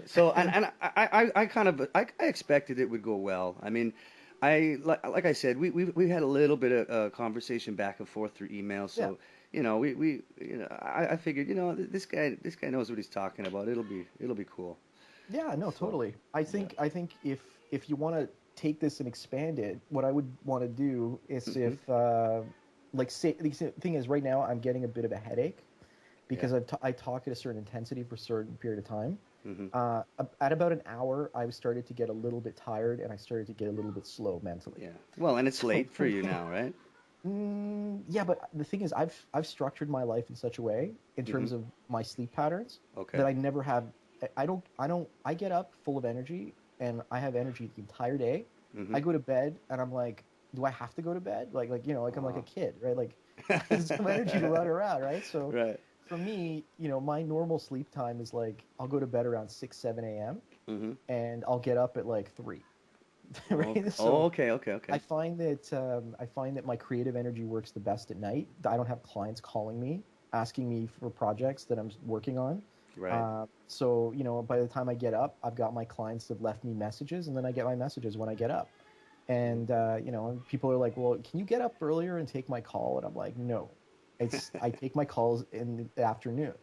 Speaker 1: So I kind of I expected it would go well. I mean, like I said, we had a little bit of conversation back and forth through email.
Speaker 2: yeah,
Speaker 1: So I figured this guy knows what he's talking about. It'll be cool.
Speaker 2: yeah, no,
Speaker 1: So
Speaker 2: totally. I
Speaker 1: yeah.
Speaker 2: think I think if you want to take this and expand it, what I would want to do is,
Speaker 1: Hmm.
Speaker 2: if like, say the thing is, right now I'm getting a bit of a headache
Speaker 1: Yeah.
Speaker 2: because I talk at a certain intensity for a certain period of time.
Speaker 1: Hmm.
Speaker 2: At about an hour, I started to get a little bit tired, and I started to get a little bit slow mentally.
Speaker 1: Yeah. Well, and it's
Speaker 2: So
Speaker 1: late for
Speaker 2: for
Speaker 1: you
Speaker 2: me,
Speaker 1: now, right?
Speaker 2: yeah, but the thing is, I've structured my life in such a way, in
Speaker 1: Hmm.
Speaker 2: terms of my sleep patterns,
Speaker 1: Okay.
Speaker 2: that I never have. I get up full of energy, and I have energy the entire day.
Speaker 1: Hmm.
Speaker 2: I go to bed, and I'm like, do I have to go to bed? Like I'm like a
Speaker 1: Uh,
Speaker 2: kid, right? Like I have some energy to run around, right? So
Speaker 1: right.
Speaker 2: for me, my normal sleep time is like I'll go to bed around 6, 7 a.m.
Speaker 1: Mm-hmm.
Speaker 2: and I'll get up at like 3.
Speaker 1: Okay.
Speaker 2: Right?
Speaker 1: Oh,
Speaker 2: So
Speaker 1: okay, okay, okay.
Speaker 2: I find that my creative energy works the best at night. I don't have clients calling me asking me for projects that I'm working on.
Speaker 1: Right.
Speaker 2: So by the time I get up, I've got my clients that have left me messages, and then I get my messages when I get up. And and people are like, "Well, can you get up earlier and take my call?" And I'm like, "No, I take my calls in the afternoon."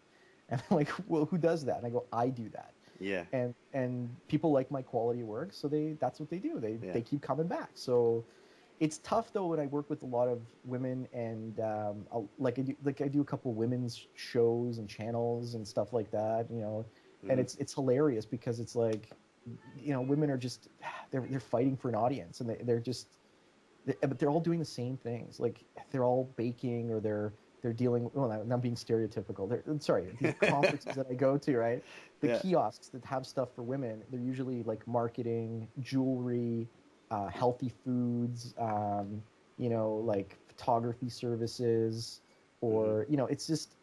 Speaker 2: And I'm like, "Well, who does that?" And I go, "I do that."
Speaker 1: Yeah.
Speaker 2: And people like my quality of work, so that's what they do.
Speaker 1: Yeah.
Speaker 2: They keep coming back. So it's tough though when I work with a lot of women, and I do a couple women's shows and channels and stuff like that. And
Speaker 1: Mm-hmm.
Speaker 2: it's hilarious because it's like, women are just they're fighting for an audience, and but they're all doing the same things. Like they're all baking, or they're dealing. Well, I'm being stereotypical. I'm sorry. These conferences that I go to, right? The
Speaker 1: Yeah.
Speaker 2: kiosks that have stuff for women, they're usually like marketing, jewelry, healthy foods, like photography services,
Speaker 1: Mm-hmm.
Speaker 2: or it's just,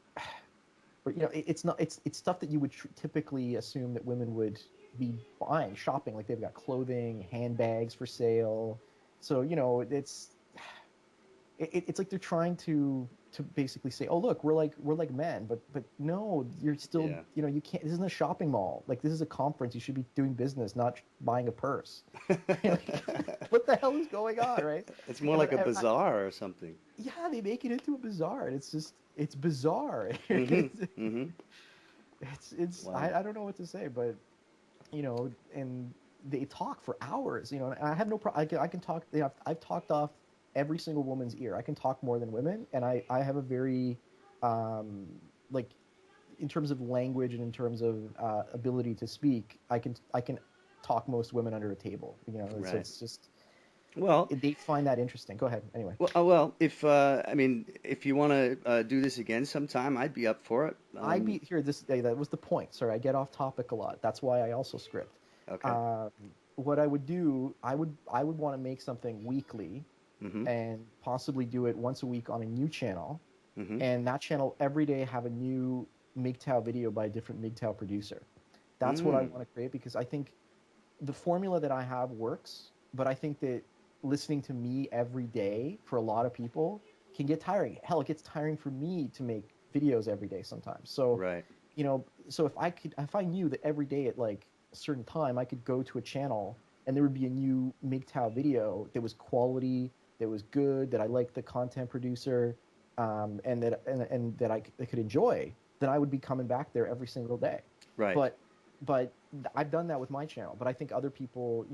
Speaker 2: or it's not. It's stuff that you would typically assume that women would be buying, shopping. Like they've got clothing, handbags for sale. So it's like they're trying to basically say, oh look, we're like men, but no, you're still,
Speaker 1: Yeah.
Speaker 2: you can't. This isn't a shopping mall. Like this is a conference. You should be doing business, not buying a purse. What the hell is going on, right?
Speaker 1: It's more
Speaker 2: And
Speaker 1: like a bazaar or something.
Speaker 2: yeah, they make it into a bazaar, and it's bizarre.
Speaker 1: Mm-hmm. Mm-hmm. Wow.
Speaker 2: I don't know what to say, but and they talk for hours, and I have no problem. I can talk. I've talked off every single woman's ear. I can talk more than women, and I have a very, um, like, in terms of language and in terms of ability to speak, I can talk most women under a table. So
Speaker 1: Right.
Speaker 2: it's just
Speaker 1: Well,
Speaker 2: they find that interesting. Go ahead. Anyway.
Speaker 1: well, if I mean, if you want to do this again sometime, I'd be up for it.
Speaker 2: I'd be here this day. That was the point. Sorry, I get off topic a lot. That's why I also script.
Speaker 1: Okay.
Speaker 2: Um, what I would do, I would want to make something weekly,
Speaker 1: Mm-hmm.
Speaker 2: and possibly do it once a week on a new channel,
Speaker 1: Mm-hmm.
Speaker 2: and that channel every day have a new MGTOW video by a different MGTOW producer. That's what I
Speaker 1: Mm.
Speaker 2: want to create, because I think the formula that I have works, but I think that listening to me every day for a lot of people can get tiring. Hell, it gets tiring for me to make videos every day sometimes. So,
Speaker 1: Right.
Speaker 2: so if I knew that every day at like a certain time I could go to a channel and there would be a new MGTOW video that was quality, that was good, that I liked the content producer, and that I could enjoy, then I would be coming back there every single day.
Speaker 1: Right.
Speaker 2: But but I've done that with my channel. But I think other people,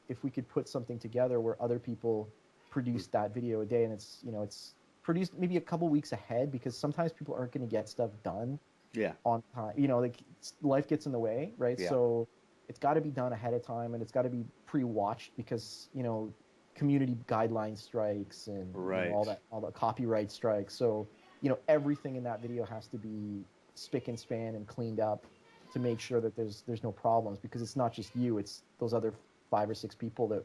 Speaker 2: if we could put something together where other people
Speaker 1: Mm.
Speaker 2: produce that video a day, and it's produced maybe a couple weeks ahead, because sometimes people aren't going to get stuff done
Speaker 1: Yeah.
Speaker 2: on time. Like life gets in the way, right?
Speaker 1: Yeah.
Speaker 2: So it's got to be done ahead of time, and it's got to be pre-watched, because community guideline strikes, and
Speaker 1: Right.
Speaker 2: all the copyright strikes. So everything in that video has to be spick and span and cleaned up to make sure that there's no problems, because it's not just you, it's those other 5 or 6 people that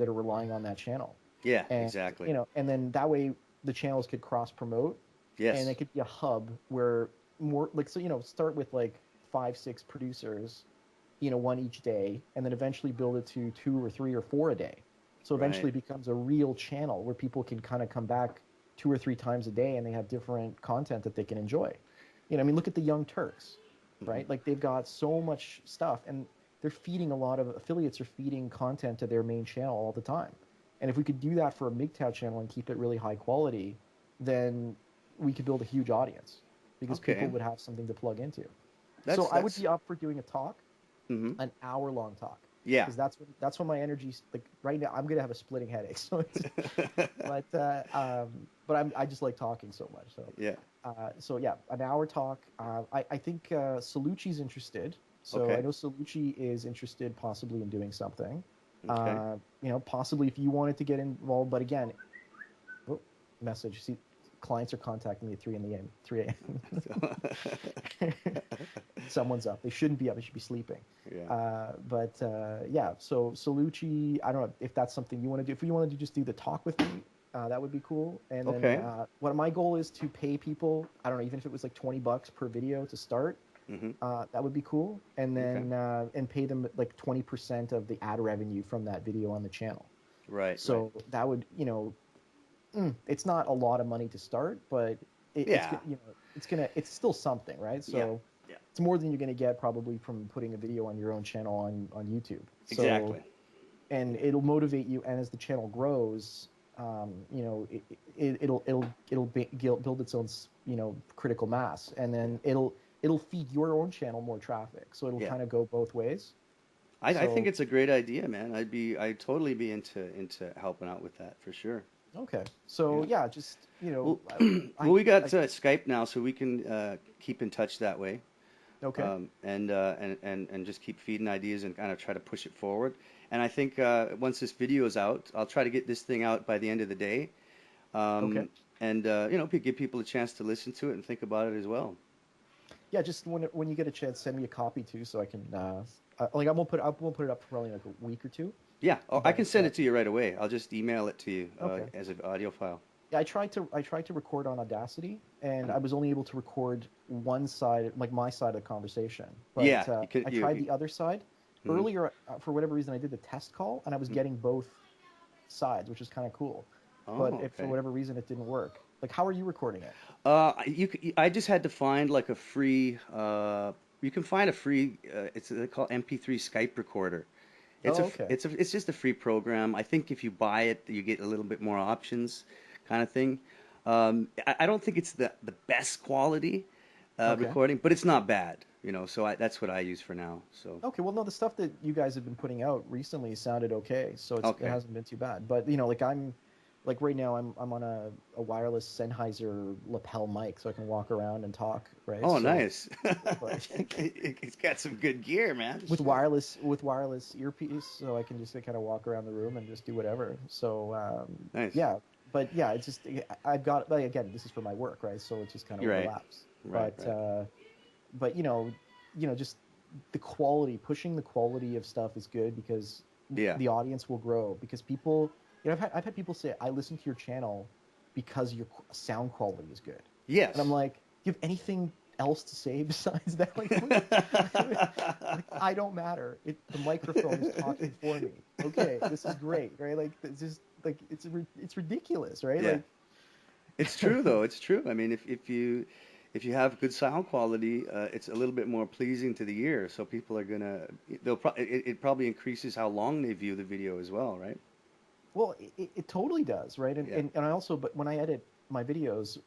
Speaker 2: are relying on that channel.
Speaker 1: Yeah.
Speaker 2: And
Speaker 1: Exactly.
Speaker 2: and then that way the channels could cross promote, and it
Speaker 1: Yes.
Speaker 2: could be a hub where more, like, so start with like 5, 6 producers, one each day, and then eventually build it to 2 or 3 or 4 a day. So
Speaker 1: Right.
Speaker 2: eventually it becomes a real channel where people can kind of come back 2 or 3 times a day, and they have different content that they can enjoy. I mean, look at the Young Turks,
Speaker 1: Mm-hmm.
Speaker 2: right? Like they've got so much stuff, and they're feeding a lot of affiliates are feeding content to their main channel all the time. And if we could do that for a MGTOW channel and keep it really high quality, then we could build a huge audience, because people
Speaker 1: Okay.
Speaker 2: would have something to plug into. So I would
Speaker 1: That's.
Speaker 2: be up for doing a talk,
Speaker 1: Mm-hmm.
Speaker 2: an hour-long talk,
Speaker 1: Yeah.
Speaker 2: because that's when my energy's like right now. I'm gonna have a splitting headache. So but I just like talking so much.
Speaker 1: Yeah.
Speaker 2: So yeah, an hour talk. I think Salucci's interested. So I
Speaker 1: Okay.
Speaker 2: know Salucci is interested possibly in doing something.
Speaker 1: Okay.
Speaker 2: Possibly if you wanted to get involved, but again, oh, message. See, clients are contacting me at 3 in the 3 a.m. Someone's up. They shouldn't be up. They should be sleeping.
Speaker 1: Yeah.
Speaker 2: Yeah. So Salucci, I don't know if that's something you want to do. If you want to just do the talk with me, That would be cool. And then
Speaker 1: Okay.
Speaker 2: what my goal is to pay people. I don't know, even if it was like $20 per video to start.
Speaker 1: Mm-hmm.
Speaker 2: That would be cool. And
Speaker 1: Okay.
Speaker 2: then and pay them like 20% of the ad revenue from that video on the channel.
Speaker 1: Right. Right.
Speaker 2: So that would, it's not a lot of money to start, but it's
Speaker 1: Yeah.
Speaker 2: it's still something, right?
Speaker 1: Yeah.
Speaker 2: So
Speaker 1: Yeah.
Speaker 2: it's more than you're gonna get probably from putting a video on your own channel on YouTube. So
Speaker 1: Exactly.
Speaker 2: and it'll motivate you, and as the channel grows, it'll build its own critical mass, and then it'll feed your own channel more traffic. So it'll
Speaker 1: Yeah.
Speaker 2: kind of go both ways.
Speaker 1: I think
Speaker 2: So
Speaker 1: it's a great idea, man. I'd totally be into helping out with that for sure.
Speaker 2: okay, so
Speaker 1: Yeah.
Speaker 2: yeah, just
Speaker 1: Well, well,
Speaker 2: I,
Speaker 1: we got
Speaker 2: I
Speaker 1: Skype now, so we can keep in touch that way,
Speaker 2: okay.
Speaker 1: and just keep feeding ideas and kind of try to push it forward. And I think once this video is out, I'll try to get this thing out by the end of the day,
Speaker 2: Okay.
Speaker 1: um, and give people a chance to listen to it and think about it as well.
Speaker 2: Yeah, just when you get a chance, send me a copy too, so I can like I won't put it up for probably like a week or two.
Speaker 1: Yeah, I can
Speaker 2: But
Speaker 1: send it to you right away. I'll just email it to you
Speaker 2: okay.
Speaker 1: as an audio file.
Speaker 2: Yeah, I tried to record on Audacity, and
Speaker 1: Um,
Speaker 2: I was only able to record one side, like my side of the conversation. But
Speaker 1: yeah, you could
Speaker 2: I tried the other side
Speaker 1: mhm.
Speaker 2: earlier. For whatever reason, I did the test call, and I was getting both sides, which is kind of cool. But
Speaker 1: Oh,
Speaker 2: if for
Speaker 1: okay.
Speaker 2: whatever reason it didn't work, like how are you recording it?
Speaker 1: I just had to find like a free. You can find a free. It's they call MP3 Skype recorder.
Speaker 2: Oh, okay.
Speaker 1: It's just a free program. I think if you buy it, you get a little bit more options, kind of thing. I don't think it's the best quality
Speaker 2: Okay.
Speaker 1: recording, but it's not bad. So that's what I use for now. So
Speaker 2: Okay, well, no, the stuff that you guys have been putting out recently sounded okay, so it
Speaker 1: okay.
Speaker 2: hasn't been too bad. But like like right now, I'm on a wireless Sennheiser lapel mic, so I can walk around and talk, right?
Speaker 1: Oh,
Speaker 2: So,
Speaker 1: nice.
Speaker 2: but
Speaker 1: It's got some good gear, man.
Speaker 2: with wireless earpiece, so I can just kind of walk around the room and just do whatever. So
Speaker 1: Nice.
Speaker 2: yeah, but yeah, it's just I've got like, again, this is for my work, right? So it just kind of
Speaker 1: You're right.
Speaker 2: overlaps.
Speaker 1: Right.
Speaker 2: But
Speaker 1: Right.
Speaker 2: but just pushing the quality of stuff is good because
Speaker 1: Yeah.
Speaker 2: the audience will grow because people, I've had people say, I listen to your channel because your sound quality is good. And I'm
Speaker 1: Yes.
Speaker 2: like, do you have anything else to say besides that? Like, like I don't matter. The microphone is talking for me. Okay, this is great, right? Like, it's just like it's ridiculous, right?
Speaker 1: Yeah.
Speaker 2: Like,
Speaker 1: It's true though. It's true. I mean, if you have good sound quality, it's a little bit more pleasing to the ear. So people are gonna it probably increases how long they view the video as well, right?
Speaker 2: well, it totally does, right? And,
Speaker 1: Yeah.
Speaker 2: and I also, but when I edit my videos,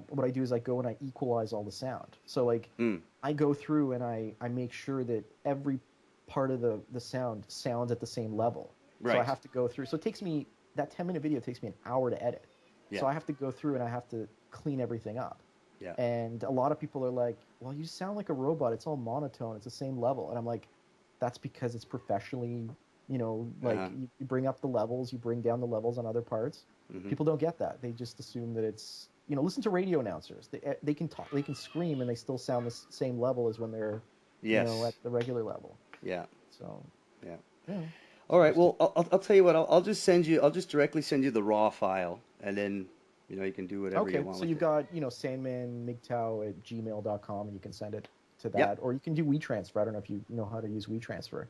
Speaker 2: what I do is I go and I equalize all the sound. So like,
Speaker 1: Mm.
Speaker 2: I go through and I make sure that every part of the sound sounds at the same level. So I
Speaker 1: Right.
Speaker 2: have to go through. So it takes me that 10-minute video takes me an hour to edit.
Speaker 1: Yeah.
Speaker 2: So I have to go through and I have to clean everything up.
Speaker 1: Yeah.
Speaker 2: And a lot of people are like, "Well, you sound like a robot. It's all monotone. It's the same level." And I'm like, "That's because it's professionally, like
Speaker 1: Uh-huh.
Speaker 2: you bring up the levels, you bring down the levels on other parts."
Speaker 1: Hmm.
Speaker 2: People don't get that. They just assume that it's, listen to radio announcers. They can talk, they can scream, and they still sound the same level as when they're,
Speaker 1: Yes.
Speaker 2: at the regular level.
Speaker 1: Yeah.
Speaker 2: So,
Speaker 1: Yeah.
Speaker 2: yeah,
Speaker 1: All right.
Speaker 2: interesting.
Speaker 1: Well, I'll tell you what. I'll just directly send you the raw file, and then you can do whatever you
Speaker 2: Okay,
Speaker 1: want
Speaker 2: so
Speaker 1: with
Speaker 2: you've
Speaker 1: it.
Speaker 2: got, Sandman MGTOW at gmail.com, and you can send it to
Speaker 1: Yep.
Speaker 2: that, or you can do WeTransfer. I don't know if you know how to use WeTransfer.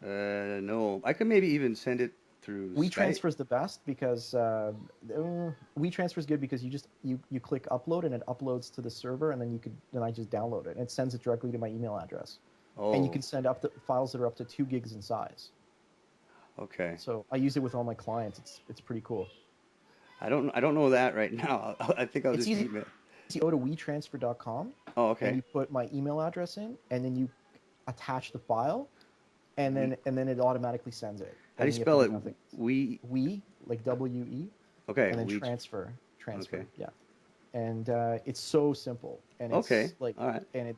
Speaker 1: No, I can maybe even send it through Skype.
Speaker 2: WeTransfer is the best because WeTransfer is good because you click upload and it uploads to the server, and then I just download it and it sends it directly to my email address, and you
Speaker 1: Oh,
Speaker 2: can send up to files that are up to 2 gigs in size.
Speaker 1: okay.
Speaker 2: So I use it with all my clients. It's pretty cool.
Speaker 1: I don't know that right now. I think I'll
Speaker 2: It's
Speaker 1: just
Speaker 2: easy.
Speaker 1: email.
Speaker 2: You go to WeTransfer.com
Speaker 1: Oh,
Speaker 2: and
Speaker 1: okay.
Speaker 2: you put my email address in, and then you attach the file, and
Speaker 1: We.
Speaker 2: then it automatically sends it,
Speaker 1: How do
Speaker 2: and
Speaker 1: you
Speaker 2: then you have to
Speaker 1: spell
Speaker 2: do
Speaker 1: it?
Speaker 2: nothing.
Speaker 1: We.
Speaker 2: We, like WE,
Speaker 1: Okay.
Speaker 2: and then
Speaker 1: We.
Speaker 2: transfer,
Speaker 1: Okay.
Speaker 2: yeah. And it's so simple, and
Speaker 1: Okay.
Speaker 2: it's like,
Speaker 1: All right.
Speaker 2: and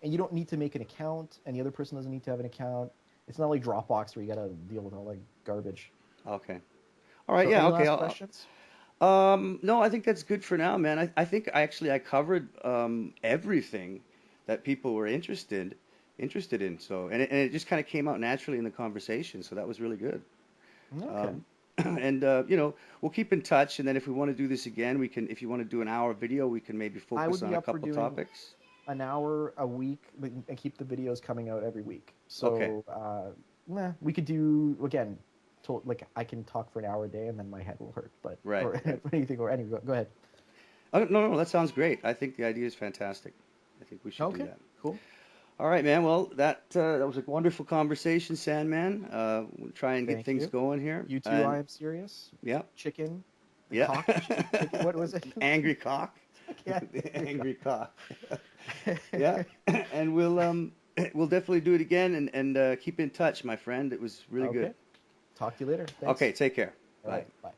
Speaker 2: you don't need to make an account, and the other person doesn't need to have an account. It's not like Dropbox where you got to deal with all like garbage.
Speaker 1: Okay. All right.
Speaker 2: So
Speaker 1: Yeah.
Speaker 2: any
Speaker 1: Okay.
Speaker 2: last questions?
Speaker 1: No, I think that's good for now, man. I think I covered everything that people were interested in. So and it just kind of came out naturally in the conversation. So that was really good.
Speaker 2: Okay.
Speaker 1: Um, And we'll keep in touch. And then if we want to do this again, we can. If you want to do an hour video, we can maybe
Speaker 2: I would
Speaker 1: focus on
Speaker 2: be
Speaker 1: a
Speaker 2: up for
Speaker 1: couple
Speaker 2: doing
Speaker 1: topics.
Speaker 2: an hour a week and keep the videos coming out every week.
Speaker 1: Okay.
Speaker 2: So, we could do again. Like I can talk for an hour a day, and then my head will hurt. But
Speaker 1: Right.
Speaker 2: or
Speaker 1: Right.
Speaker 2: anything, or anyway, go ahead.
Speaker 1: Oh, no, no, that sounds great. I think the idea is fantastic. I think we should do
Speaker 2: Okay,
Speaker 1: that.
Speaker 2: cool.
Speaker 1: All right, man. Well, that was a wonderful conversation, Sandman. We'll try and get
Speaker 2: Thank
Speaker 1: things
Speaker 2: you.
Speaker 1: going here.
Speaker 2: You too. I
Speaker 1: And
Speaker 2: am serious.
Speaker 1: yeah,
Speaker 2: Chicken, the
Speaker 1: yeah.
Speaker 2: cock, chicken. What was it?
Speaker 1: Angry cock.
Speaker 2: Yeah,
Speaker 1: The
Speaker 2: angry
Speaker 1: angry cock.
Speaker 2: cock.
Speaker 1: Yeah. And we'll definitely do it again and keep in touch, my friend. It was really good.
Speaker 2: Okay. Talk to you later. Thanks.
Speaker 1: Okay, take care.
Speaker 2: All
Speaker 1: Bye.
Speaker 2: right. Bye.